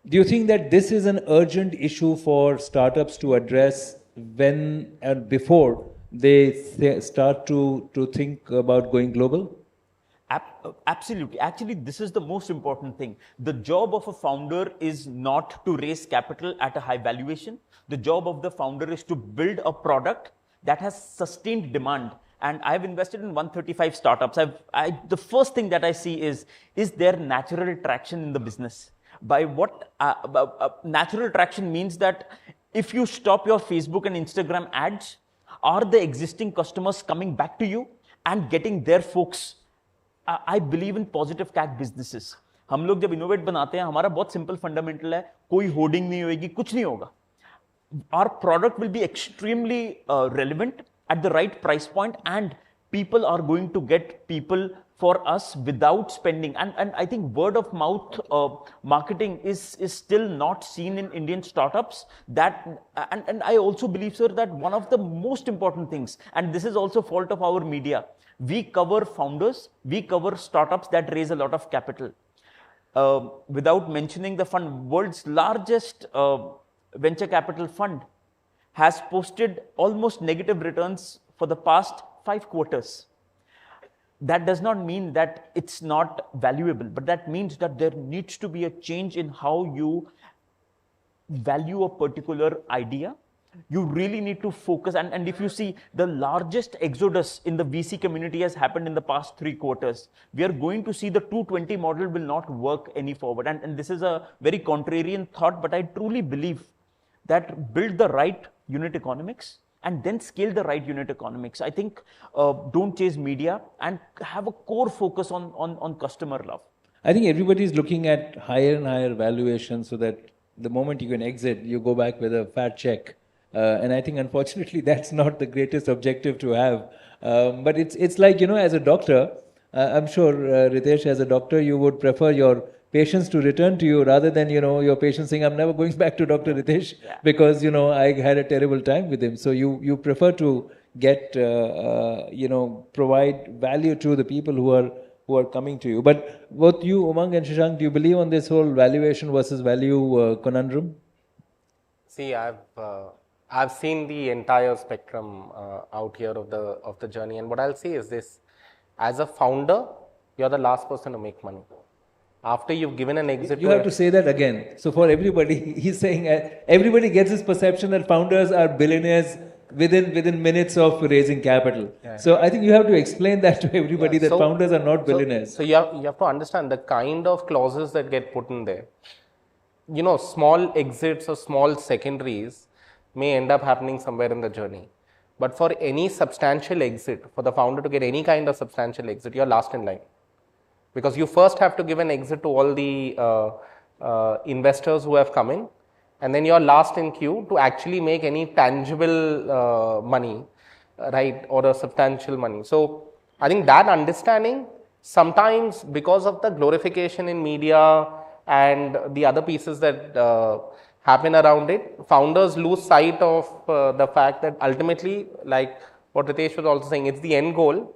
Do you think that this is an urgent issue for startups to address when and before they start to think about going global? Absolutely. Actually, this is the most important thing. The job of a founder is not to raise capital at a high valuation. The job of the founder is to build a product that has sustained demand. And I've invested in 135 startups. The first thing that I see is there natural traction in the business? By what natural traction means that if you stop your Facebook and Instagram ads, are the existing customers coming back to you and getting their folks? I believe in positive CAC businesses. हम लोग जब innovate बनाते हैं, हमारा बहुत simple fundamental है, कोई hoarding नहीं होगी, कुछ नहीं होगा. Our product will be extremely relevant at the right price point, and people are going to get people for us without spending. And I think word of mouth marketing is still not seen in Indian startups. And I also believe, sir, that one of the most important things, and this is also fault of our media, we cover founders, we cover startups that raise a lot of capital. Without mentioning the fund, world's largest venture capital fund has posted almost negative returns for the past 5 quarters. That does not mean that it's not valuable, but that means that there needs to be a change in how you value a particular idea. You really need to focus. And if you see, the largest exodus in the VC community has happened in the past 3 quarters. We are going to see the 220 model will not work any forward. And this is a very contrarian thought, but I truly believe that build the right unit economics and then scale the right unit economics. I think don't chase media and have a core focus on customer love. I think everybody is looking at higher and higher valuations so that the moment you can exit, you go back with a fat check. And I think unfortunately that's not the greatest objective to have. But it's like, as a doctor, I'm sure Ritesh, as a doctor, you would prefer your patients to return to you rather than, your patient saying, I'm never going back to Dr. Ritesh because, I had a terrible time with him. So you prefer to get, provide value to the people who are coming to you. But both you, Umang and Shashank, do you believe on this whole valuation versus value conundrum? See, I've seen the entire spectrum out here of the journey, and what I'll say is this: as a founder, you're the last person to make money. After you've given an exit, you have to say that again. So for everybody, he's saying everybody gets this perception that founders are billionaires within minutes of raising capital. Yeah. So I think you have to explain that to everybody that founders are not billionaires. So you have to understand the kind of clauses that get put in there. Small exits or small secondaries may end up happening somewhere in the journey. But for any substantial exit, for the founder to get any kind of substantial exit, you're last in line. Because you first have to give an exit to all the investors who have come in, and then you're last in queue to actually make any tangible money, right, or a substantial money. So I think that understanding, sometimes because of the glorification in media and the other pieces that happen around it, founders lose sight of the fact that ultimately, like what Ritesh was also saying, it's the end goal.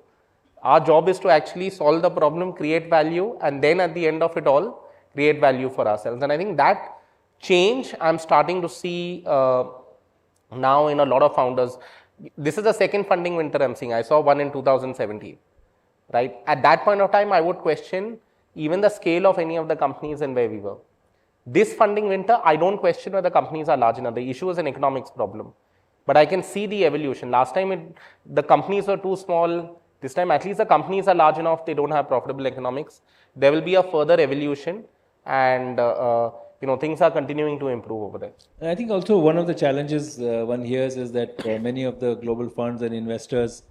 Our job is to actually solve the problem, create value, and then at the end of it all, create value for ourselves. And I think that change I'm starting to see now in a lot of founders. This is the second funding winter I'm seeing. I saw one in 2017, right? At that point of time, I would question even the scale of any of the companies and where we were. This funding winter, I don't question whether companies are large enough. The issue is an economics problem. But I can see the evolution. Last time, the companies were too small. This time, at least the companies are large enough, they don't have profitable economics. There will be a further evolution, and things are continuing to improve over there. And I think also one of the challenges one hears is that many of the global funds and investors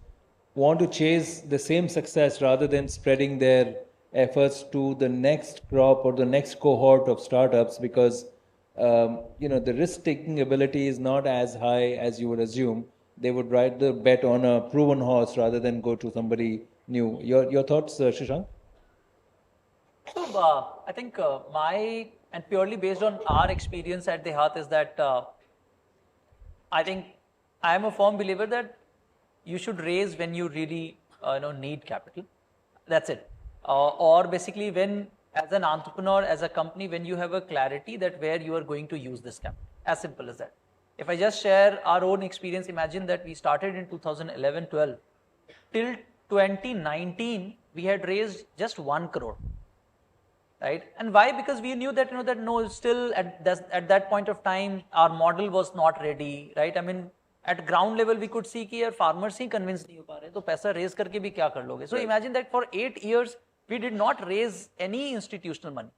want to chase the same success rather than spreading their efforts to the next crop or the next cohort of startups, because the risk-taking ability is not as high as you would assume. They would ride the bet on a proven horse rather than go to somebody new. Your thoughts, Shashank? So, I think and purely based on our experience at the Hearth, is that I think I am a firm believer that you should raise when you really need capital. That's it. Or basically when, as an entrepreneur, as a company, when you have a clarity that where you are going to use this capital. As simple as that. If I just share our own experience, imagine that we started in 2011-12. Till 2019, we had raised just 1 crore. Right? And why? Because we knew that, still at that point of time, our model was not ready. Right? I mean, at ground level we could see कि यार farmers ही convince नहीं हो पा रहे, तो पैसा raise करके भी क्या कर लोगे? So imagine that for 8 years we did not raise any institutional money.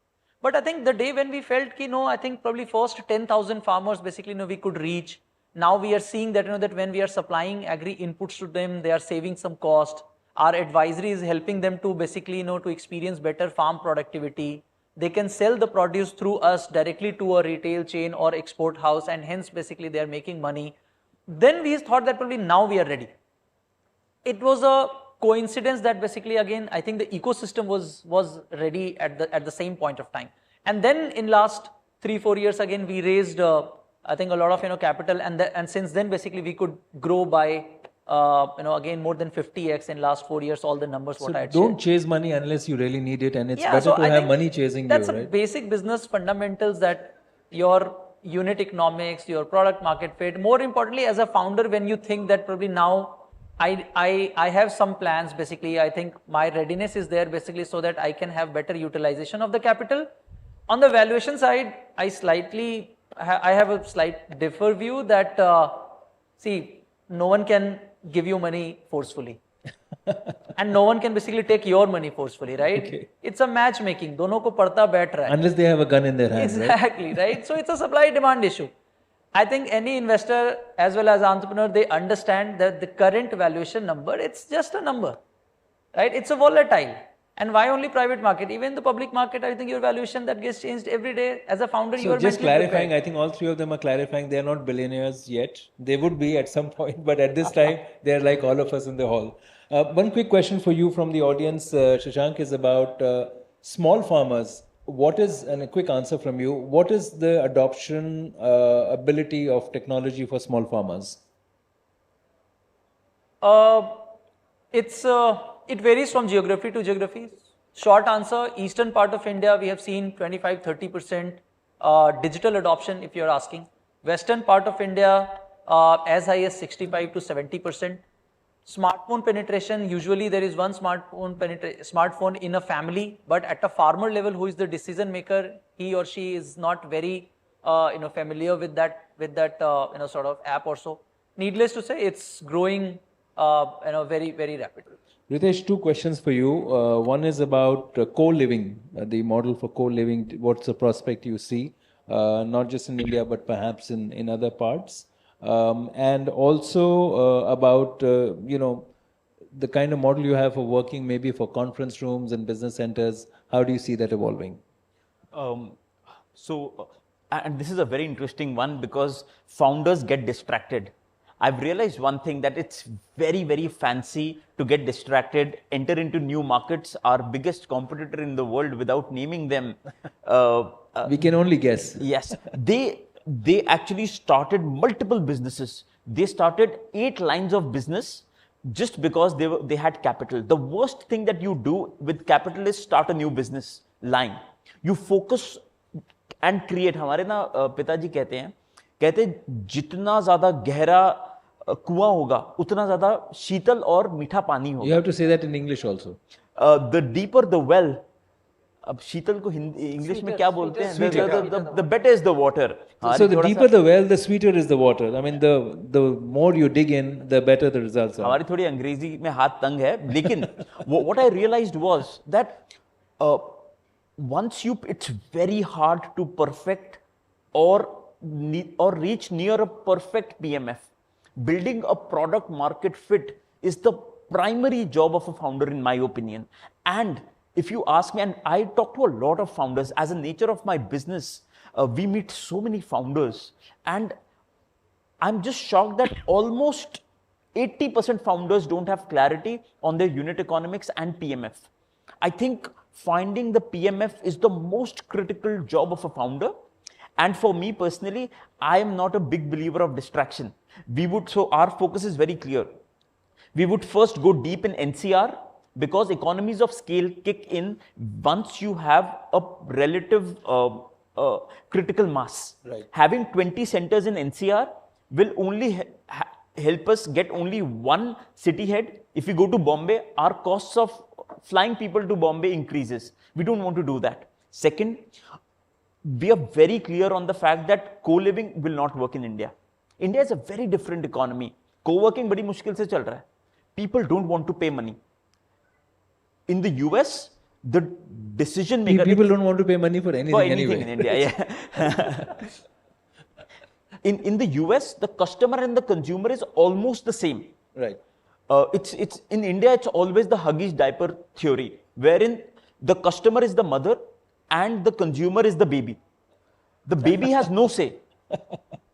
But I think the day when we felt ki no, I think probably first 10,000 farmers basically we could reach. Now we are seeing that that when we are supplying agri inputs to them, they are saving some cost. Our advisory is helping them to basically to experience better farm productivity. They can sell the produce through us directly to a retail chain or export house, and hence basically they are making money. Then we thought that probably now we are ready. It was a coincidence that basically again I think the ecosystem was ready at the same point of time. And then in last 3-4 years again we raised I think a lot of capital, and since then basically we could grow by again more than 50x in last 4 years, all the numbers So what I had don't shared. chase money unless you really need it, and it's Yeah, better so to I have think money chasing that's you, a right? basic business fundamentals, that your unit economics, your product market fit. More importantly, as a founder, when you think that probably now I have some plans, basically I think my readiness is there basically so that I can have better utilization of the capital. On the valuation side, I have a slight differ view that see, no one can give you money forcefully. And no one can basically take your money forcefully, right? Okay. It's a matchmaking. दोनों को पड़ता बैठ रहा है. Unless they have a gun in their hand, right? Exactly, right? So it's a supply demand issue. I think any investor as well as entrepreneur, they understand that the current valuation number, it's just a number, right? It's a volatile. And why only private market? Even the public market, I think your valuation that gets changed every day. As a founder, you So are just mentally clarifying, prepared. I think all three of them are clarifying they are not billionaires yet. They would be at some point, but at this time, they are like all of us in the hall. One quick question for you from the audience, Shashank, is about small farmers. What is, and a quick answer from you, what is the adoption ability of technology for small farmers? It varies from geography to geography. Short answer, eastern part of India, we have seen 25-30% digital adoption if you are asking. Western part of India, as high as 65 to 70%. Smartphone penetration, usually there is one smartphone in a family, but at a farmer level, who is the decision maker, he or she is not very familiar with that sort of app or so. Needless to say, it's growing very, very rapidly. Ritesh, two questions for you. One is about co-living, the model for co-living. What's the prospect you see, not just in India, but perhaps in other parts? And also about, the kind of model you have for working maybe for conference rooms and business centers. How do you see that evolving? And this is a very interesting one because founders get distracted. I've realized one thing, that it's very, very fancy to get distracted, enter into new markets. Our biggest competitor in the world, without naming them. We can only guess. Yes. They actually started multiple businesses. They started 8 lines of business just because they had capital. The worst thing that you do with capital is start a new business line. You focus and create. हमारे ना पिताजी कहते हैं जितना ज़्यादा गहरा कुआं होगा उतना ज़्यादा शीतल और मीठा पानी होगा. You have to say that in English also. The deeper the well, अब शीतल को इंग्लिश में क्या बोलते हैं? The better is the water. So the deeper the well, the sweeter is the water. I mean, the more you dig in, the better the results are. हमारी थोड़ी अंग्रेजी में हाथ तंग है, लेकिन what I realized was that it's very hard to perfect or reach near a perfect PMF. Building a product market fit is the primary job of a founder, in my opinion. And if you ask me, and I talk to a lot of founders, as a nature of my business, we meet so many founders, and I'm just shocked that almost 80% founders don't have clarity on their unit economics and PMF. I think finding the PMF is the most critical job of a founder. And for me personally, I am not a big believer of distraction. So our focus is very clear. We would first go deep in NCR because economies of scale kick in once you have a relative critical mass. Right. Having 20 centers in NCR will only help us get only one city head. If we go to Bombay, our costs of flying people to Bombay increases. We don't want to do that. Second, we are very clear on the fact that co-living will not work in India. India is a very different economy. Co-working बड़ी मुश्किल से चल रहा है. People don't want to pay money. In the US, the decision maker... People don't want to pay money for anything anyway. in India, yeah. In the US, the customer and the consumer is almost the same. Right. It's in India, it's always the Huggies diaper theory, wherein the customer is the mother and the consumer is the baby. The baby has no say.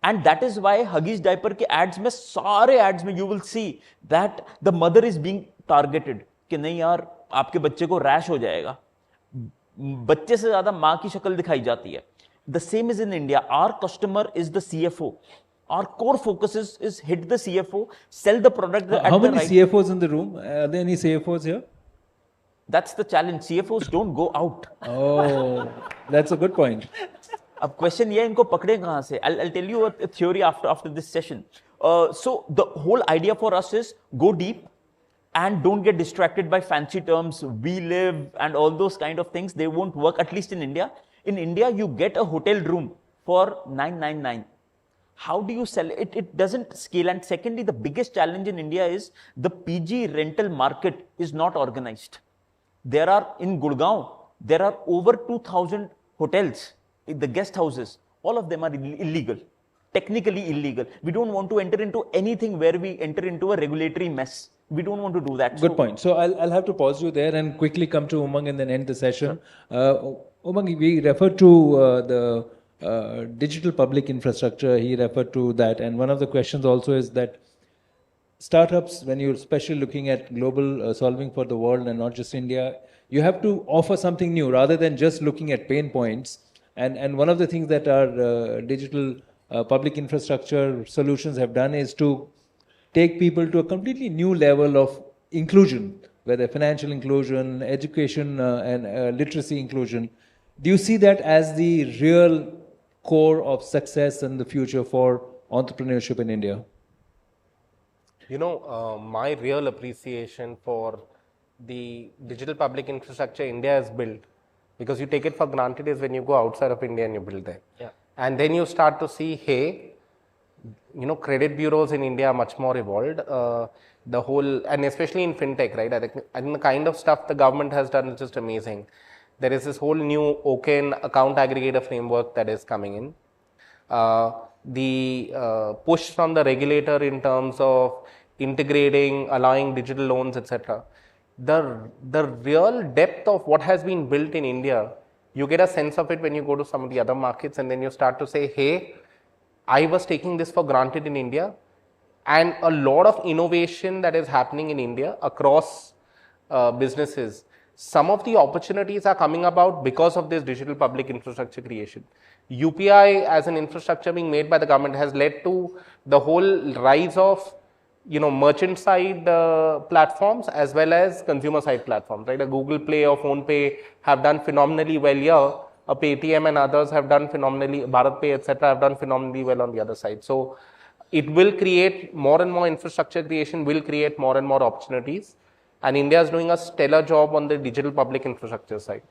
And that is why Huggies diaper के ads में, सारे ads में you will see that the mother is being targeted. कि नहीं यार, आपके बच्चे को rash हो जाएगा. बच्चे से ज़्यादा माँ की शक्ल दिखाई जाती है. The same is in India. Our customer is the CFO. Our core focus is hit the CFO, sell the product at How the many right... CFOs in the room? Are there any CFOs here? That's the challenge. CFOs don't go out. Oh, that's a good point. अब question ये इनको पकड़े कहाँ से? I'll tell you a theory after this session. So the whole idea for us is go deep and don't get distracted by fancy terms. We live and all those kind of things. They won't work, at least in India. In India, you get a hotel room for 999. How do you sell it? It doesn't scale. And secondly, the biggest challenge in India is the PG rental market is not organized. There are, in Gurgaon, there are over 2,000 hotels, the guest houses. All of them are illegal, technically illegal. We don't want to enter into anything where we enter into a regulatory mess. We don't want to do that. Good point. So I'll have to pause you there and quickly come to Umang and then end the session. Umang, we referred to the digital public infrastructure. He referred to that. And one of the questions also is that startups, when you're especially looking at global solving for the world and not just India, you have to offer something new rather than just looking at pain points. And one of the things that our digital public infrastructure solutions have done is to take people to a completely new level of inclusion, whether financial inclusion, education and literacy inclusion. Do you see that as the real core of success in the future for entrepreneurship in India? You know, my real appreciation for the digital public infrastructure India has built, because you take it for granted, is when you go outside of India and you build there. Yeah. And then you start to see, hey, you know, credit bureaus in India are much more evolved. The whole, and especially in fintech, right? I think the kind of stuff the government has done is just amazing. There is this whole new OCAN account aggregator framework that is coming in. The push from the regulator in terms of integrating, allowing digital loans, etc. The real depth of what has been built in India, you get a sense of it when you go to some of the other markets, and then you start to say, hey, I was taking this for granted in India, and a lot of innovation that is happening in India across businesses. Some of the opportunities are coming about because of this digital public infrastructure creation. UPI as an infrastructure being made by the government has led to the whole rise of, you know, merchant side platforms as well as consumer side platforms, right? A Google Play or Phone Pay have done phenomenally well here. A Paytm and others have done phenomenally, Bharat Pay, etc. have done phenomenally well on the other side. So it will create more and more infrastructure creation, will create more and more opportunities. And India is doing a stellar job on the digital public infrastructure side.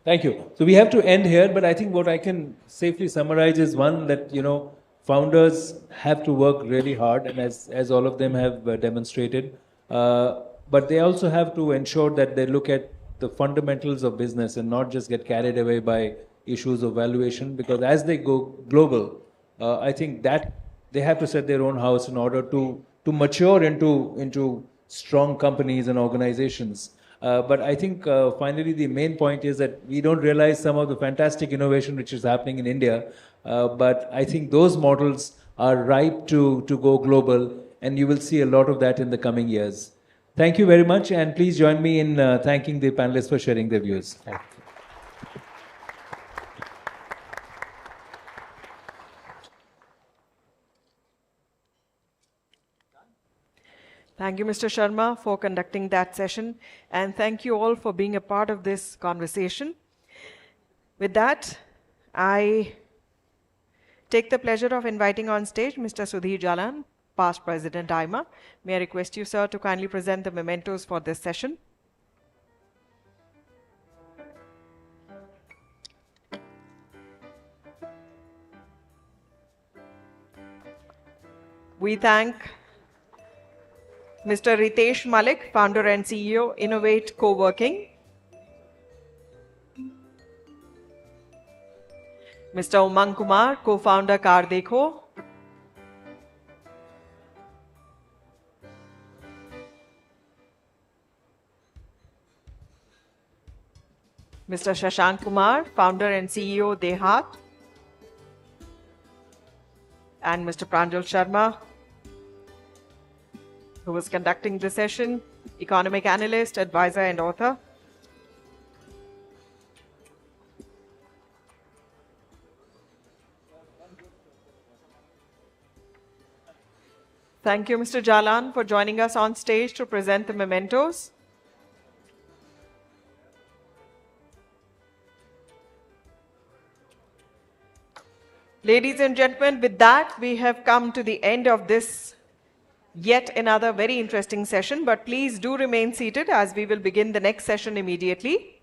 Thank you. So we have to end here, but I think what I can safely summarize is one, that, you know, founders have to work really hard, and as all of them have demonstrated, but they also have to ensure that they look at the fundamentals of business and not just get carried away by issues of valuation, because as they go global, I think that they have to set their own house in order to mature into strong companies and organizations. But I think finally the main point is that we don't realize some of the fantastic innovation which is happening in India, but I think those models are ripe to go global, and you will see a lot of that in the coming years. Thank you very much, and please join me in thanking the panelists for sharing their views. Thank you. Thank you, Mr. Sharma, for conducting that session, and thank you all for being a part of this conversation. With that, I take the pleasure of inviting on stage Mr. Sudhir Jalan, past President AIMA. May I request you, sir, to kindly present the mementos for this session. We thank Mr. Ritesh Malik, founder and CEO, Innovate Co-working. Mr. Umang Kumar, co-founder Car Dekho. Mr. Shashank Kumar, founder and CEO, Dehat. And Mr. Pranjal Sharma, who was conducting the session, economic analyst, advisor, and author. Thank you, Mr. Jalan, for joining us on stage to present the mementos. Ladies and gentlemen, with that, we have come to the end of this yet another very interesting session, but please do remain seated as we will begin the next session immediately.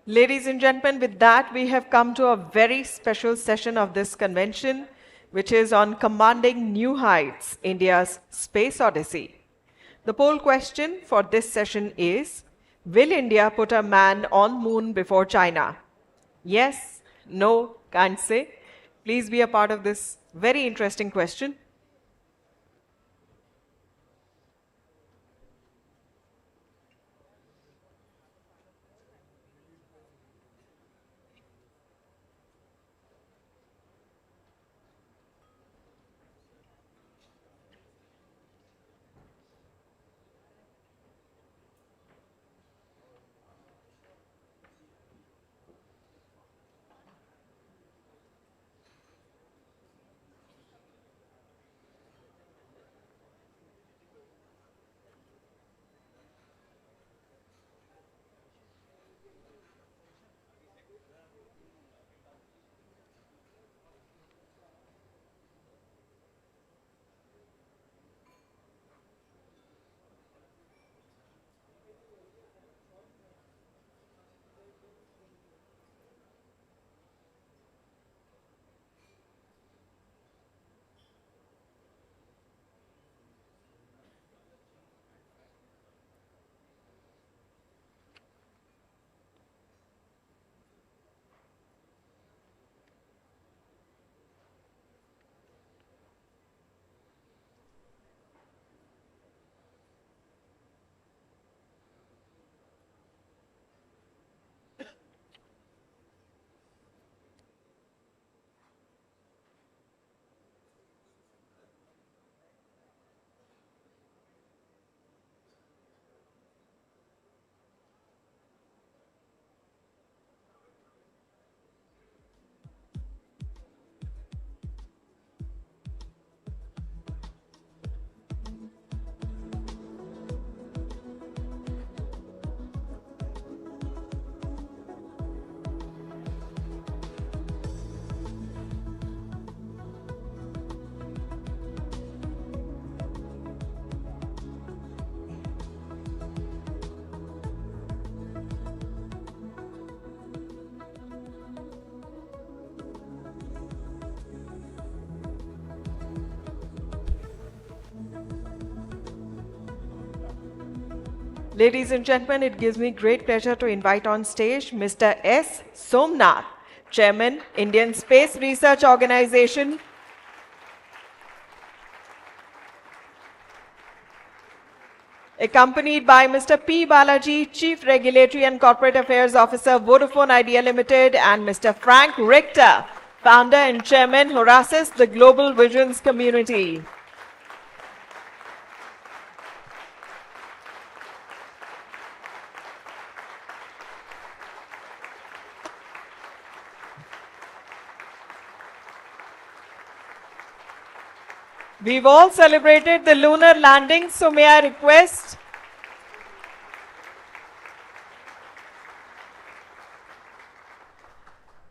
Ladies and gentlemen, with that, we have come to a very special session of this convention, which is on Commanding New Heights, India's Space Odyssey. The poll question for this session is, will India put a man on moon before China? Yes, no, can't say. Please be a part of this very interesting question. Ladies and gentlemen, it gives me great pleasure to invite on stage Mr. S. Somanath, Chairman, Indian Space Research Organization. Accompanied by Mr. P. Balaji, Chief Regulatory and Corporate Affairs Officer, Vodafone Idea Limited, and Mr. Frank Richter, Founder and Chairman, Horasis, the Global Visions Community. We've all celebrated the lunar landing, so may I request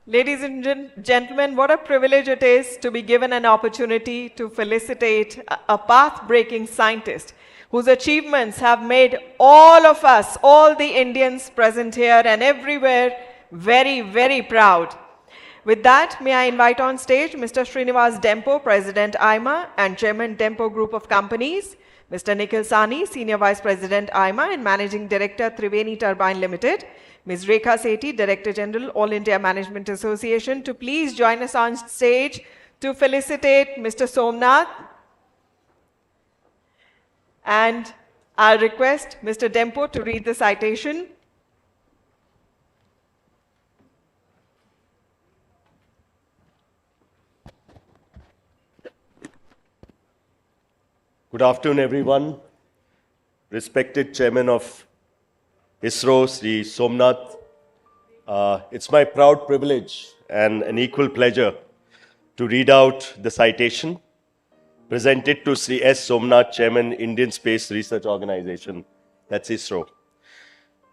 ladies and gentlemen, what a privilege it is to be given an opportunity to felicitate a path-breaking scientist whose achievements have made all of us, all the Indians present here and everywhere, very, very proud. With that, may I invite on stage Mr. Srinivas Dempo, President AIMA and Chairman Dempo Group of Companies, Mr. Nikhil Sani, Senior Vice President AIMA and Managing Director Triveni Turbine Limited, Ms. Rekha Sethi, Director General, All India Management Association, to please join us on stage to felicitate Mr. Somanath. And I'll request Mr. Dempo to read the citation. Good afternoon, everyone. Respected Chairman of ISRO, Sri Somanath. It's my proud privilege and an equal pleasure to read out the citation presented to Sri S. Somanath, Chairman, Indian Space Research Organization, that's ISRO.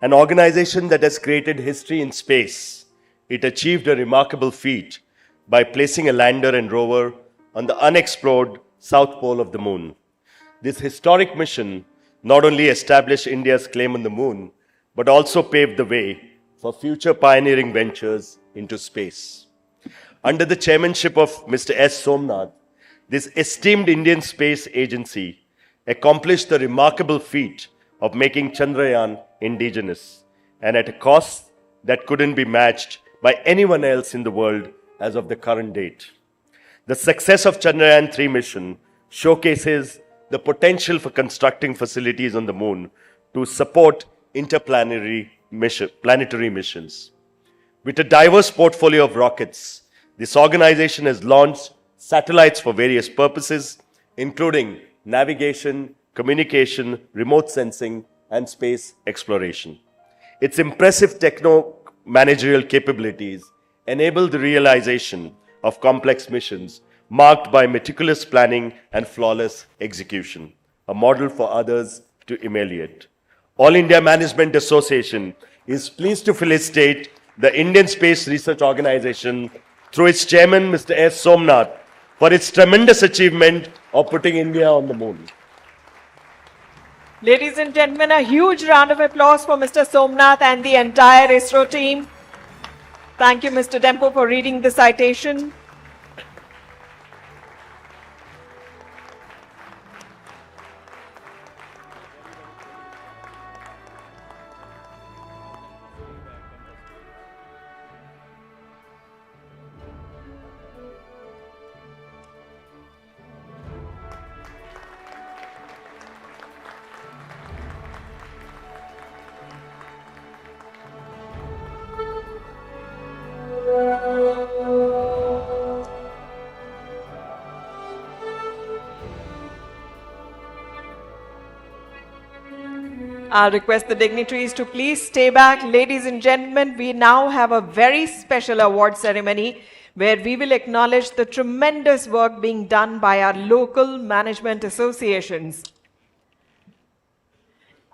An organization that has created history in space. It achieved a remarkable feat by placing a lander and rover on the unexplored south pole of the moon. This historic mission not only established India's claim on the moon, but also paved the way for future pioneering ventures into space. Under the chairmanship of Mr. S. Somanath, this esteemed Indian space agency accomplished the remarkable feat of making Chandrayaan indigenous and at a cost that couldn't be matched by anyone else in the world as of the current date. The success of Chandrayaan-3 mission showcases the potential for constructing facilities on the moon to support interplanetary planetary missions. With a diverse portfolio of rockets, this organization has launched satellites for various purposes, including navigation, communication, remote sensing, and space exploration. Its impressive techno-managerial capabilities enable the realization of complex missions marked by meticulous planning and flawless execution, a model for others to emulate. All India Management Association is pleased to felicitate the Indian Space Research Organization through its chairman, Mr. S. Somanath, for its tremendous achievement of putting India on the moon. Ladies and gentlemen, a huge round of applause for Mr. Somanath and the entire ISRO team. Thank you, Mr. Dempo, for reading the citation. I'll request the dignitaries to please stay back. Ladies and gentlemen, we now have a very special award ceremony where we will acknowledge the tremendous work being done by our local management associations.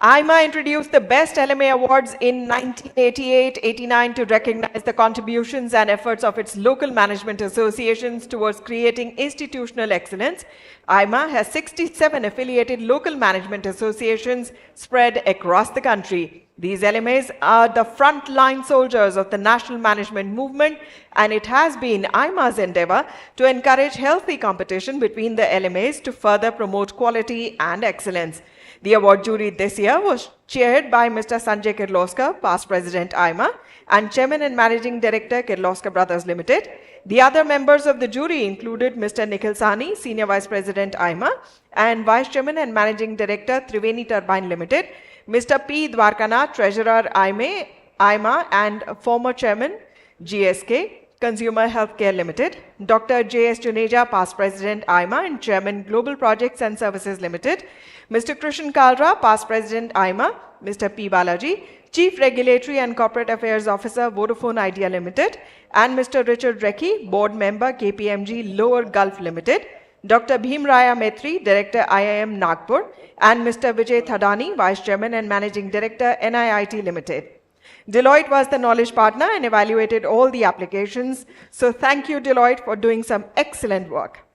AIMA introduced the Best LMA Awards in 1988-89 to recognize the contributions and efforts of its local management associations towards creating institutional excellence. AIMA has 67 affiliated local management associations spread across the country. These LMAs are the frontline soldiers of the national management movement, and it has been AIMA's endeavor to encourage healthy competition between the LMAs to further promote quality and excellence. The award jury this year was chaired by Mr. Sanjay Kirloskar, past President AIMA, and Chairman and Managing Director Kirloskar Brothers Limited. The other members of the jury included Mr. Nikhil Sani, Senior Vice President AIMA, and Vice Chairman and Managing Director Triveni Turbine Limited, Mr. P. Dwarkanath, Treasurer AIMA and former Chairman GSK, Consumer Healthcare Limited, Dr. J.S. Juneja, past President AIMA and Chairman Global Projects and Services Limited, Mr. Kalra, past President AIMA, Mr. P. Balaji, Chief Regulatory and Corporate Affairs Officer, Vodafone Idea Limited, and Mr. Richard Recchi, Board Member, KPMG Lower Gulf Limited. Dr. Bhimraya Maitri, Director IIM Nagpur, and Mr. Vijay Thadani, Vice Chairman and Managing Director NIIT Limited. Deloitte was the knowledge partner and evaluated all the applications. So thank you, Deloitte, for doing some excellent work.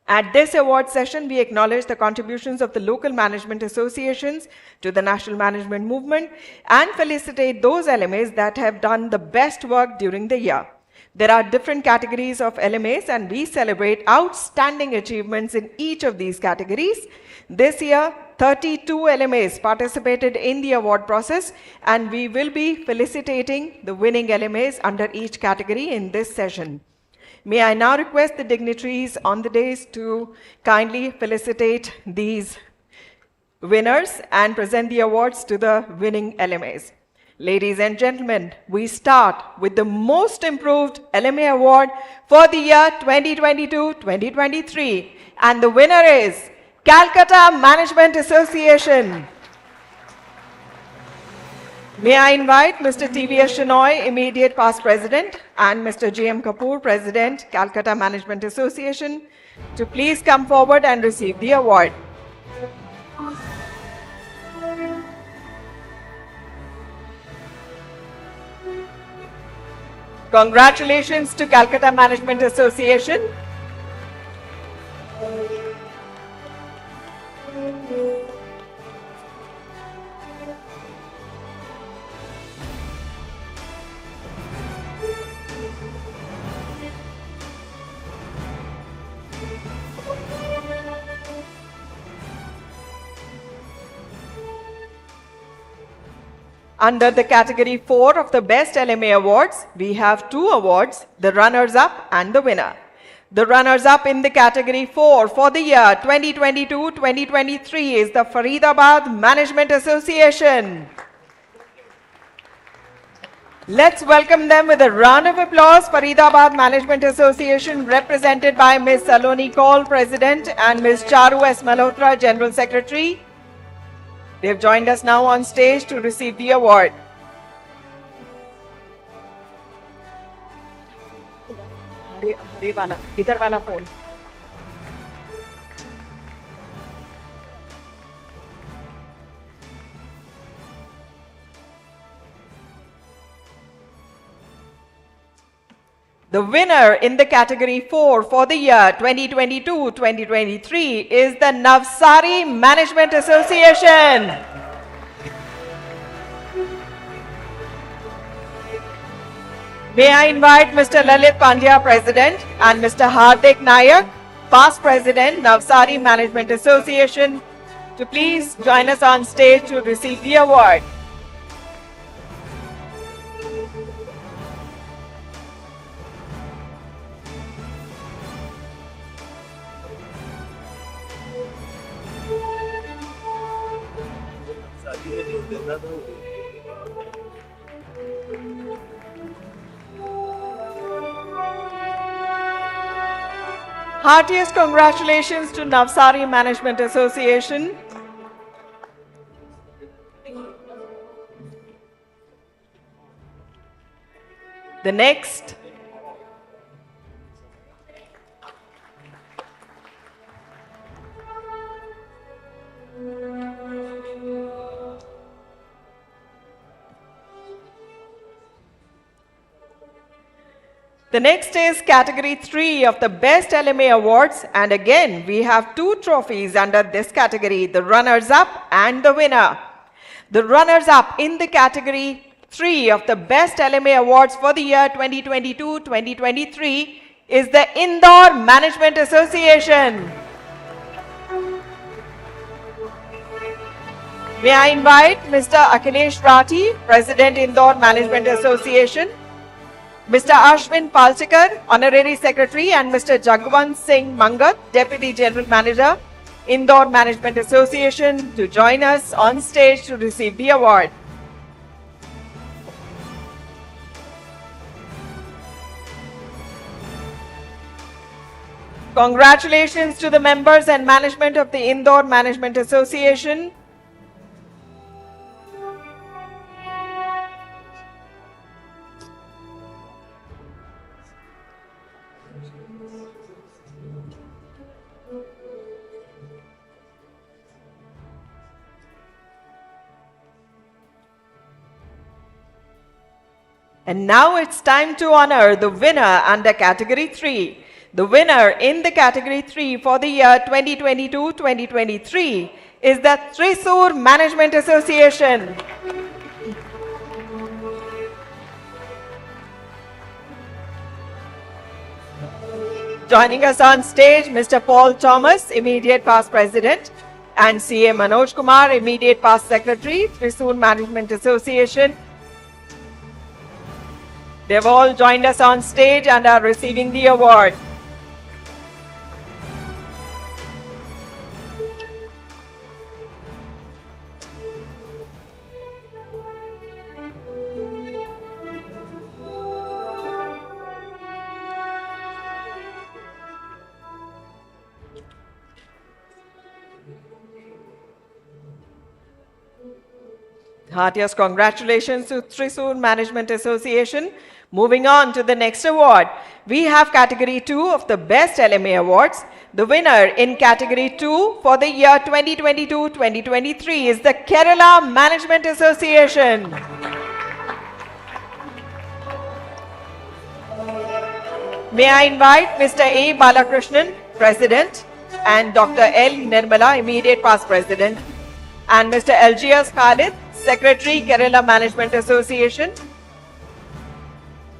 At this award session, we acknowledge the contributions of the local management associations to the national management movement and felicitate those LMAs that have done the best work during the year. There are different categories of LMAs and we celebrate outstanding achievements in each of these categories. This year, 32 LMAs participated in the award process and we will be felicitating the winning LMAs under each category in this session. May I now request the dignitaries on the dais to kindly felicitate these winners and present the awards to the winning LMAs. Ladies and gentlemen, we start with the Most Improved LMA Award for the year 2022-2023. And the winner is Calcutta Management Association. May I invite Mr. T.V.S. Shenoy, immediate past president, and Mr. J.M. Kapoor, president, Calcutta Management Association, to please come forward and receive the award. Congratulations to Calcutta Management Association. Under the category 4 of the Best LMA Awards, we have 2 awards, the runners-up and the winner. The runners-up in the category 4 for the year 2022-2023 is the Faridabad Management Association. Let's welcome them with a round of applause. Faridabad Management Association, represented by Ms. Saloni Kaul, President, and Ms. Charu S. Malhotra, General Secretary. They have joined us now on stage to receive the award. Idhar wala phone. The winner in the category 4 for the year 2022-2023 is the Navsari Management Association. May I invite Mr. Lalit Pandya, President, and Mr. Hardik Nayak, past President, Navsari Management Association, to please join us on stage to receive the award. Heartiest congratulations to Navsari Management Association. The next is category 3 of the Best LMA Awards, and again we have 2 trophies under this category, the runners-up and the winner. The runners-up in the category 3 of the Best LMA Awards for the year 2022-2023 is the Indore Management Association. May I invite Mr. Akhilesh Rathi, President, Indore Management Association, Mr. Ashwin Palchikar, Honorary Secretary, and Mr. Jagwant Singh Mangat, Deputy General Manager, Indore Management Association, to join us on stage to receive the award. Congratulations to the members and management of the Indore Management Association. And now it's time to honor the winner under Category 3. The winner in the Category 3 for the year 2022-2023 is the Thrissur Management Association. Joining us on stage, Mr. Paul Thomas, Immediate Past President, and CA Manoj Kumar, Immediate Past Secretary, Thrissur Management Association. They've all joined us on stage and are receiving the award. Heartiest congratulations to Thrissur Management Association. Moving on to the next award, we have Category 2 of the Best LMA Awards. The winner in Category 2 for the year 2022-2023 is the Kerala Management Association. May I invite Mr. A. Balakrishnan, President, and Dr. L. Nirmala, Immediate Past President, and Mr. LGS Khalid, Secretary, Kerala Management Association,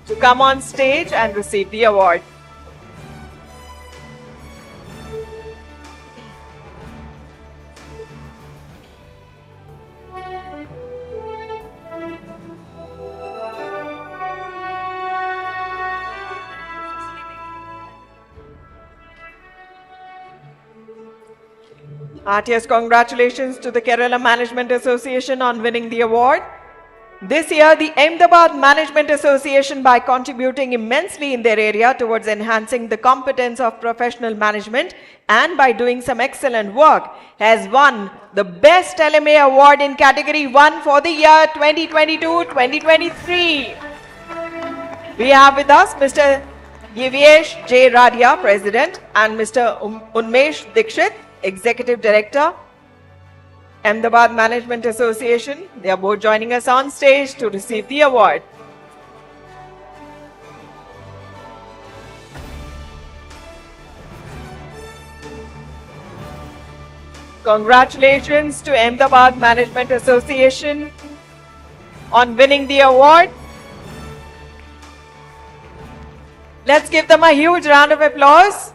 to come on stage and receive the award. Heartiest congratulations to the Kerala Management Association on winning the award. This year, the Ahmedabad Management Association, by contributing immensely in their area towards enhancing the competence of professional management and by doing some excellent work, has won the Best LMA Award in Category 1 for the year 2022-2023. We have with us Mr. Divyesh J. Radia, President, and Mr. Unmesh Dikshit, Executive Director, Ahmedabad Management Association. They are both joining us on stage to receive the award. Congratulations to Ahmedabad Management Association on winning the award. Let's give them a huge round of applause.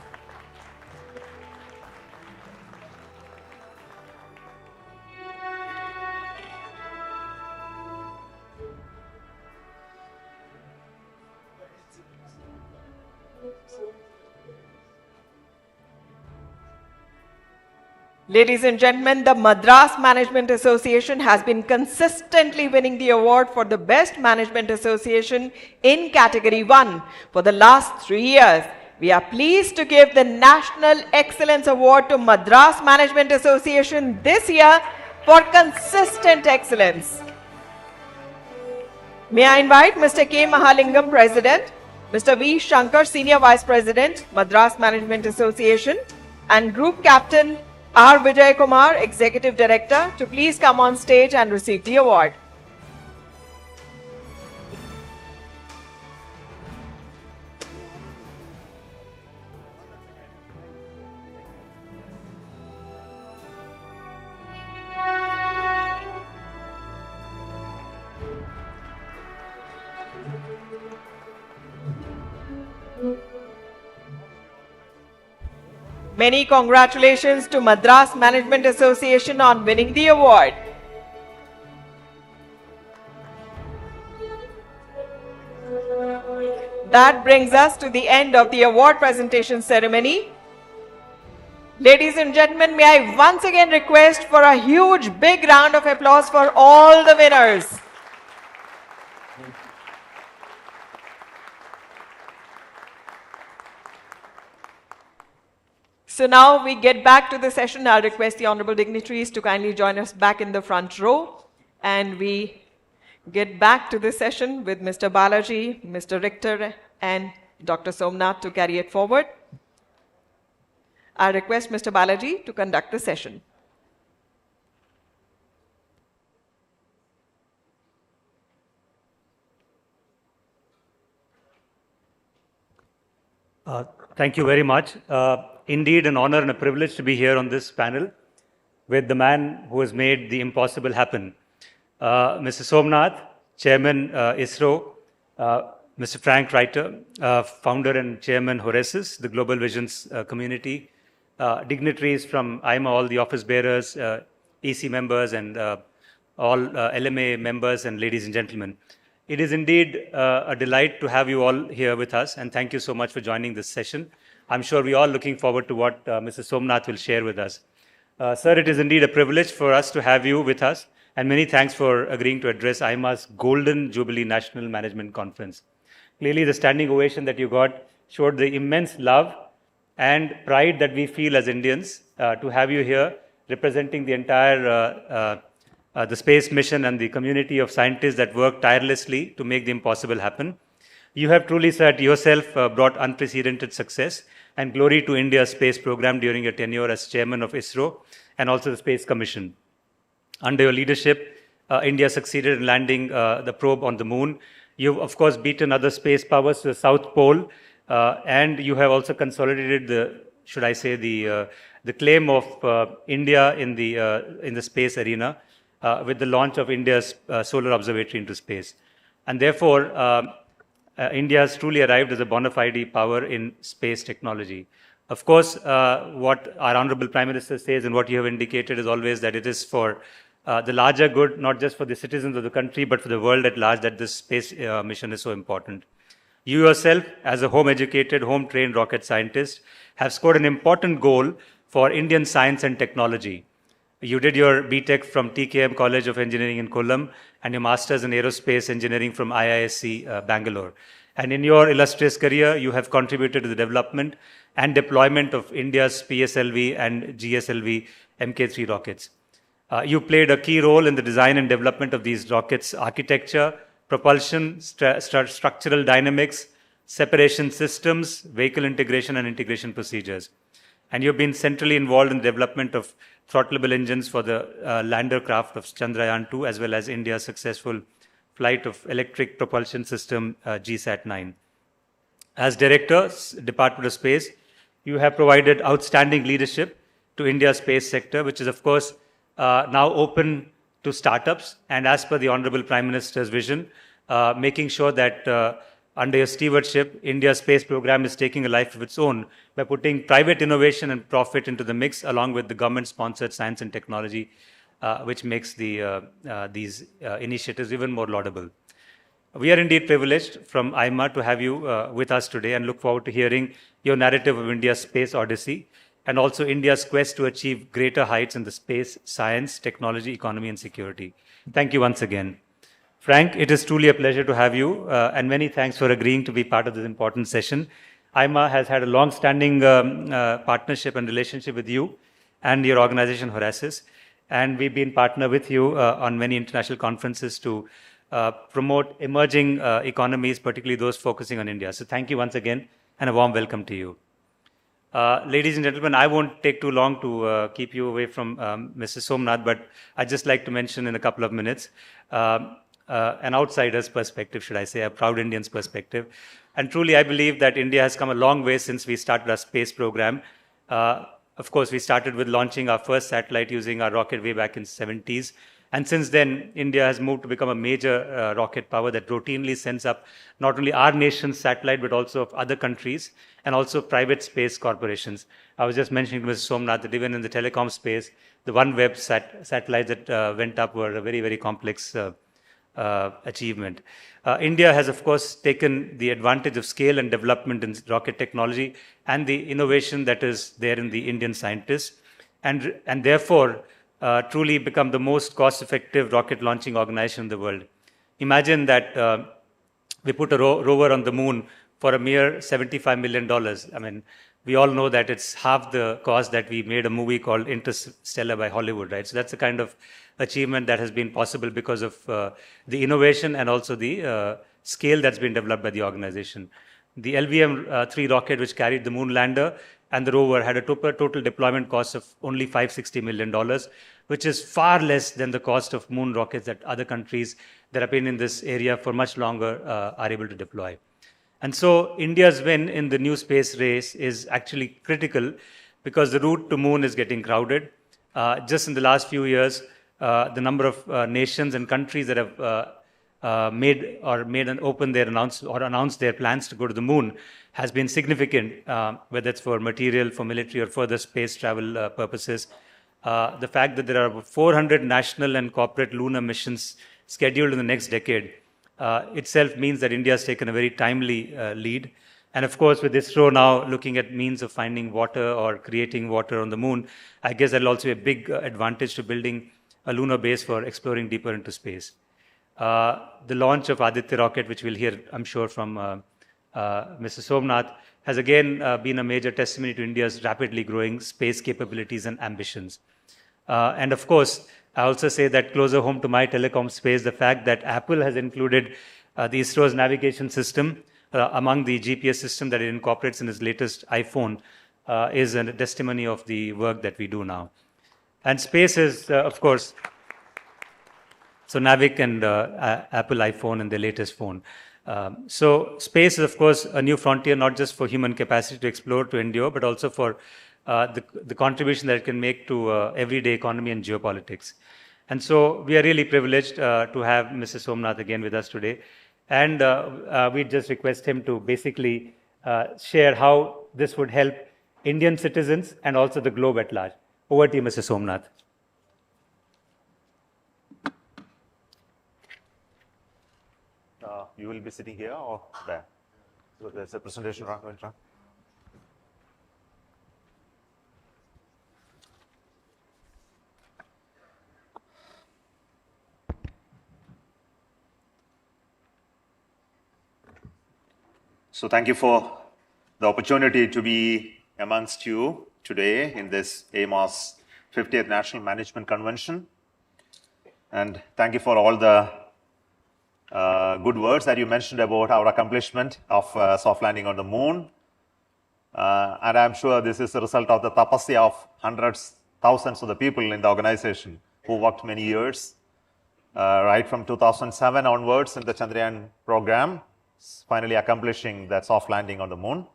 Ladies and gentlemen, the Madras Management Association has been consistently winning the award for the Best Management Association in Category 1 for the last 3 years. We are pleased to give the National Excellence Award to Madras Management Association this year for consistent excellence. May I invite Mr. K. Mahalingam, President, Mr. V. Shankar, Senior Vice President, Madras Management Association, and Group Captain R. Vijay Kumar, Executive Director, to please come on stage and receive the award. Many congratulations to Madras Management Association on winning the award. That brings us to the end of the award presentation ceremony. Ladies and gentlemen, may I once again request for a huge big round of applause for all the winners. So now we get back to the session. I'll request the honorable dignitaries to kindly join us back in the front row. And we get back to the session with Mr. Balaji, Mr. Richter, and Dr. Somanath to carry it forward. I request Mr. Balaji to conduct the session. Thank you very much. Indeed, an honor and a privilege to be here on this panel with the man who has made the impossible happen. Mr. Somanath, Chairman ISRO, Mr. Frank Richter, Founder and Chairman Horasis, the Global Visions community, dignitaries from AIMA, all the office bearers, EC members, and all LMA members, and ladies and gentlemen. It is indeed a delight to have you all here with us, and thank you so much for joining this session. I'm sure we're all looking forward to what Mr. Somanath will share with us. Sir, it is indeed a privilege for us to have you with us, and many thanks for agreeing to address AIMA's Golden Jubilee National Management Conference. Clearly, the standing ovation that you got showed the immense love and pride that we feel as Indians to have you here representing the entire the space mission and the community of scientists that work tirelessly to make the impossible happen. You have truly, sir, yourself brought unprecedented success and glory to India's space program during your tenure as chairman of ISRO and also the Space Commission. Under your leadership, India succeeded in landing the probe on the moon. You've, of course, beaten other space powers to the South Pole, and you have also consolidated the, should I say, the claim of India in the space arena with the launch of India's solar observatory into space. And therefore, India has truly arrived as a bona fide power in space technology. Of course, what our Honorable Prime Minister says and what you have indicated is always that it is for the larger good, not just for the citizens of the country, but for the world at large, that this space mission is so important. You yourself, as a home-educated, home-trained rocket scientist, have scored an important goal for Indian science and technology. You did your BTech from TKM College of Engineering in Kollam and your Masters in Aerospace Engineering from IISc Bangalore. And in your illustrious career, you have contributed to the development and deployment of India's PSLV and GSLV Mk3 rockets. You played a key role in the design and development of these rockets' architecture, propulsion, structural dynamics, separation systems, vehicle integration and integration procedures. And you've been centrally involved in the development of throttleable engines for the lander craft of Chandrayaan-2, as well as India's successful flight of electric propulsion system GSAT-9. As Director, Department of Space, you have provided outstanding leadership to India's space sector, which is, of course, now open to startups. And as per the Honorable Prime Minister's vision, making sure that under your stewardship, India's space program is taking a life of its own by putting private innovation and profit into the mix, along with the government-sponsored science and technology, which makes these initiatives even more laudable. We are indeed privileged from AIMA to have you with us today and look forward to hearing your narrative of India's space odyssey and also India's quest to achieve greater heights in the space, science, technology, economy, and security. Thank you once again. Frank, it is truly a pleasure to have you, and many thanks for agreeing to be part of this important session. AIMA has had a long-standing partnership and relationship with you and your organization, Horasis, and we've been partner with you on many international conferences to promote emerging economies, particularly those focusing on India. So thank you once again, and a warm welcome to you. Ladies and gentlemen, I won't take too long to keep you away from Mr. Somanath, but I'd just like to mention in a couple of minutes an outsider's perspective, should I say, a proud Indian's perspective. And truly, I believe that India has come a long way since we started our space program. Of course, we started with launching our first satellite using our rocket way back in the 70s. And since then, India has moved to become a major rocket power that routinely sends up not only our nation's satellite, but also of other countries and also private space corporations. I was just mentioning to Mr. Somanath that even in the telecom space, the OneWeb satellites that went up were a very, very complex achievement. India has, of course, taken the advantage of scale and development in rocket technology and the innovation that is there in the Indian scientists, and therefore truly become the most cost-effective rocket launching organization in the world. Imagine that we put a rover on the moon for a mere $75 million. I mean, we all know that it's half the cost that we made a movie called Interstellar by Hollywood, right? So that's the kind of achievement that has been possible because of the innovation and also the scale that's been developed by the organization. The LVM-3 rocket, which carried the moon lander and the rover, had a total deployment cost of only $560 million, which is far less than the cost of moon rockets that other countries that have been in this area for much longer are able to deploy. And so India's win in the new space race is actually critical because the route to moon is getting crowded. Just in the last few years, the number of nations and countries that have made and open their announced their plans to go to the moon has been significant, whether it's for material, for military, or further space travel purposes. The fact that there are 400 national and corporate lunar missions scheduled in the next decade itself means that India has taken a very timely lead. And of course, with ISRO now looking at means of finding water or creating water on the moon, I guess that'll also be a big advantage to building a lunar base for exploring deeper into space. The launch of Aditya rocket, which we'll hear, I'm sure, from Mr. Somanath, has again been a major testimony to India's rapidly growing space capabilities and ambitions. And of course, I also say that closer home to my telecom space, the fact that Apple has included the ISRO's navigation system among the GPS system that it incorporates in its latest iPhone is a testimony of the work that we do now. And space is, of course, so Navic and Apple iPhone and their latest phone. So space is, of course, a new frontier, not just for human capacity to explore, to endure, but also for the contribution that it can make to everyday economy and geopolitics. And so we are really privileged to have Mr. Somanath again with us today. And we just request him to basically share how this would help Indian citizens and also the globe at large. Over to you, Mr. Somanath. You will be sitting here or there? So there's a presentation going on. So thank you for the opportunity to be amongst you today in this AIMA's 50th National Management Convention. And thank you for all the good words that you mentioned about our accomplishment of soft landing on the moon. And I'm sure this is the result of the tapasya of hundreds, thousands of the people in the organization who worked many years, right from 2007 onwards in the Chandrayaan program, finally accomplishing that soft landing on the moon.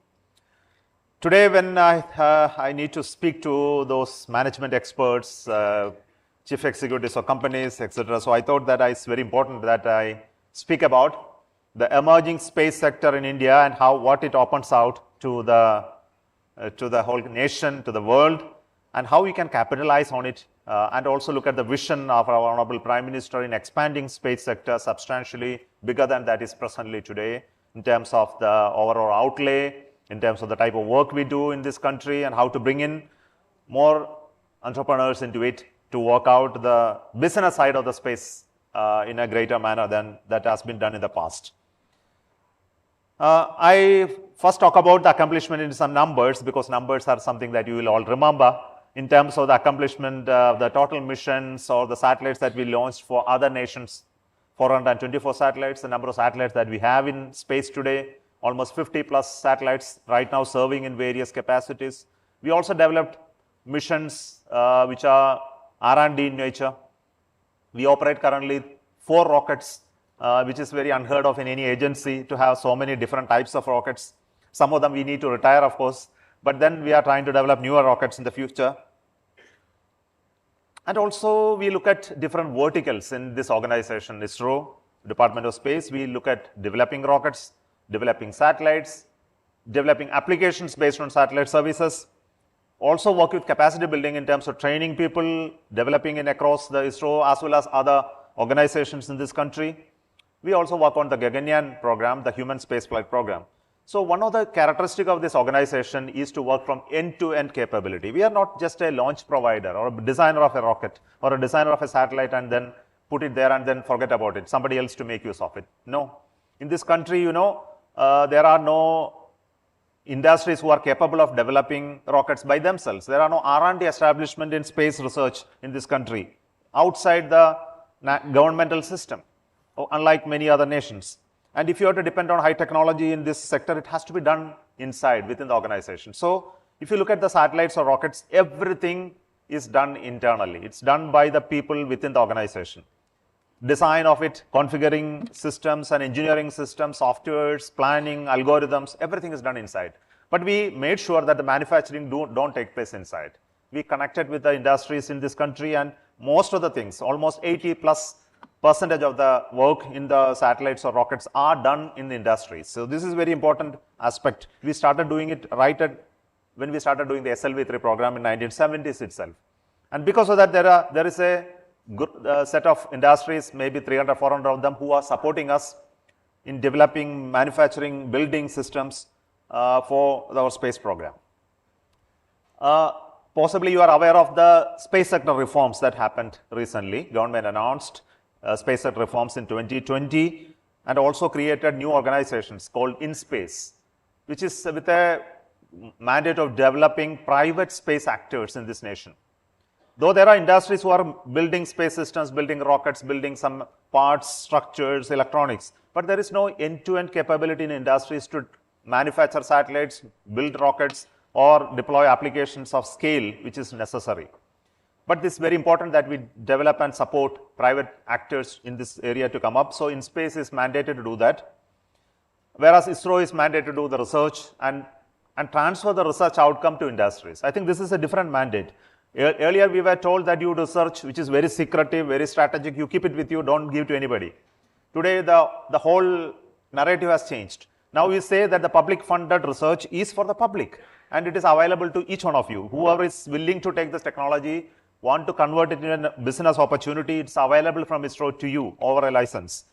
Today, when I need to speak to those management experts, chief executives of companies, etc., so I thought that it's very important that I speak about the emerging space sector in India and what it opens out to the whole nation, to the world, and how we can capitalize on it, and also look at the vision of our Honorable Prime Minister in expanding space sector substantially bigger than that is presently today in terms of the overall outlay, in terms of the type of work we do in this country, and how to bring in more entrepreneurs into it to work out the business side of the space in a greater manner than that has been done in the past. I first talk about the accomplishment in some numbers, because numbers are something that you will all remember in terms of the accomplishment of the total missions or the satellites that we launched for other nations. 424 satellites, the number of satellites that we have in space today, almost 50 plus satellites right now serving in various capacities. We also developed missions which are R&D in nature. We operate currently 4 rockets, which is very unheard of in any agency to have so many different types of rockets. Some of them we need to retire, of course, but then we are trying to develop newer rockets in the future. And also we look at different verticals in this organization, ISRO, Department of Space. We look at developing rockets, developing satellites, developing applications based on satellite services. Also work with capacity building in terms of training people, developing in across the ISRO as well as other organizations in this country. We also work on the Gaganyaan program, the human spaceflight program. So one of the characteristics of this organization is to work from end-to-end capability. We are not just a launch provider or a designer of a rocket or a designer of a satellite and then put it there and then forget about it, somebody else to make use of it. No. In this country, you know, there are no industries who are capable of developing rockets by themselves. There are no R&D establishment in space research in this country outside the governmental system, unlike many other nations. And if you have to depend on high technology in this sector, it has to be done inside, within the organization. So if you look at the satellites or rockets, everything is done internally. It's done by the people within the organization. design of it, configuring systems and engineering systems, softwares, planning, algorithms, everything is done inside. But we made sure that the manufacturing don't take place inside. We connected with the industries in this country, and most of the things, almost 80+% of the work in the satellites or rockets are done in the industries. So this is very important aspect. We started doing it when we started doing the SLV3 program in 1970s itself. And because of that, there is a good set of industries, maybe 300, 400 of them, who are supporting us in developing, manufacturing, building systems for our space program. Possibly you are aware of the space sector reforms that happened recently. Government announced space sector reforms in 2020 and also created new organizations called InSpace, which is with a mandate of developing private space actors in this nation. Though there are industries who are building space systems, building rockets, building some parts, structures, electronics, but there is no end-to-end capability in industries to manufacture satellites, build rockets, or deploy applications of scale, which is necessary. But it's very important that we develop and support private actors in this area to come up. So InSpace is mandated to do that, whereas ISRO is mandated to do the research and transfer the research outcome to industries. I think this is a different mandate. Earlier, we were told that you research, which is very secretive, very strategic, you keep it with you, don't give to anybody. Today, the whole narrative has changed. Now we say that the public funded research is for the public, and it is available to each one of you. Whoever is willing to take this technology, want to convert it into a business opportunity, it's available from ISRO to you over a license.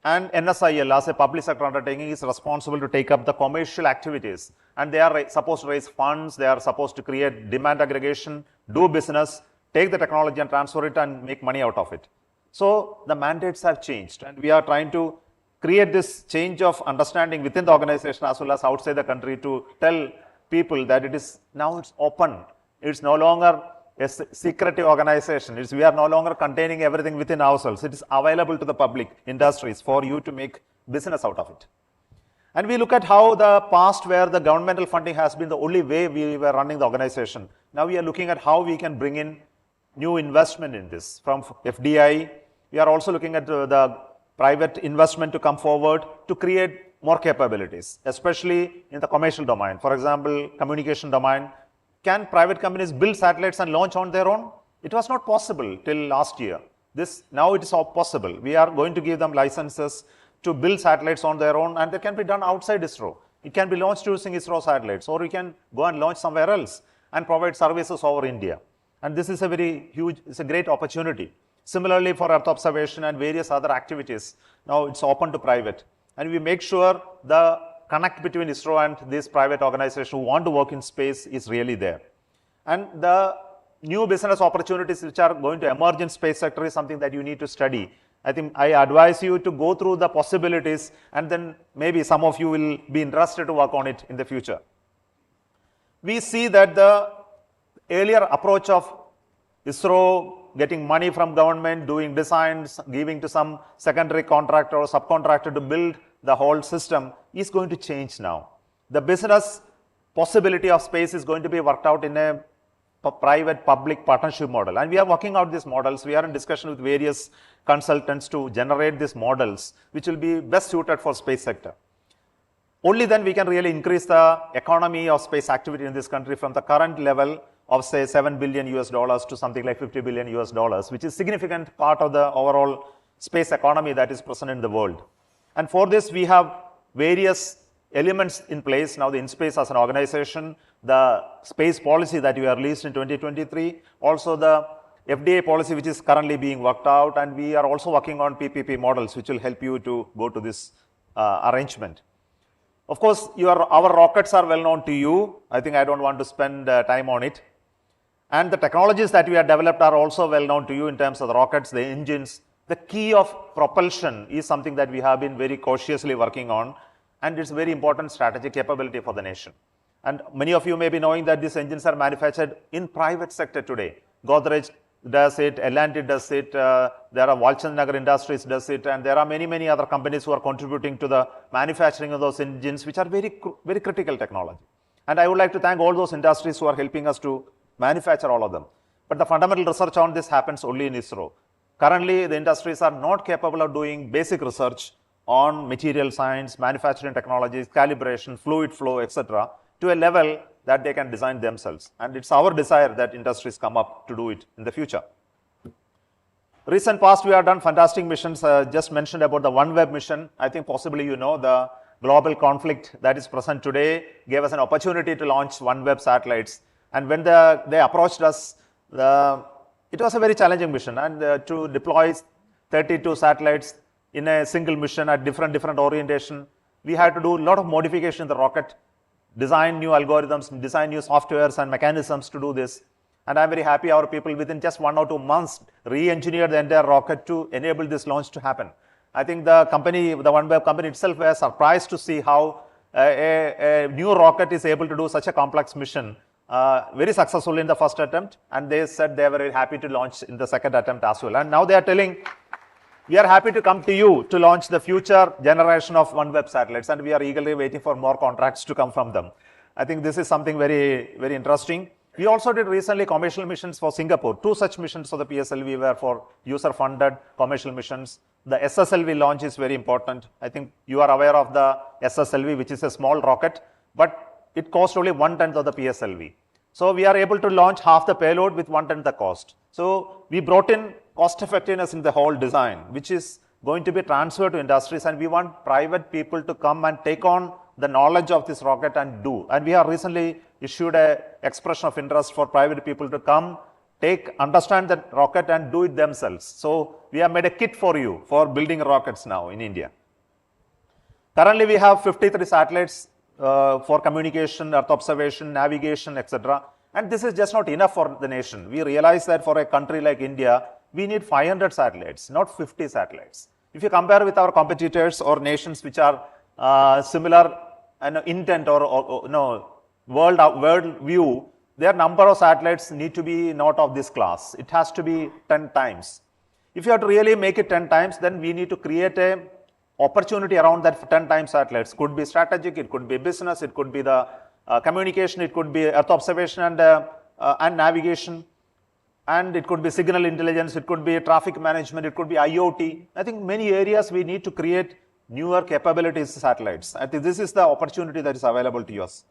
And NSIL, as a public sector undertaking, is responsible to take up the commercial activities. And they are supposed to raise funds, they are supposed to create demand aggregation, do business, take the technology and transfer it and make money out of it. So the mandates have changed, and we are trying to create this change of understanding within the organization as well as outside the country to tell people that it's open. It's no longer a secretive organization. We are no longer containing everything within ourselves. It is available to the public industries for you to make business out of it. And we look at how the past, where the governmental funding has been the only way we were running the organization. Now we are looking at how we can bring in new investment in this from FDI. We are also looking at the private investment to come forward to create more capabilities, especially in the commercial domain. For example, communication domain. Can private companies build satellites and launch on their own? It was not possible till last year. Now it is all possible. We are going to give them licenses to build satellites on their own, and they can be done outside ISRO. It can be launched using ISRO satellites, or you can go and launch somewhere else and provide services over India. And this is a very huge, it's a great opportunity. Similarly, for Earth observation and various other activities, now it's open to private. And we make sure the connect between ISRO and this private organization who want to work in space is really there. And the new business opportunities which are going to emerge in space sector is something that you need to study. I think I advise you to go through the possibilities, and then maybe some of you will be interested to work on it in the future. We see that the earlier approach of ISRO getting money from government, doing designs, giving to some secondary contractor or subcontractor to build the whole system is going to change now. The business possibility of space is going to be worked out in a private-public partnership model. And we are working out these models. We are in discussion with various consultants to generate these models, which will be best suited for space sector. Only then we can really increase the economy of space activity in this country from the current level of say $7 billion to something like $50 billion, which is a significant part of the overall space economy that is present in the world. And for this, we have various elements in place. Now the InSpace as an organization, the space policy that we have released in 2023, also the FDA policy which is currently being worked out, and we are also working on PPP models which will help you to go to this arrangement. Of course, our rockets are well known to you. I think I don't want to spend time on it. And the technologies that we have developed are also well known to you in terms of the rockets, the engines. The key of propulsion is something that we have been very cautiously working on, and it's a very important strategic capability for the nation. And many of you may be knowing that these engines are manufactured in private sector today. Godrej does it, L&T does it, there are Walchandnagar Industries does it, and there are many, many other companies who are contributing to the manufacturing of those engines, which are very, very critical technology. And I would like to thank all those industries who are helping us to manufacture all of them. But the fundamental research on this happens only in ISRO. Currently, the industries are not capable of doing basic research on material science, manufacturing technologies, calibration, fluid flow, etc., to a level that they can design themselves. And it's our desire that industries come up to do it in the future. Recent past, we have done fantastic missions. Just mentioned about the OneWeb mission. I think possibly you know the global conflict that is present today gave us an opportunity to launch OneWeb satellites. And when they approached us, it was a very challenging mission. And to deploy 32 satellites in a single mission at different orientation, we had to do a lot of modification in the rocket, design new algorithms, design new softwares and mechanisms to do this. And I'm very happy our people within just 1 or 2 months re-engineered the entire rocket to enable this launch to happen. I think the company, the OneWeb company itself, was surprised to see how a new rocket is able to do such a complex mission very successfully in the first attempt. And they said they were very happy to launch in the second attempt as well. And now they are telling, we are happy to come to you to launch the future generation of OneWeb satellites. And we are eagerly waiting for more contracts to come from them. I think this is something very, very interesting. We also did recently commercial missions for Singapore. 2 such missions for the PSLV were for user-funded commercial missions. The SSLV launch is very important. I think you are aware of the SSLV, which is a small rocket, but it costs only 1/10 of the PSLV. So we are able to launch half the payload with 1/10 the cost. So we brought in cost effectiveness in the whole design, which is going to be transferred to industries, and we want private people to come and take on the knowledge of this rocket and do. And we have recently issued an expression of interest for private people to come, understand the rocket and do it themselves. So we have made a kit for you for building rockets now in India. Currently, we have 53 satellites for communication, earth observation, navigation, etc. And this is just not enough for the nation. We realize that for a country like India, we need 500 satellites, not 50 satellites. If you compare with our competitors or nations which are similar intent or no, world view, their number of satellites need to be not of this class. It has to be 10 times. If you have to really make it 10 times, then we need to create a opportunity around that 10 times satellites. Could be strategic, it could be business, it could be the communication, it could be earth observation and navigation, and it could be signal intelligence, it could be traffic management, it could be IoT. I think many areas we need to create newer capabilities satellites. I think this is the opportunity that is available to us.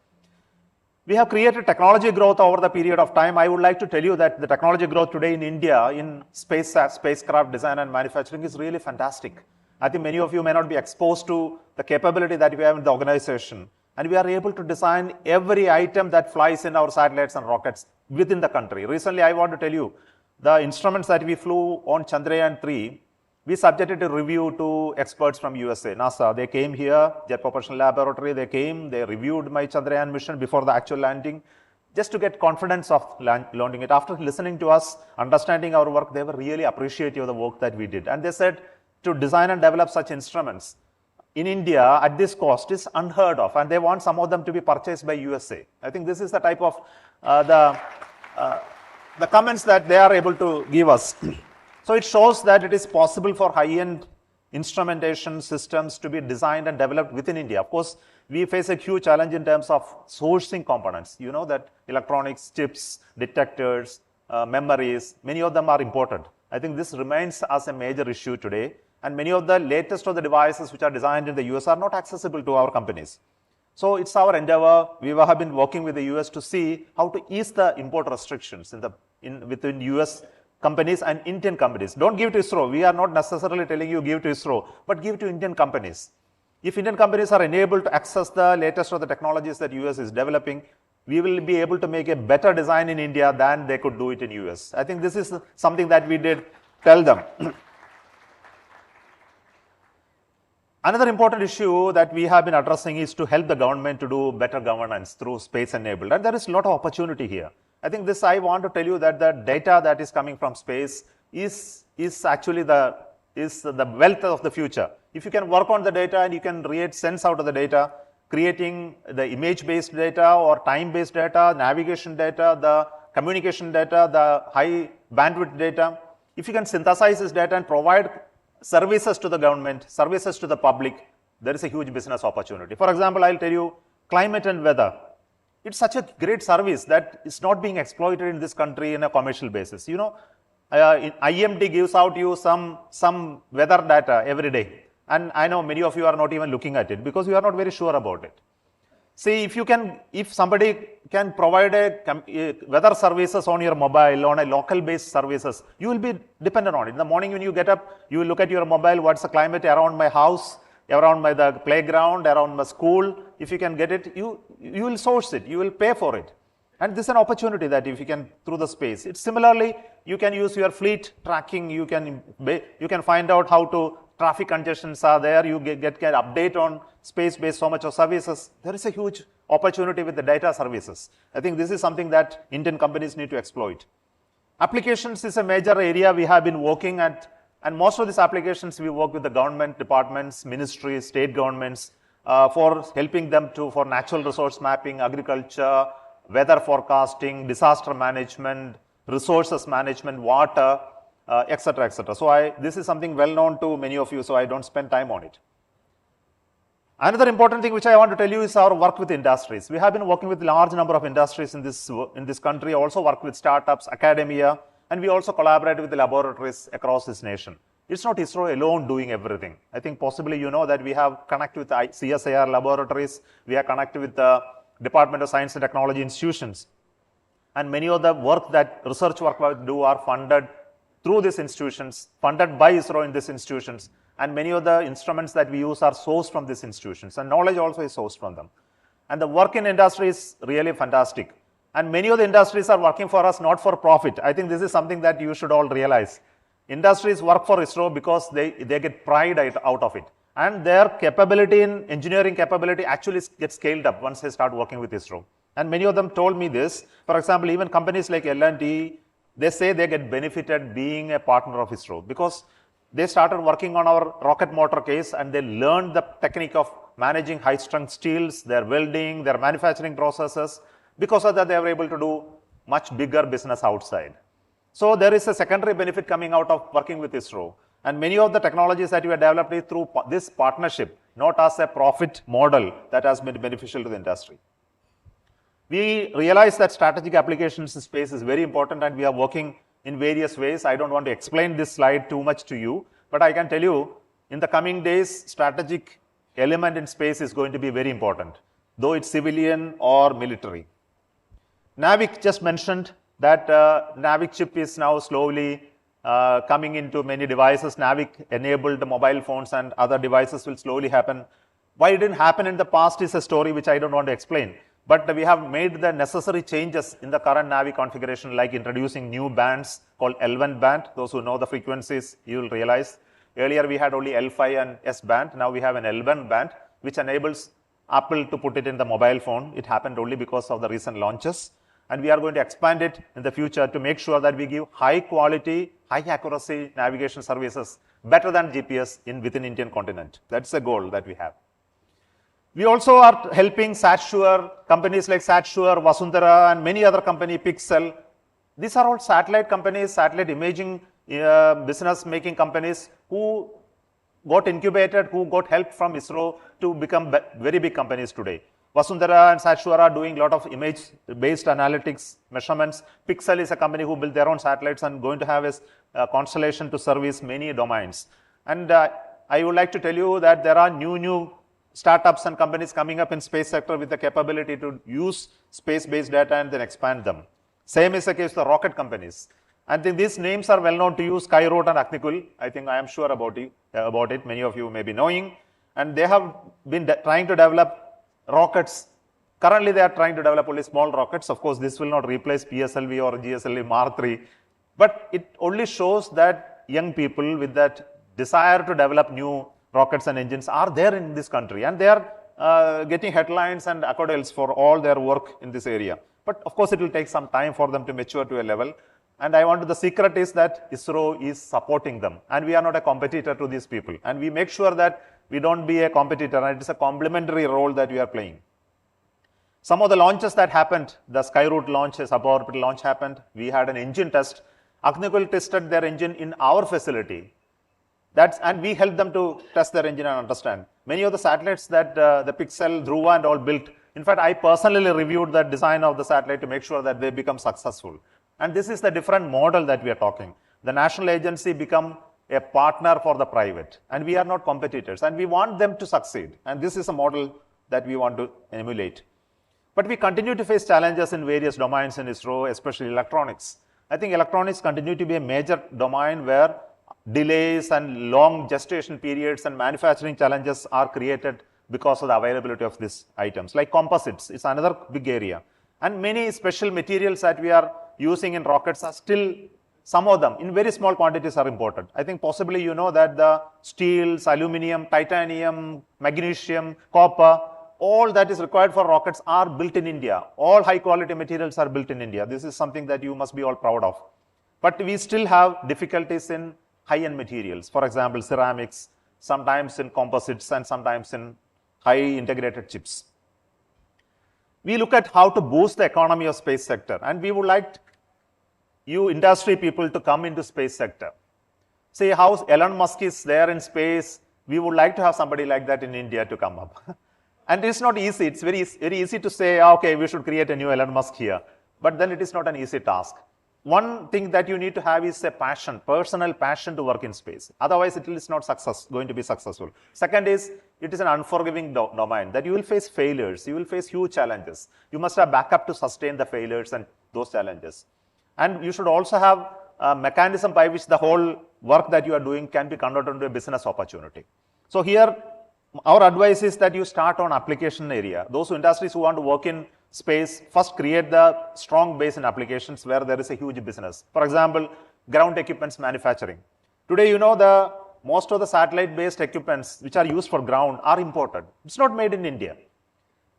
We have created technology growth over the period of time. I would like to tell you that the technology growth today in India in spacecraft design and manufacturing is really fantastic. I think many of you may not be exposed to the capability that we have in the organization. And we are able to design every item that flies in our satellites and rockets within the country. Recently, I want to tell you, the instruments that we flew on Chandrayaan-3, we subjected a review to experts from USA, NASA. They came here, Jet Propulsion Laboratory, they reviewed my Chandrayaan mission before the actual landing, just to get confidence of launching it. After listening to us, understanding our work, they were really appreciative of the work that we did. And they said to design and develop such instruments in India at this cost is unheard of, and they want some of them to be purchased by USA. I think this is the type of the comments that they are able to give us. So it shows that it is possible for high-end instrumentation systems to be designed and developed within India. Of course, we face a huge challenge in terms of sourcing components. You know that electronics, chips, detectors, memories, many of them are imported. I think this remains as a major issue today. And many of the latest of the devices which are designed in the US are not accessible to our companies. So it's our endeavor. We have been working with the US to see how to ease the import restrictions within US companies and Indian companies. Don't give to ISRO. We are not necessarily telling you give to ISRO, but give to Indian companies. If Indian companies are enabled to access the latest of the technologies that US is developing, we will be able to make a better design in India than they could do it in US. I think this is something that we did tell them. Another important issue that we have been addressing is to help the government to do better governance through space enabled. And there is a lot of opportunity here. I think I want to tell you that the data that is coming from space is actually the wealth of the future. If you can work on the data and you can create sense out of the data, creating the image-based data or time-based data, navigation data, the communication data, the high bandwidth data, if you can synthesize this data and provide services to the government, services to the public, there is a huge business opportunity. For example, I'll tell you climate and weather. It's such a great service that is not being exploited in this country in a commercial basis. You know, IMT gives out you some weather data every day. And I know many of you are not even looking at it because you are not very sure about it. See, if somebody can provide a weather services on your mobile, on a local based services, you will be dependent on it. In the morning when you get up, you will look at your mobile, what's the climate around my house, around the playground, around my school. If you can get it, you will source it, you will pay for it. And this is an opportunity that if you can through the space. It's similarly, you can use your fleet tracking, you can find out how to traffic congestions are there, you get update on space-based so much of services. There is a huge opportunity with the data services. I think this is something that Indian companies need to exploit. Applications is a major area we have been working at, and most of these applications we work with the government departments, ministries, state governments for helping them for natural resource mapping, agriculture, weather forecasting, disaster management, resources management, water, etc., etc. So this is something well known to many of you, so I don't spend time on it. Another important thing which I want to tell you is our work with industries. We have been working with a large number of industries in this country, also work with startups, academia, and we also collaborate with the laboratories across this nation. It's not ISRO alone doing everything. I think possibly you know that we have connected with CSIR laboratories, we are connected with the Department of Science and Technology institutions, and many of the research work we do are funded through these institutions, funded by ISRO in these institutions, and many of the instruments that we use are sourced from these institutions, and knowledge also is sourced from them. And the work in industry is really fantastic. And many of the industries are working for us not for profit. I think this is something that you should all realize. Industries work for ISRO because they get pride out of it. And their capability in engineering capability actually gets scaled up once they start working with ISRO. And many of them told me this. For example, even companies like L&T, they say they get benefited being a partner of ISRO because they started working on our rocket motor case and they learned the technique of managing high strength steels, their welding, their manufacturing processes. Because of that, they were able to do much bigger business outside. So there is a secondary benefit coming out of working with ISRO. And many of the technologies that we have developed is through this partnership, not as a profit model that has been beneficial to the industry. We realize that strategic applications in space is very important and we are working in various ways. I don't want to explain this slide too much to you, but I can tell you in the coming days, strategic element in space is going to be very important, though it's civilian or military. NAVIC just mentioned that NAVIC chip is now slowly coming into many devices. NAVIC enabled mobile phones and other devices will slowly happen. Why it didn't happen in the past is a story which I don't want to explain. But we have made the necessary changes in the current NAVIC configuration, like introducing new bands called L1 band. Those who know the frequencies, you will realize. Earlier we had only L5 and S band. Now we have an L1 band, which enables Apple to put it in the mobile phone. It happened only because of the recent launches. And we are going to expand it in the future to make sure that we give high quality, high accuracy navigation services better than GPS within Indian continent. That's the goal that we have. We also are helping SatSure, companies like SatSure, Vasundhara, and many other companies, Pixel. These are all satellite companies, satellite imaging business making companies who got incubated, who got help from ISRO to become very big companies today. Vasundhara and SatSure are doing a lot of image-based analytics measurements. Pixel is a company who built their own satellites and going to have a constellation to service many domains. And I would like to tell you that there are new startups and companies coming up in space sector with the capability to use space-based data and then expand them. Same is the case with the rocket companies. I think these names are well known to you, Skyroot and Aggarwal. I think I am sure about it. Many of you may be knowing. And they have been trying to develop rockets. Currently, they are trying to develop only small rockets. Of course, this will not replace PSLV or GSLV Mark III. But it only shows that young people with that desire to develop new rockets and engines are there in this country. And they are getting headlines and accolades for all their work in this area. But of course, it will take some time for them to mature to a level. And the secret is that ISRO is supporting them. And we are not a competitor to these people. And we make sure that we don't be a competitor, and it's a complementary role that we are playing. Some of the launches that happened, the Skyroot launch, suborbital launch happened. We had an engine test. Aggarwal tested their engine in our facility. And we helped them to test their engine and understand. Many of the satellites that the Pixel, Dhruva and all built, in fact, I personally reviewed the design of the satellite to make sure that they become successful. And this is the different model that we are talking. the national agency become a partner for the private, and we are not competitors, and we want them to succeed. And this is a model that we want to emulate. But we continue to face challenges in various domains in ISRO, especially electronics. I think electronics continue to be a major domain where delays and long gestation periods and manufacturing challenges are created because of the availability of these items. Like composites, it's another big area. And many special materials that we are using in rockets are still, some of them in very small quantities are imported. I think possibly you know that the steels, aluminum, titanium, magnesium, copper, all that is required for rockets are built in India. All high quality materials are built in India. This is something that you must be all proud of. But we still have difficulties in high-end materials. For example, ceramics, sometimes in composites and sometimes in high integrated chips. We look at how to boost the economy of space sector, and we would like you industry people to come into space sector. See how Elon Musk is there in space. We would like to have somebody like that in India to come up. And it's not easy. It's very easy to say, okay, we should create a new Elon Musk here. But then it is not an easy task. One thing that you need to have is a passion, personal passion to work in space. Otherwise, it is not going to be successful. Second is, it is an unforgiving domain that you will face failures. You will face huge challenges. You must have backup to sustain the failures and those challenges. And you should also have a mechanism by which the whole work that you are doing can be converted into a business opportunity. So here, our advice is that you start on application area. Those industries who want to work in space, first create the strong base in applications where there is a huge business. For example, ground equipments manufacturing. Today, you know, most of the satellite-based equipments which are used for ground are imported. It's not made in India.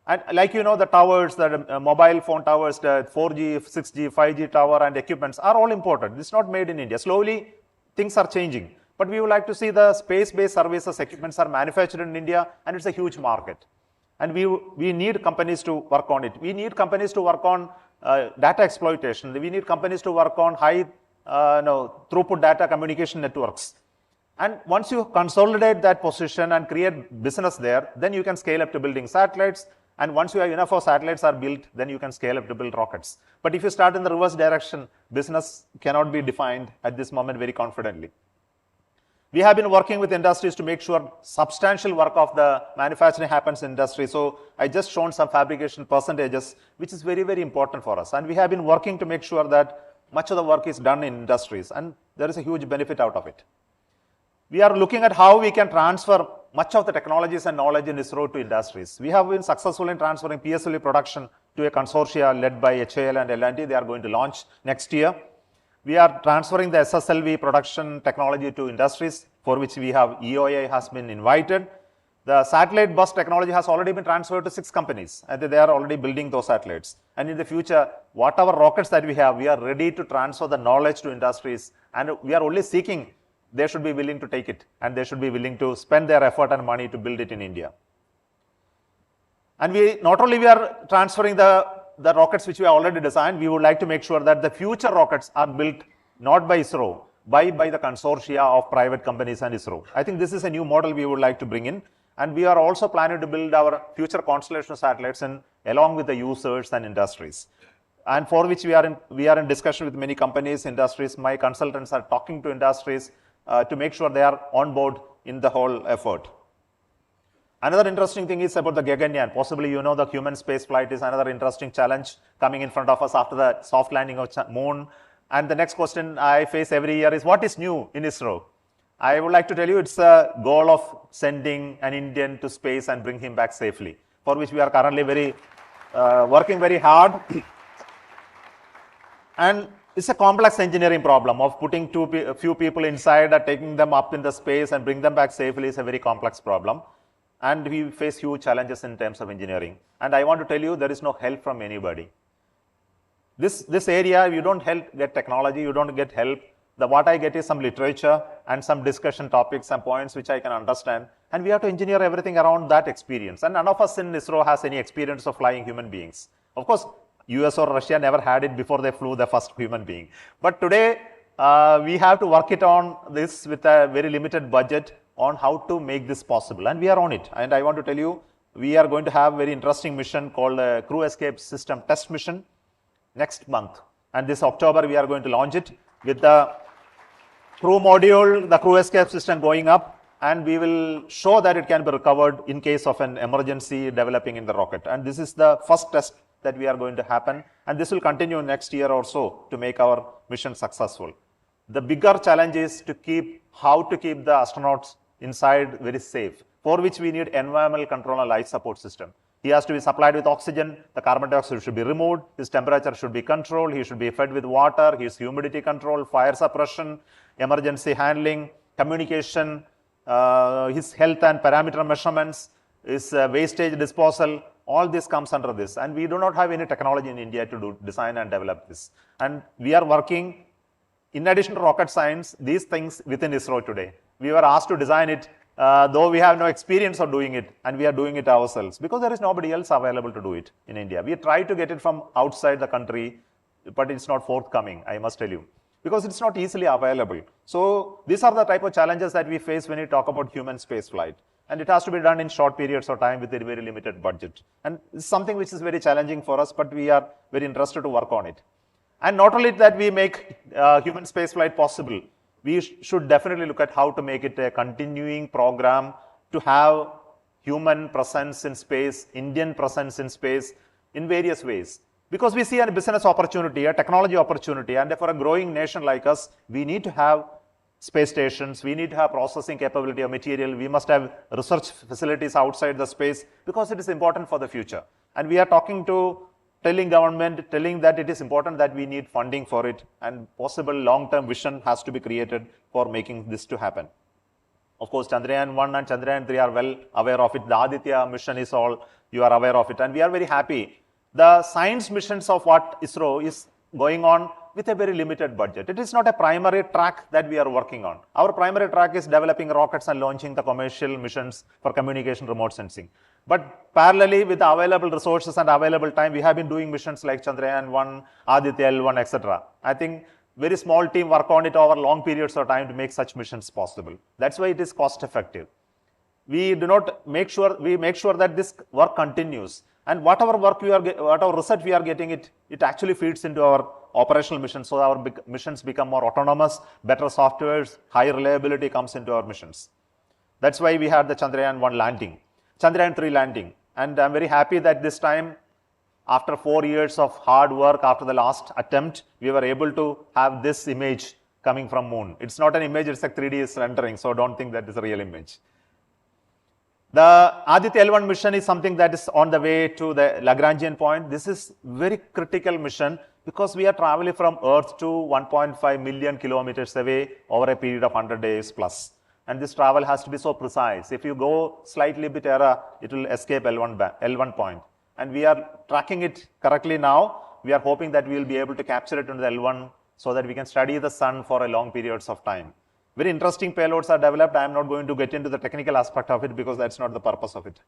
And like you know, the towers, the mobile phone towers, the 4G, 6G, 5G tower and equipments are all imported. It's not made in India. Slowly, things are changing. But we would like to see the space-based services equipments are manufactured in India, and it's a huge market. And we need companies to work on it. We need companies to work on data exploitation. We need companies to work on high throughput data communication networks. And once you consolidate that position and create business there, then you can scale up to building satellites. And once you have enough of satellites are built, then you can scale up to build rockets. But if you start in the reverse direction, business cannot be defined at this moment very confidently. We have been working with industries to make sure substantial work of the manufacturing happens in industry. So I just shown some fabrication percentages, which is very, very important for us. And we have been working to make sure that much of the work is done in industries, and there is a huge benefit out of it. We are looking at how we can transfer much of the technologies and knowledge in ISRO to industries. We have been successful in transferring PSLV production to a consortia led by HAL and L&T. They are going to launch next year. We are transferring the SSLV production technology to industries, for which we have EOI has been invited. The satellite bus technology has already been transferred to 6 companies, and they are already building those satellites. And in the future, whatever rockets that we have, we are ready to transfer the knowledge to industries, and we are only seeking they should be willing to take it, and they should be willing to spend their effort and money to build it in India. And we are transferring the rockets which we have already designed. We would like to make sure that the future rockets are built not by ISRO, by the consortia of private companies and ISRO. I think this is a new model we would like to bring in. And we are also planning to build our future constellation of satellites along with the users and industries. And for which we are in discussion with many companies, industries. My consultants are talking to industries to make sure they are on board in the whole effort. Another interesting thing is about the Gaganyaan. Possibly you know the human space flight is another interesting challenge coming in front of us after the soft landing of Moon. And the next question I face every year is, what is new in ISRO? I would like to tell you it's a goal of sending an Indian to space and bring him back safely, for which we are currently working very hard. And it's a complex engineering problem of putting a few people inside and taking them up in the space and bring them back safely is a very complex problem. And we face huge challenges in terms of engineering. And I want to tell you, there is no help from anybody. This area, you don't get technology, you don't get help. What I get is some literature and some discussion topics and points which I can understand. And we have to engineer everything around that experience. And none of us in ISRO has any experience of flying human beings. Of course, US or Russia never had it before they flew the first human being. But today, we have to work it on this with a very limited budget on how to make this possible. And we are on it. And I want to tell you, we are going to have a very interesting mission called a Crew Escape System Test Mission next month. And this October, we are going to launch it with the crew module, the crew escape system going up, and we will show that it can be recovered in case of an emergency developing in the rocket. And this is the first test that we are going to happen, and this will continue next year or so to make our mission successful. The bigger challenge is to how to keep the astronauts inside very safe, for which we need environmental control and life support system. He has to be supplied with oxygen, the carbon dioxide should be removed, his temperature should be controlled, he should be fed with water, his humidity control, fire suppression, emergency handling, communication, his health and parameter measurements, his wastage disposal, all this comes under this. And we do not have any technology in India to design and develop this. And we are working, in addition to rocket science, these things within ISRO today. We were asked to design it, though we have no experience of doing it, and we are doing it ourselves because there is nobody else available to do it in India. We try to get it from outside the country, but it's not forthcoming, I must tell you, because it's not easily available. So these are the type of challenges that we face when we talk about human space flight. And it has to be done in short periods of time with a very limited budget. And it's something which is very challenging for us, but we are very interested to work on it. And not only that we make human spaceflight possible, we should definitely look at how to make it a continuing program to have human presence in space, Indian presence in space in various ways. Because we see a business opportunity, a technology opportunity, and for a growing nation like us, we need to have space stations, we need to have processing capability of material, we must have research facilities outside the space because it is important for the future. And we are telling government, telling that it is important that we need funding for it, and possible long-term vision has to be created for making this to happen. Of course, Chandrayaan 1 and Chandrayaan 3 are well aware of it. The Aditya mission is all, you are aware of it, and we are very happy. The science missions of what ISRO is going on with a very limited budget. It is not a primary track that we are working on. Our primary track is developing rockets and launching the commercial missions for communication remote sensing. But parallelly with the available resources and available time, we have been doing missions like Chandrayaan 1, Aditya L1, etc. I think very small team work on it over long periods of time to make such missions possible. That's why it is cost effective. We make sure that this work continues. And whatever research we are getting, it actually feeds into our operational missions. So our missions become more autonomous, better softwares, higher reliability comes into our missions. That's why we had the Chandrayaan 1 landing, Chandrayaan 3 landing. And I'm very happy that this time, after 4 years of hard work, after the last attempt, we were able to have this image coming from moon. It's not an image, it's a 3D rendering, so don't think that is a real image. The Aditya L1 mission is something that is on the way to the Lagrangian point. This is very critical mission because we are traveling from Earth to 1.5 million kilometers away over a period of 100 days plus. And this travel has to be so precise. If you go slightly bit error, it will escape L1 point. And we are tracking it correctly now. We are hoping that we will be able to capture it into the L1 so that we can study the sun for a long periods of time. Very interesting payloads are developed. I am not going to get into the technical aspect of it because that's not the purpose of it.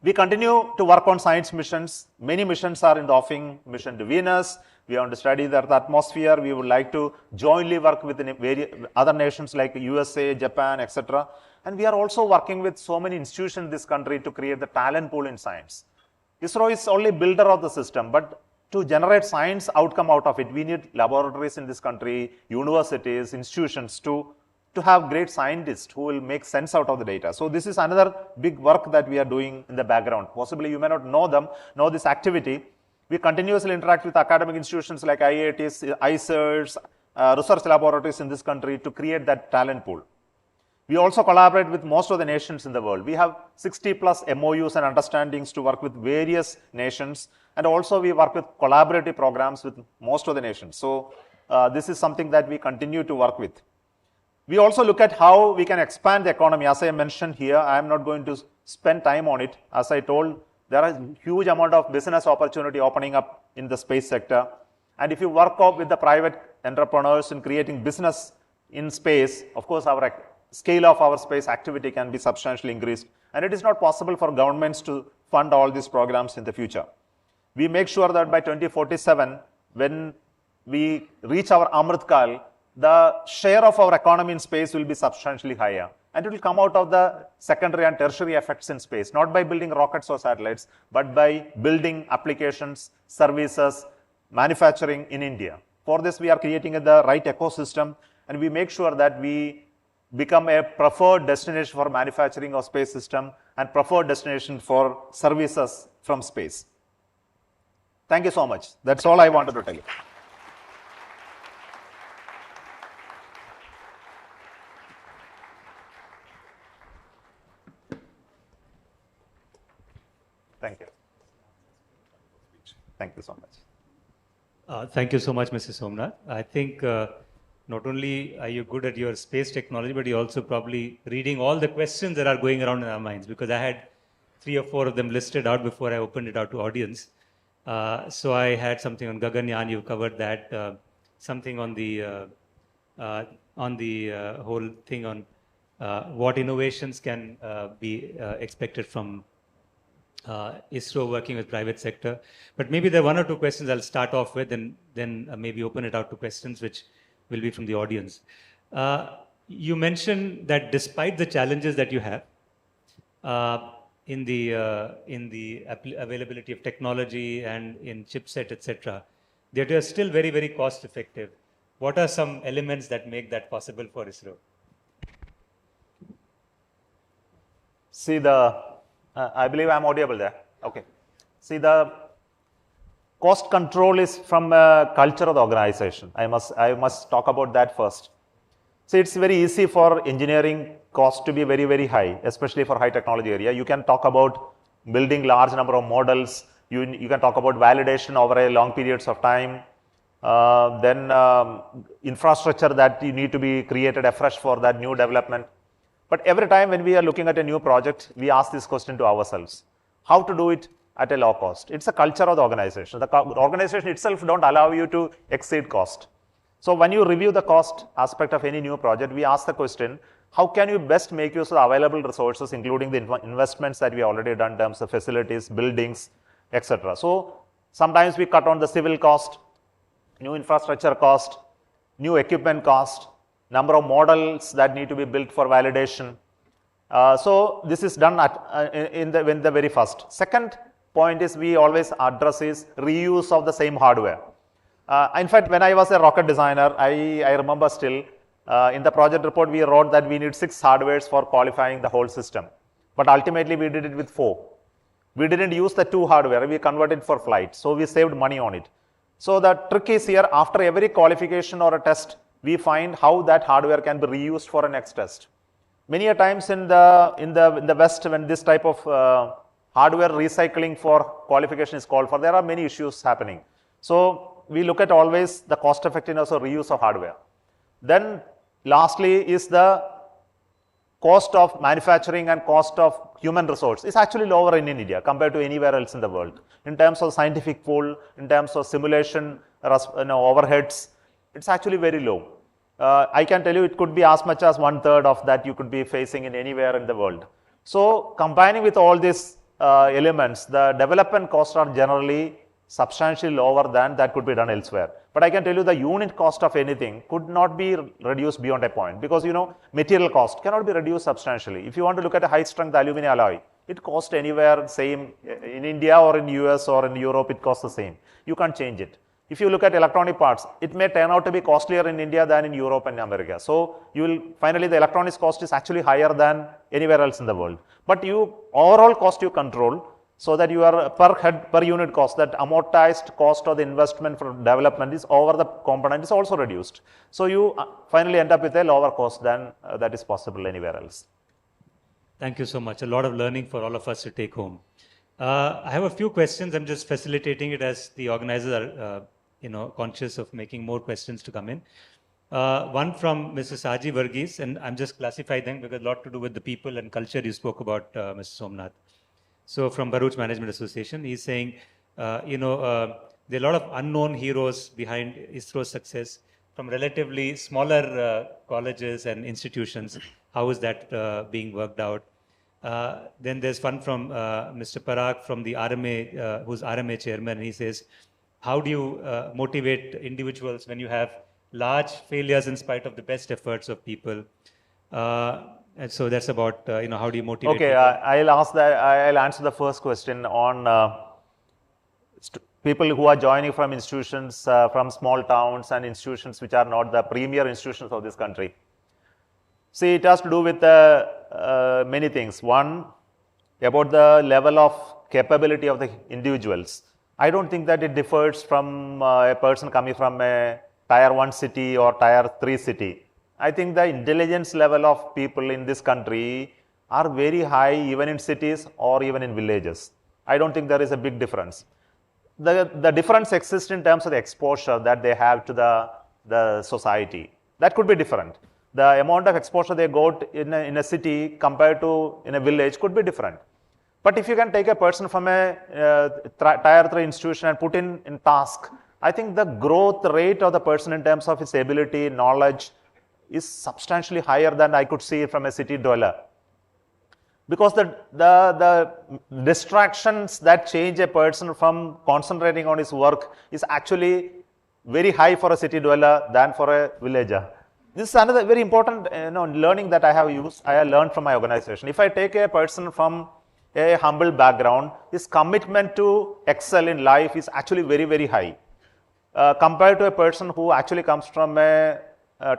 We continue to work on science missions. Many missions are in the offing. Mission to Venus. We want to study the Earth atmosphere. We would like to jointly work with various other nations like USA, Japan, etc. And we are also working with so many institutions in this country to create the talent pool in science. ISRO is only builder of the system, but to generate science outcome out of it, we need laboratories in this country, universities, institutions to have great scientists who will make sense out of the data. So this is another big work that we are doing in the background. Possibly you may not know this activity. We continuously interact with academic institutions like IITs, ICERs, research laboratories in this country to create that talent pool. We also collaborate with most of the nations in the world. We have 60 plus MOUs and understandings to work with various nations, and also we work with collaborative programs with most of the nations. So this is something that we continue to work with. We also look at how we can expand the economy. As I mentioned here, I am not going to spend time on it. As I told, there is a huge amount of business opportunity opening up in the space sector. And if you work out with the private entrepreneurs in creating business in space, of course, our scale of our space activity can be substantially increased. And it is not possible for governments to fund all these programs in the future. We make sure that by 2047, when we reach our Amritkal, the share of our economy in space will be substantially higher. And it will come out of the secondary and tertiary effects in space, not by building rockets or satellites, but by building applications, services, manufacturing in India. For this, we are creating the right ecosystem. and we make sure that we become a preferred destination for manufacturing of space system and preferred destination for services from space. Thank you so much. That's all I wanted to tell you. Thank you. Thank you so much. Thank you so much, Mr. Somanath. I think not only are you good at your space technology, but you're also probably reading all the questions that are going around in our minds, because I had 3 or 4 of them listed out before I opened it out to audience. So I had something on Gaganyaan, you covered that, something on the whole thing on what innovations can be expected from ISRO working with private sector. But maybe there are 1 or 2 questions I'll start off with, and then maybe open it out to questions which will be from the audience. You mentioned that despite the challenges that you have in the availability of technology and in chipset, etc., that you are still very, very cost effective. What are some elements that make that possible for ISRO? See I believe I'm audible there. Okay. See, the cost control is from a culture of the organization. I must talk about that first. See, it's very easy for engineering cost to be very, very high, especially for high technology area. You can talk about building large number of models. You can talk about validation over a long periods of time. Then infrastructure that you need to be created afresh for that new development. But every time when we are looking at a new project, we ask this question to ourselves: how to do it at a low cost? It's a culture of the organization. The organization itself don't allow you to exceed cost. So when you review the cost aspect of any new project, we ask the question: how can you best make use of the available resources, including the investments that we already done in terms of facilities, buildings, etc. So sometimes we cut on the civil cost, new infrastructure cost, new equipment cost, number of models that need to be built for validation. So this is done in the very first. Second point is we always address is reuse of the same hardware. In fact, when I was a rocket designer, I remember still in the project report we wrote that we need 6 hardwares for qualifying the whole system. But ultimately we did it with 4. We didn't use the 2 hardware, we converted for flight. So we saved money on it. So the trick is here, after every qualification or a test, we find how that hardware can be reused for a next test. Many a times in the West, when this type of hardware recycling for qualification is called for, there are many issues happening. So we look at always the cost effectiveness or reuse of hardware. Then lastly is the cost of manufacturing and cost of human resource is actually lower in India compared to anywhere else in the world. In terms of scientific pool, in terms of simulation, overheads, it's actually very low. I can tell you it could be as much as 1/3 of that you could be facing in anywhere in the world. So combining with all these elements, the development costs are generally substantially lower than that could be done elsewhere. But I can tell you the unit cost of anything could not be reduced beyond a point, because material cost cannot be reduced substantially. If you want to look at a high strength aluminum alloy, it costs anywhere same in India or in US or in Europe, it costs the same. You can't change it. If you look at electronic parts, it may turn out to be costlier in India than in Europe and America. So you will finally the electronics cost is actually higher than anywhere else in the world. But overall cost you control, so that your per unit cost, that amortized cost of the investment for development is over the component is also reduced. So you finally end up with a lower cost than that is possible anywhere else. Thank you so much. A lot of learning for all of us to take home. I have a few questions. I'm just facilitating it as the organizers are conscious of making more questions to come in. One from Mrs. Saji Varghese, and I'm just classifying them because a lot to do with the people and culture you spoke about, Mr. Somanath. So from Bharuch Management Association, he's saying, there are a lot of unknown heroes behind ISRO's success from relatively smaller colleges and institutions. How is that being worked out? Then there's one from Mr. Parag from the RMA, who's RMA chairman. He says, how do you motivate individuals when you have large failures in spite of the best efforts of people? And so that's about, how do you motivate people? I'll answer the first question on people who are joining from institutions from small towns and institutions which are not the premier institutions of this country. See, it has to do with many things. One, about the level of capability of the individuals. I don't think that it differs from a person coming from a tier 1 city or tier 3 city. I think the intelligence level of people in this country are very high even in cities or even in villages. I don't think there is a big difference. The difference exists in terms of the exposure that they have to the society. That could be different. The amount of exposure they got in a city compared to in a village could be different. But if you can take a person from a tier 3 institution and put in task, I think the growth rate of the person in terms of his ability, knowledge is substantially higher than I could see from a city dweller. Because the distractions that change a person from concentrating on his work is actually very high for a city dweller than for a villager. This is another very important learning that I have learned from my organization. If I take a person from a humble background, his commitment to excel in life is actually very, very high compared to a person who actually comes from a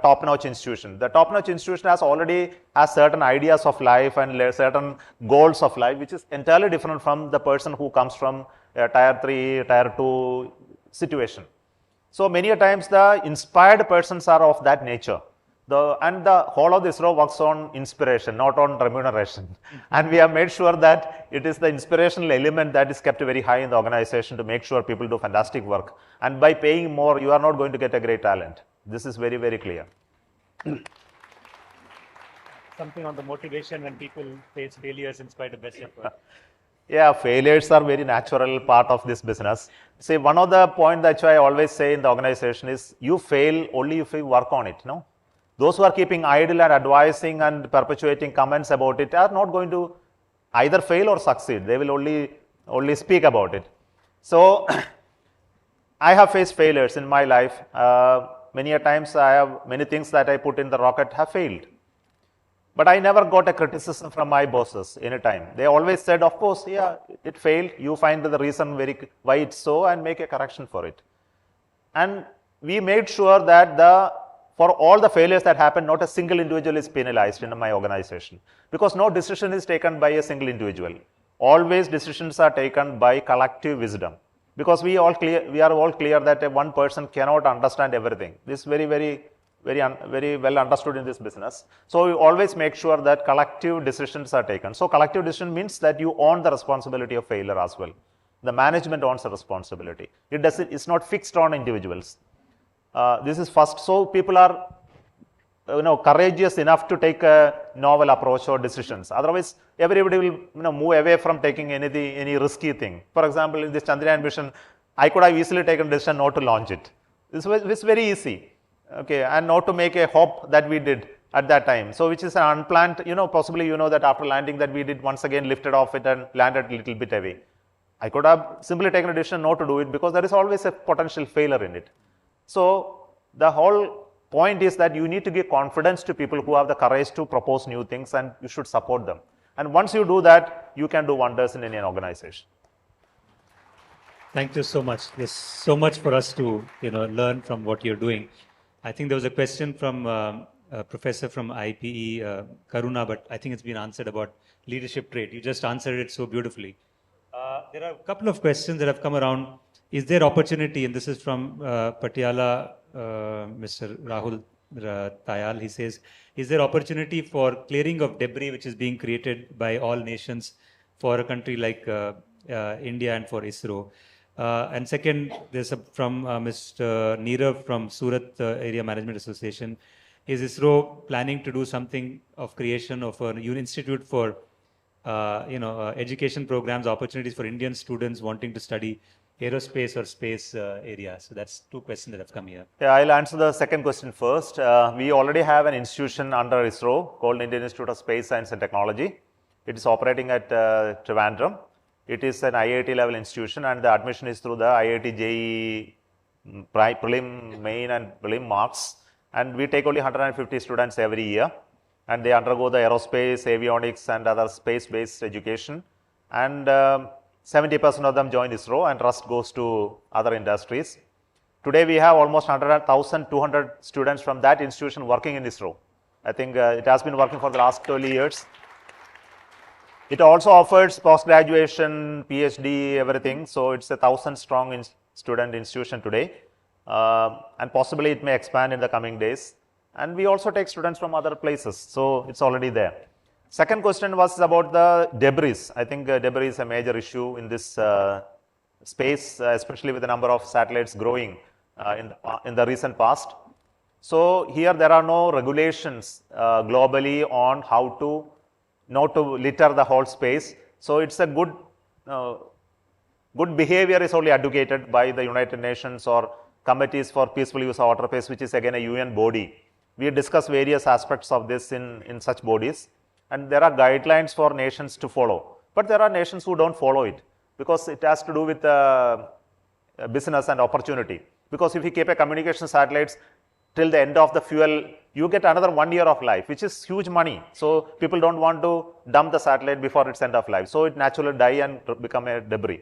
top-notch institution. The top-notch institution already has certain ideas of life and certain goals of life, which is entirely different from the person who comes from a tier 3, tier 2 situation. So many a times the inspired persons are of that nature. And the whole of the ISRO works on inspiration, not on remuneration. And we have made sure that it is the inspirational element that is kept very high in the organization to make sure people do fantastic work. And by paying more, you are not going to get a great talent. This is very, very clear. Something on the motivation when people face failures in spite of best effort. Yeah, failures are very natural part of this business. See, one of the points that I always say in the organization is you fail only if you work on it. No, those who are keeping idle and advising and perpetuating comments about it are not going to either fail or succeed. They will only speak about it. So I have faced failures in my life. Many a times many things that I put in the rocket have failed. But I never got a criticism from my bosses anytime. They always said, of course, yeah, it failed. You find the reason why it's so and make a correction for it. And we made sure that for all the failures that happened, not a single individual is penalized in my organization. Because no decision is taken by a single individual. Always decisions are taken by collective wisdom. Because we are all clear that one person cannot understand everything. This is very well understood in this business. So we always make sure that collective decisions are taken. So collective decision means that you own the responsibility of failure as well. The management owns the responsibility. It's not fixed on individuals. This is first. So people are courageous enough to take a novel approach or decisions. Otherwise, everybody will move away from taking any risky thing. For example, in this Chandrayaan mission, I could have easily taken a decision not to launch it. This was very easy, okay, and not to make a hop that we did at that time. So which is an unplanned, possibly that after landing that we did once again lifted off it and landed a little bit away. I could have simply taken a decision not to do it because there is always a potential failure in it. So the whole point is that you need to give confidence to people who have the courage to propose new things, and you should support them. And once you do that, you can do wonders in any organization. Thank you so much. There's so much for us to learn from what you're doing. I think there was a question from a professor from IPE, Karuna, but I think it's been answered about leadership trait. You just answered it so beautifully. There are a couple of questions that have come around. Is there opportunity, and this is from Patiala, Mr. Rahul Tayal, he says, is there opportunity for clearing of debris which is being created by all nations for a country like India and for ISRO? And second, there's from Mr. Neerav from Surat Area Management Association. Is ISRO planning to do something of creation of an institute for education programs, opportunities for Indian students wanting to study aerospace or space area? So that's two questions that have come here. Yeah, I'll answer the second question first. We already have an institution under ISRO called Indian Institute of Space Science and Technology. It is operating at Trivandrum. It is an IIT level institution, and the admission is through the IIT JEE prelim, main and prelim marks. And we take only 150 students every year, and they undergo the aerospace, avionics and other space-based education. And 70% of them join ISRO and rest goes to other industries. Today we have almost 1,200 students from that institution working in ISRO. I think it has been working for the last 12 years. It also offers post-graduation, PhD, everything. So it's a 1,000-strong student institution today. And possibly it may expand in the coming days. And we also take students from other places. So it's already there. Second question was about the debris. I think debris is a major issue in this space, especially with the number of satellites growing in the recent past. So here there are no regulations globally on how to not to litter the whole space. So it's a good behavior is only advocated by the United Nations or Committees for Peaceful Use of Water Space, which is again a UN body. We discuss various aspects of this in such bodies, and there are guidelines for nations to follow. But there are nations who don't follow it because it has to do with business and opportunity. Because if you keep a communication satellites till the end of the fuel, you get another 1 year of life, which is huge money. So people don't want to dump the satellite before its end of life. So it naturally die and become a debris.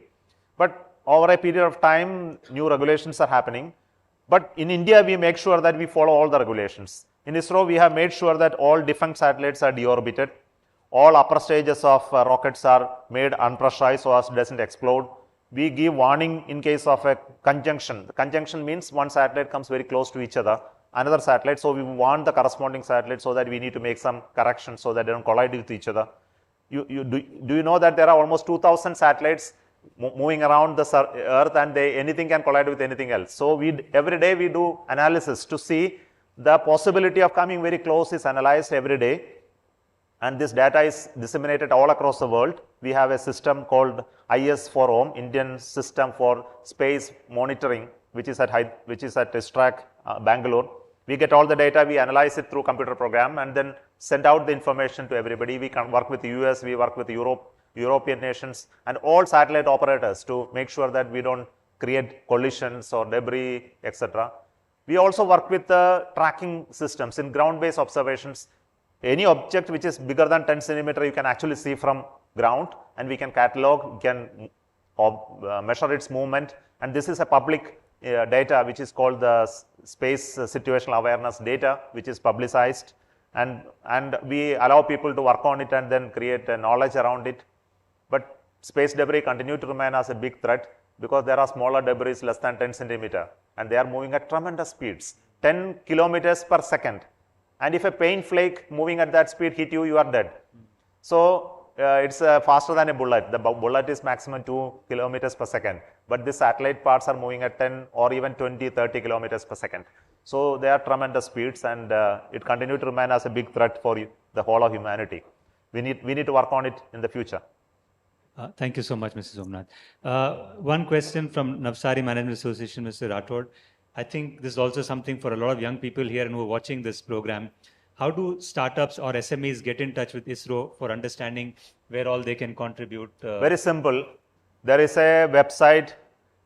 But over a period of time, new regulations are happening. But in India, we make sure that we follow all the regulations. In ISRO, we have made sure that all defunct satellites are deorbited. All upper stages of rockets are made unpressurized so as it doesn't explode. We give warning in case of a conjunction. Conjunction means one satellite comes very close to each other, another satellite. So we warn the corresponding satellite so that we need to make some corrections so that they don't collide with each other. Do you know that there are almost 2,000 satellites moving around the Earth, and anything can collide with anything else. So every day we do analysis to see the possibility of coming very close is analyzed every day. And this data is disseminated all across the world. We have a system called IS4OM, Indian System for Space Monitoring, which is at ISRAC, Bangalore. We get all the data, we analyze it through computer program, and then send out the information to everybody. We can work with the US, we work with European nations, and all satellite operators to make sure that we don't create collisions or debris, etc. We also work with the tracking systems in ground-based observations. Any object which is bigger than 10 centimeter, you can actually see from ground, and we can catalog, we can measure its movement. And this is a public data which is called the Space Situational Awareness Data, which is publicized. And we allow people to work on it and then create a knowledge around it. But space debris continue to remain as a big threat because there are smaller debris less than 10 centimeter, and they are moving at tremendous speeds, 10 kilometers per second. And if a paint flake moving at that speed hit you, you are dead. So it's faster than a bullet. The bullet is maximum 2 kilometers per second. But the satellite parts are moving at 10 or even 20, 30 kilometers per second. So they are tremendous speeds, and it continues to remain as a big threat for the whole of humanity. We need to work on it in the future. Thank you so much, Mr. Somanath. One question from Navsari Management Association, Mr. Rathod. I think this is also something for a lot of young people here and who are watching this program. How do startups or SMEs get in touch with ISRO for understanding where all they can contribute? Very simple. There is a website.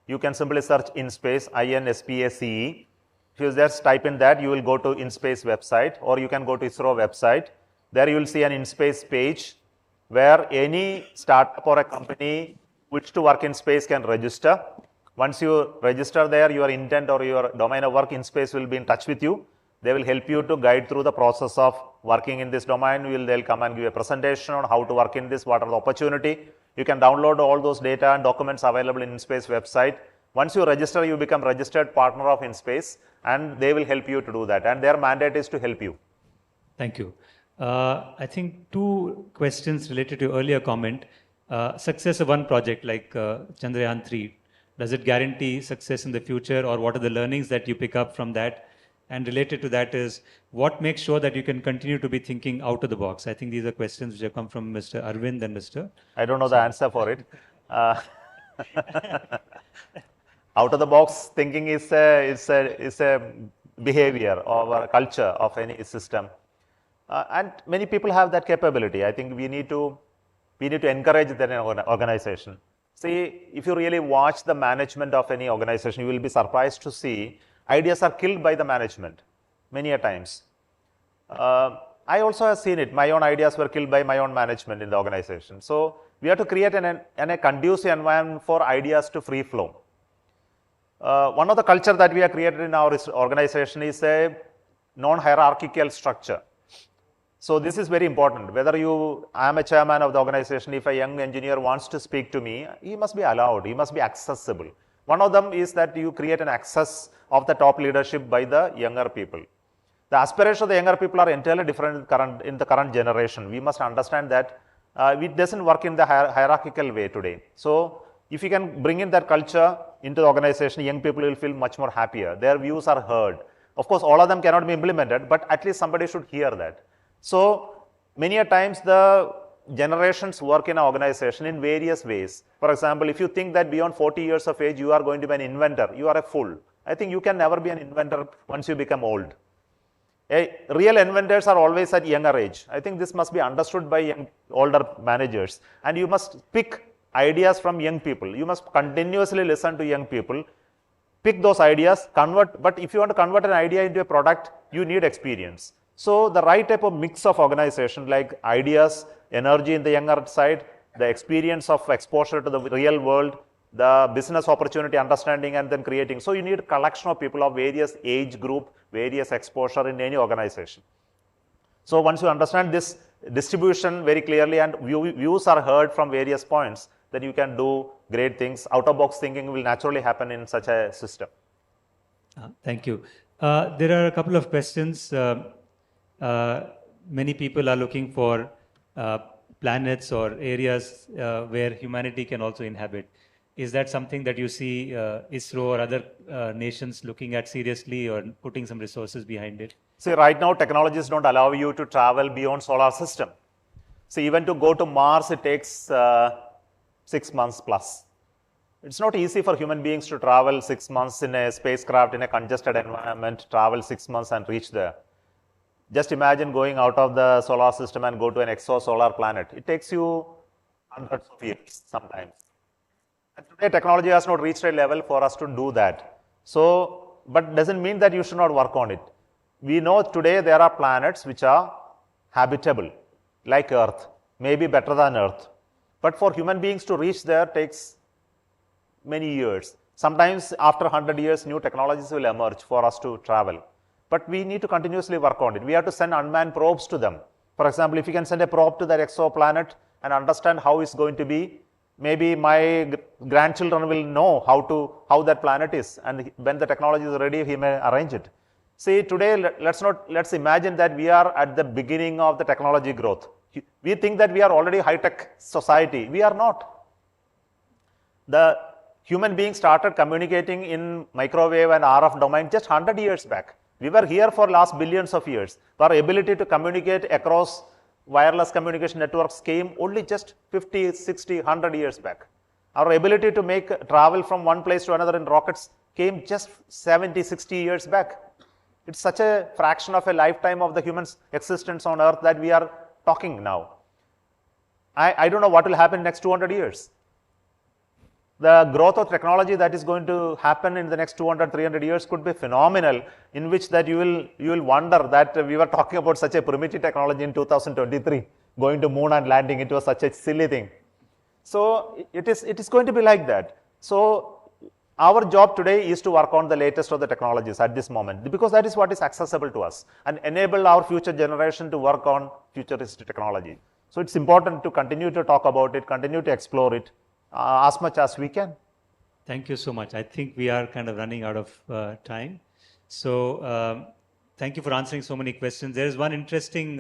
You can simply search InSpace, INSPACE. If you just type in that, you will go to InSpace website, or you can go to ISRO website. There you will see an InSpace page where any startup or a company which to work in space can register. Once you register there, your intent or your domain of work in space will be in touch with you. They will help you to guide through the process of working in this domain. They'll come and give a presentation on how to work in this, what are the opportunity. You can download all those data and documents available in InSpace website. Once you register, you become registered partner of InSpace, and they will help you to do that. And their mandate is to help you. Thank you. I think two questions related to your earlier comment. Success of one project like Chandrayaan 3, does it guarantee success in the future, or what are the learnings that you pick up from that? And related to that is, what makes sure that you can continue to be thinking out of the box? I think these are questions which have come from Mr. Arvind and Mr. I don't know the answer for it. Out of the box thinking is a behavior or a culture of any system. And many people have that capability. I think we need to encourage that in an organization. See, if you really watch the management of any organization, you will be surprised to see ideas are killed by the management many a times. I also have seen it. My own ideas were killed by my own management in the organization. So We have to create a conducive environment for ideas to free flow. One of the culture that we have created in our organization is a non-hierarchical structure. So this is very important. Whether I am a chairman of the organization, if a young engineer wants to speak to me, he must be allowed, he must be accessible. One of them is that you create an access of the top leadership by the younger people. The aspirations of the younger people are entirely different in the current generation. We must understand that it doesn't work in the hierarchical way today. So if you can bring in that culture into the organization, young people will feel much more happier. Their views are heard. Of course, all of them cannot be implemented, but at least somebody should hear that. So many a times the generations work in an organization in various ways. For example, if you think that beyond 40 years of age you are going to be an inventor, you are a fool. I think you can never be an inventor once you become old. Real inventors are always at younger age. I think this must be understood by older managers. And you must pick ideas from young people. You must continuously listen to young people. Pick those ideas, convert. But if you want to convert an idea into a product, you need experience. So the right type of mix of organization, like ideas, energy in the younger side, the experience of exposure to the real world, the business opportunity understanding, and then creating. So you need a collection of people of various age group, various exposure in any organization. So once you understand this distribution very clearly and views are heard from various points, then you can do great things. Out-of-box thinking will naturally happen in such a system. Thank you. There are a couple of questions. Many people are looking for planets or areas where humanity can also inhabit. Is that something that you see ISRO or other nations looking at seriously or putting some resources behind it? See, right now technologies don't allow you to travel beyond solar system. So even to go to Mars, it takes 6 months plus. It's not easy for human beings to travel 6 months in a spacecraft in a congested environment, travel 6 months and reach there. Just imagine going out of the solar system and go to an exosolar planet. It takes you hundreds of years sometimes. And today technology has not reached a level for us to do that. So, but doesn't mean that you should not work on it. We know today there are planets which are habitable, like Earth, maybe better than Earth. But for human beings to reach there takes many years. Sometimes after 100 years, new technologies will emerge for us to travel. But we need to continuously work on it. We have to send unmanned probes to them. For example, if you can send a probe to that exoplanet and understand how it's going to be, maybe my grandchildren will know how that planet is, and when the technology is ready, he may arrange it. See, today, let's imagine that we are at the beginning of the technology growth. We think that we are already high-tech society. We are not. The human beings started communicating in microwave and RF domain just 100 years back. We were here for last billions of years. Our ability to communicate across wireless communication networks came only just 50, 60, 100 years back. Our ability to make travel from one place to another in rockets came just 70, 60 years back. It's such a fraction of a lifetime of the human's existence on Earth that we are talking now. I don't know what will happen next 200 years. The growth of technology that is going to happen in the next 200, 300 years could be phenomenal, in which that you will wonder that we were talking about such a primitive technology in 2023, going to moon and landing. It was such a silly thing. So it is going to be like that. So our job today is to work on the latest of the technologies at this moment, because that is what is accessible to us, and enable our future generation to work on futuristic technology. So it's important to continue to talk about it, continue to explore it as much as we can. Thank you so much. I think we are kind of running out of time. So thank you for answering so many questions. There is one interesting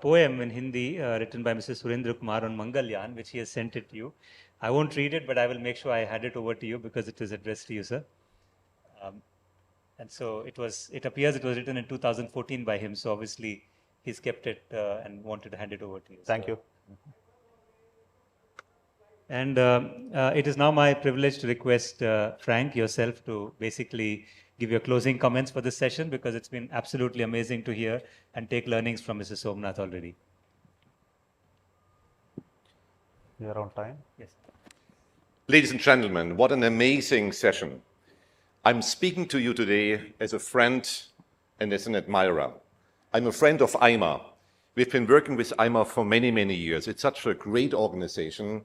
poem in Hindi written by Mr. Surendra Kumar on Mangalyaan, which he has sent it to you. I won't read it, but I will make sure I hand it over to you because it is addressed to you, sir. And so it appears it was written in 2014 by him. So obviously he's kept it and wanted to hand it over to you. Thank you. And it is now my privilege to request Frank, yourself, to basically give your closing comments for this session, because it's been absolutely amazing to hear and take learnings from Mr. Somanath already. We are on time? Yes. Ladies and gentlemen, what an amazing session. I'm speaking to you today as a friend and as an admirer. I'm a friend of AIMA, We've been working with AIMA for many, many years. It's such a great organization.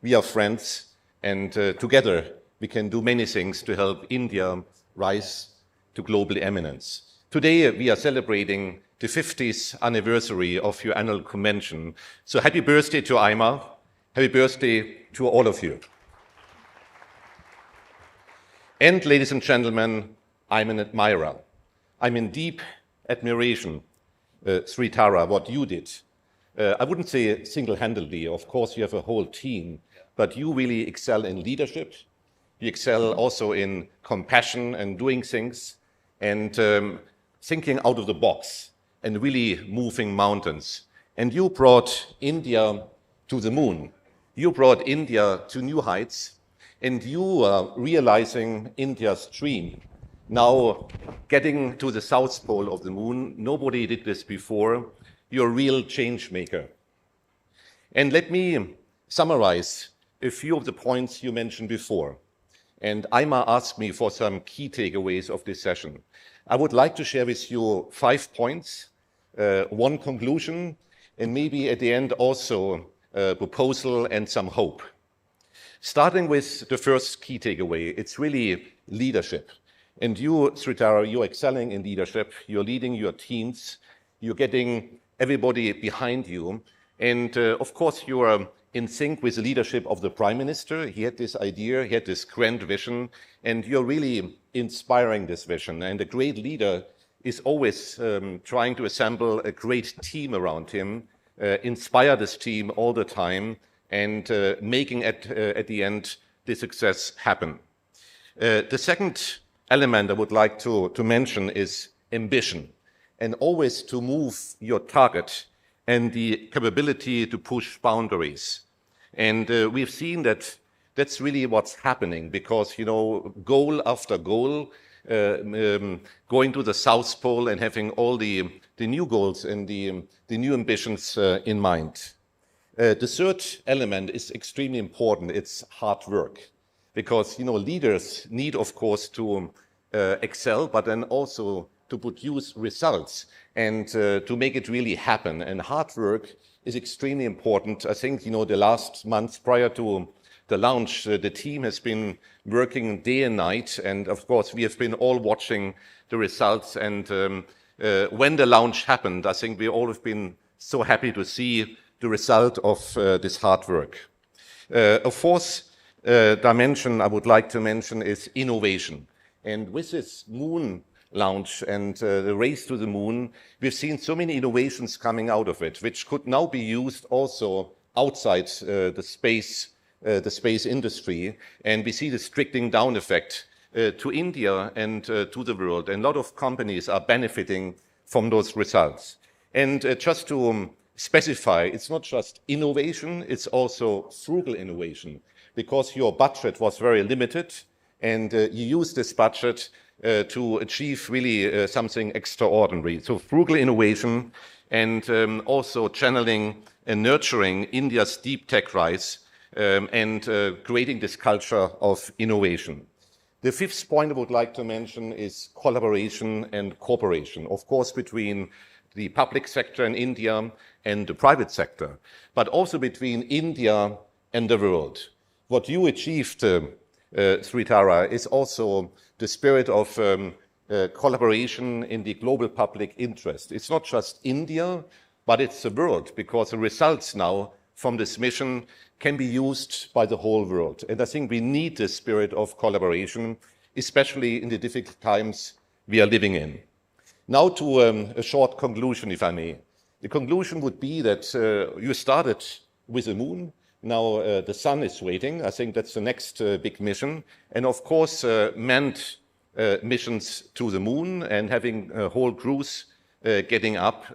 We are friends, and together we can do many things to help India rise to global eminence. Today we are celebrating the 50th anniversary of your annual convention. So happy birthday to AIMA. Happy birthday to all of you. And ladies and gentlemen, I'm an admirer. I'm in deep admiration, Sritara, what you did. I wouldn't say single-handedly, of course you have a whole team, but you really excel in leadership. You excel also in compassion and doing things and thinking out of the box and really moving mountains. And you brought India to the moon. You brought India to new heights, and you are realizing India's dream. Now, getting to the South Pole of the moon, nobody did this before. You're a real change maker. And let me summarize a few of the points you mentioned before. And AIMA asked me for some key takeaways of this session. I would like to share with you 5 points, one conclusion, and maybe at the end also a proposal and some hope. Starting with the first key takeaway, it's really leadership. And you, Sritara, you're excelling in leadership. You're leading your teams. You're getting everybody behind you. And of course, you are in sync with the leadership of the Prime Minister. He had this idea, he had this grand vision, and you're really inspiring this vision. And a great leader is always trying to assemble a great team around him, inspire this team all the time, and making at the end the success happen. The second element I would like to mention is ambition, and always to move your target and the capability to push boundaries. And we've seen that that's really what's happening, because, you know, goal after goal, going to the South Pole and having all the new goals and the new ambitions in mind. The third element is extremely important. It's hard work, because, you know, leaders need, of course, to excel, but then also to produce results and to make it really happen. And hard work is extremely important. I think, you know, the last months prior to the launch, the team has been working day and night. And of course, we have been all watching the results. And when the launch happened, I think we all have been so happy to see the result of this hard work. A fourth dimension I would like to mention is innovation. And with this moon launch and the race to the moon, we've seen so many innovations coming out of it, which could now be used also outside the space industry. And we see this trickling down effect to India and to the world. And a lot of companies are benefiting from those results. And just to specify, it's not just innovation, it's also frugal innovation, because your budget was very limited, and you use this budget to achieve really something extraordinary. So frugal innovation, and also channeling and nurturing India's deep tech rise, and creating this culture of innovation. The fifth point I would like to mention is collaboration and cooperation, of course, between the public sector in India and the private sector, but also between India and the world. What you achieved, Sritara, is also the spirit of collaboration in the global public interest. It's not just India, but it's the world, because the results now from this mission can be used by the whole world. And I think we need this spirit of collaboration, especially in the difficult times we are living in. Now to a short conclusion, if I may. The conclusion would be that you started with the moon. Now the sun is waiting. I think that's the next big mission. And of course, manned missions to the moon and having whole crews getting up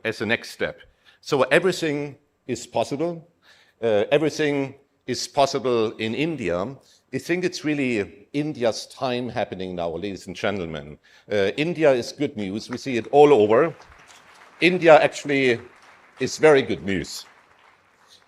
as the next step. So everything is possible. Everything is possible in India. I think it's really India's time happening now, ladies and gentlemen. India is good news. We see it all over. India actually is very good news.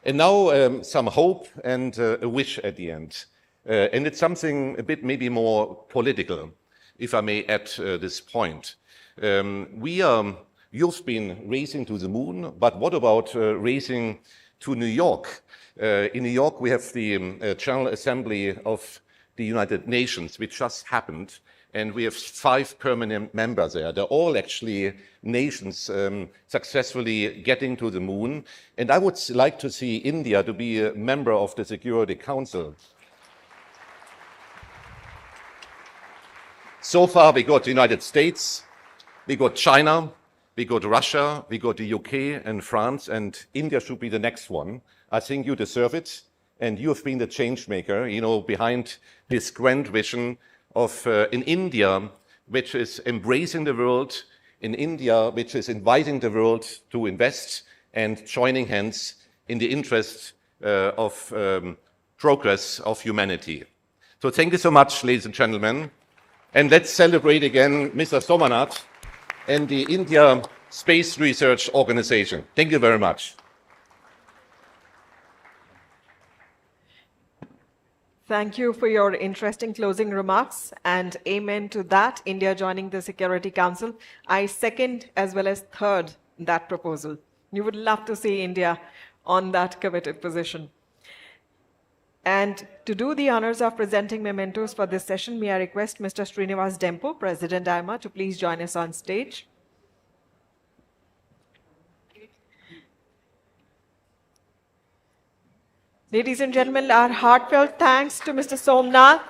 And now some hope and a wish at the end. And it's something a bit maybe more political, if I may add this point. We are You've been racing to the moon, but what about racing to New York? In New York, we have the General Assembly of the United Nations, which just happened, and we have 5 permanent members there. They're all actually nations successfully getting to the moon. And I would like to see India to be a member of the Security Council. So far, we got the United States, we got China, we got Russia, we got the UK and France, and India should be the next one. I think you deserve it, and you have been the change maker, you know, behind this grand vision of an India which is embracing the world, in India which is inviting the world to invest and joining hands in the interest of progress of humanity. So thank you so much, ladies and gentlemen. And let's celebrate again Mr. Somanath and the India Space Research Organization. Thank you very much. Thank you for your interesting closing remarks, and amen to that, India joining the Security Council. I second as well as third that proposal. You would love to see India on that committed position. And to do the honors of presenting mementos for this session, may I request Mr. Srinivas Dempo, President AIMA, to please join us on stage. Ladies and gentlemen, our heartfelt thanks to Mr. Somanath.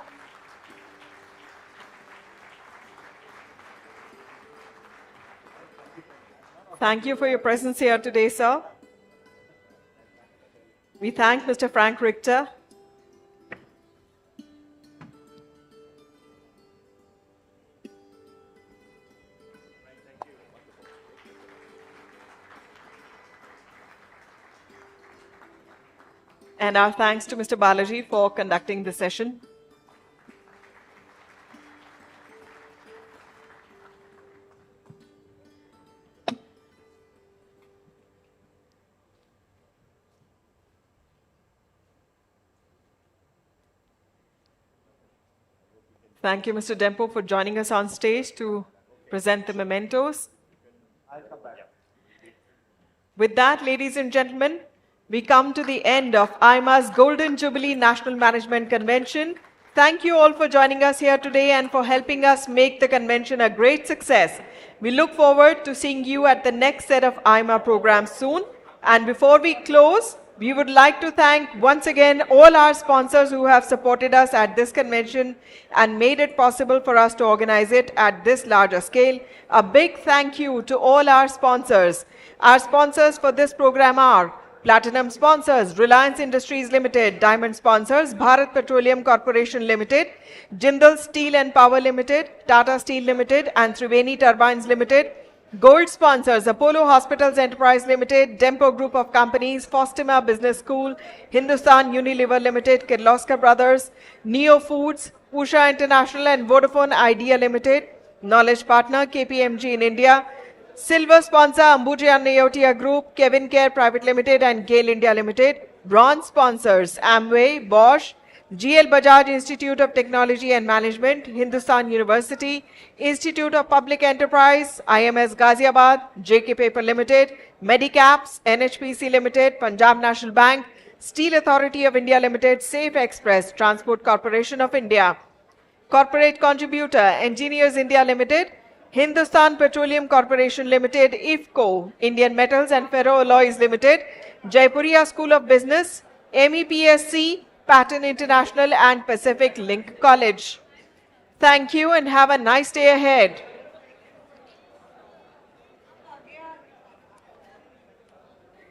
Thank you for your presence here today, sir. We thank Mr. Frank Richter. And our thanks to Mr. Balaji for conducting the session. Thank you, Mr. Dempo, for joining us on stage to present the mementos. With that, ladies and gentlemen, we come to the end of AIMA's Golden Jubilee National Management Convention. Thank you all for joining us here today and for helping us make the convention a great success. We look forward to seeing you at the next set of AIMA programs soon. And before we close, we would like to thank once again all our sponsors who have supported us at this convention and made it possible for us to organize it at this larger scale. A big thank you to all our sponsors. Our sponsors for this program are Platinum sponsors, Reliance Industries Limited. Diamond sponsors, Bharat Petroleum Corporation Limited, Jindal Steel and Power Limited, Tata Steel Limited and Triveni Turbines Limited. Gold sponsors, Apollo Hospitals Enterprise Limited, Dempo Group of Companies, Faustima Business School, Hindustan Unilever Limited, Kirloskar Brothers, Neo Foods, Usha International and Vodafone Idea Limited. Knowledge partner, KPMG in India. Silver sponsor, Ambuja Neotia Group, Kevin Care Private Limited and GAIL India Limited. Bronze sponsors, Amway, Bosch, GL Bajaj Institute of Technology and Management, Hindustan University, Institute of Public Enterprise, IMS Ghaziabad, JK Paper Limited, Medicaps, NHPC Limited, Punjab National Bank, Steel Authority of India Limited, Safe Express, Transport Corporation of India. Corporate contributor, Engineers India Limited, Hindustan Petroleum Corporation Limited, IFCO, Indian Metals and Ferroalloys Limited, Jaipuria School of Business, MEPSC, Pattern International and Pacific Link College. Thank you and have a nice day ahead.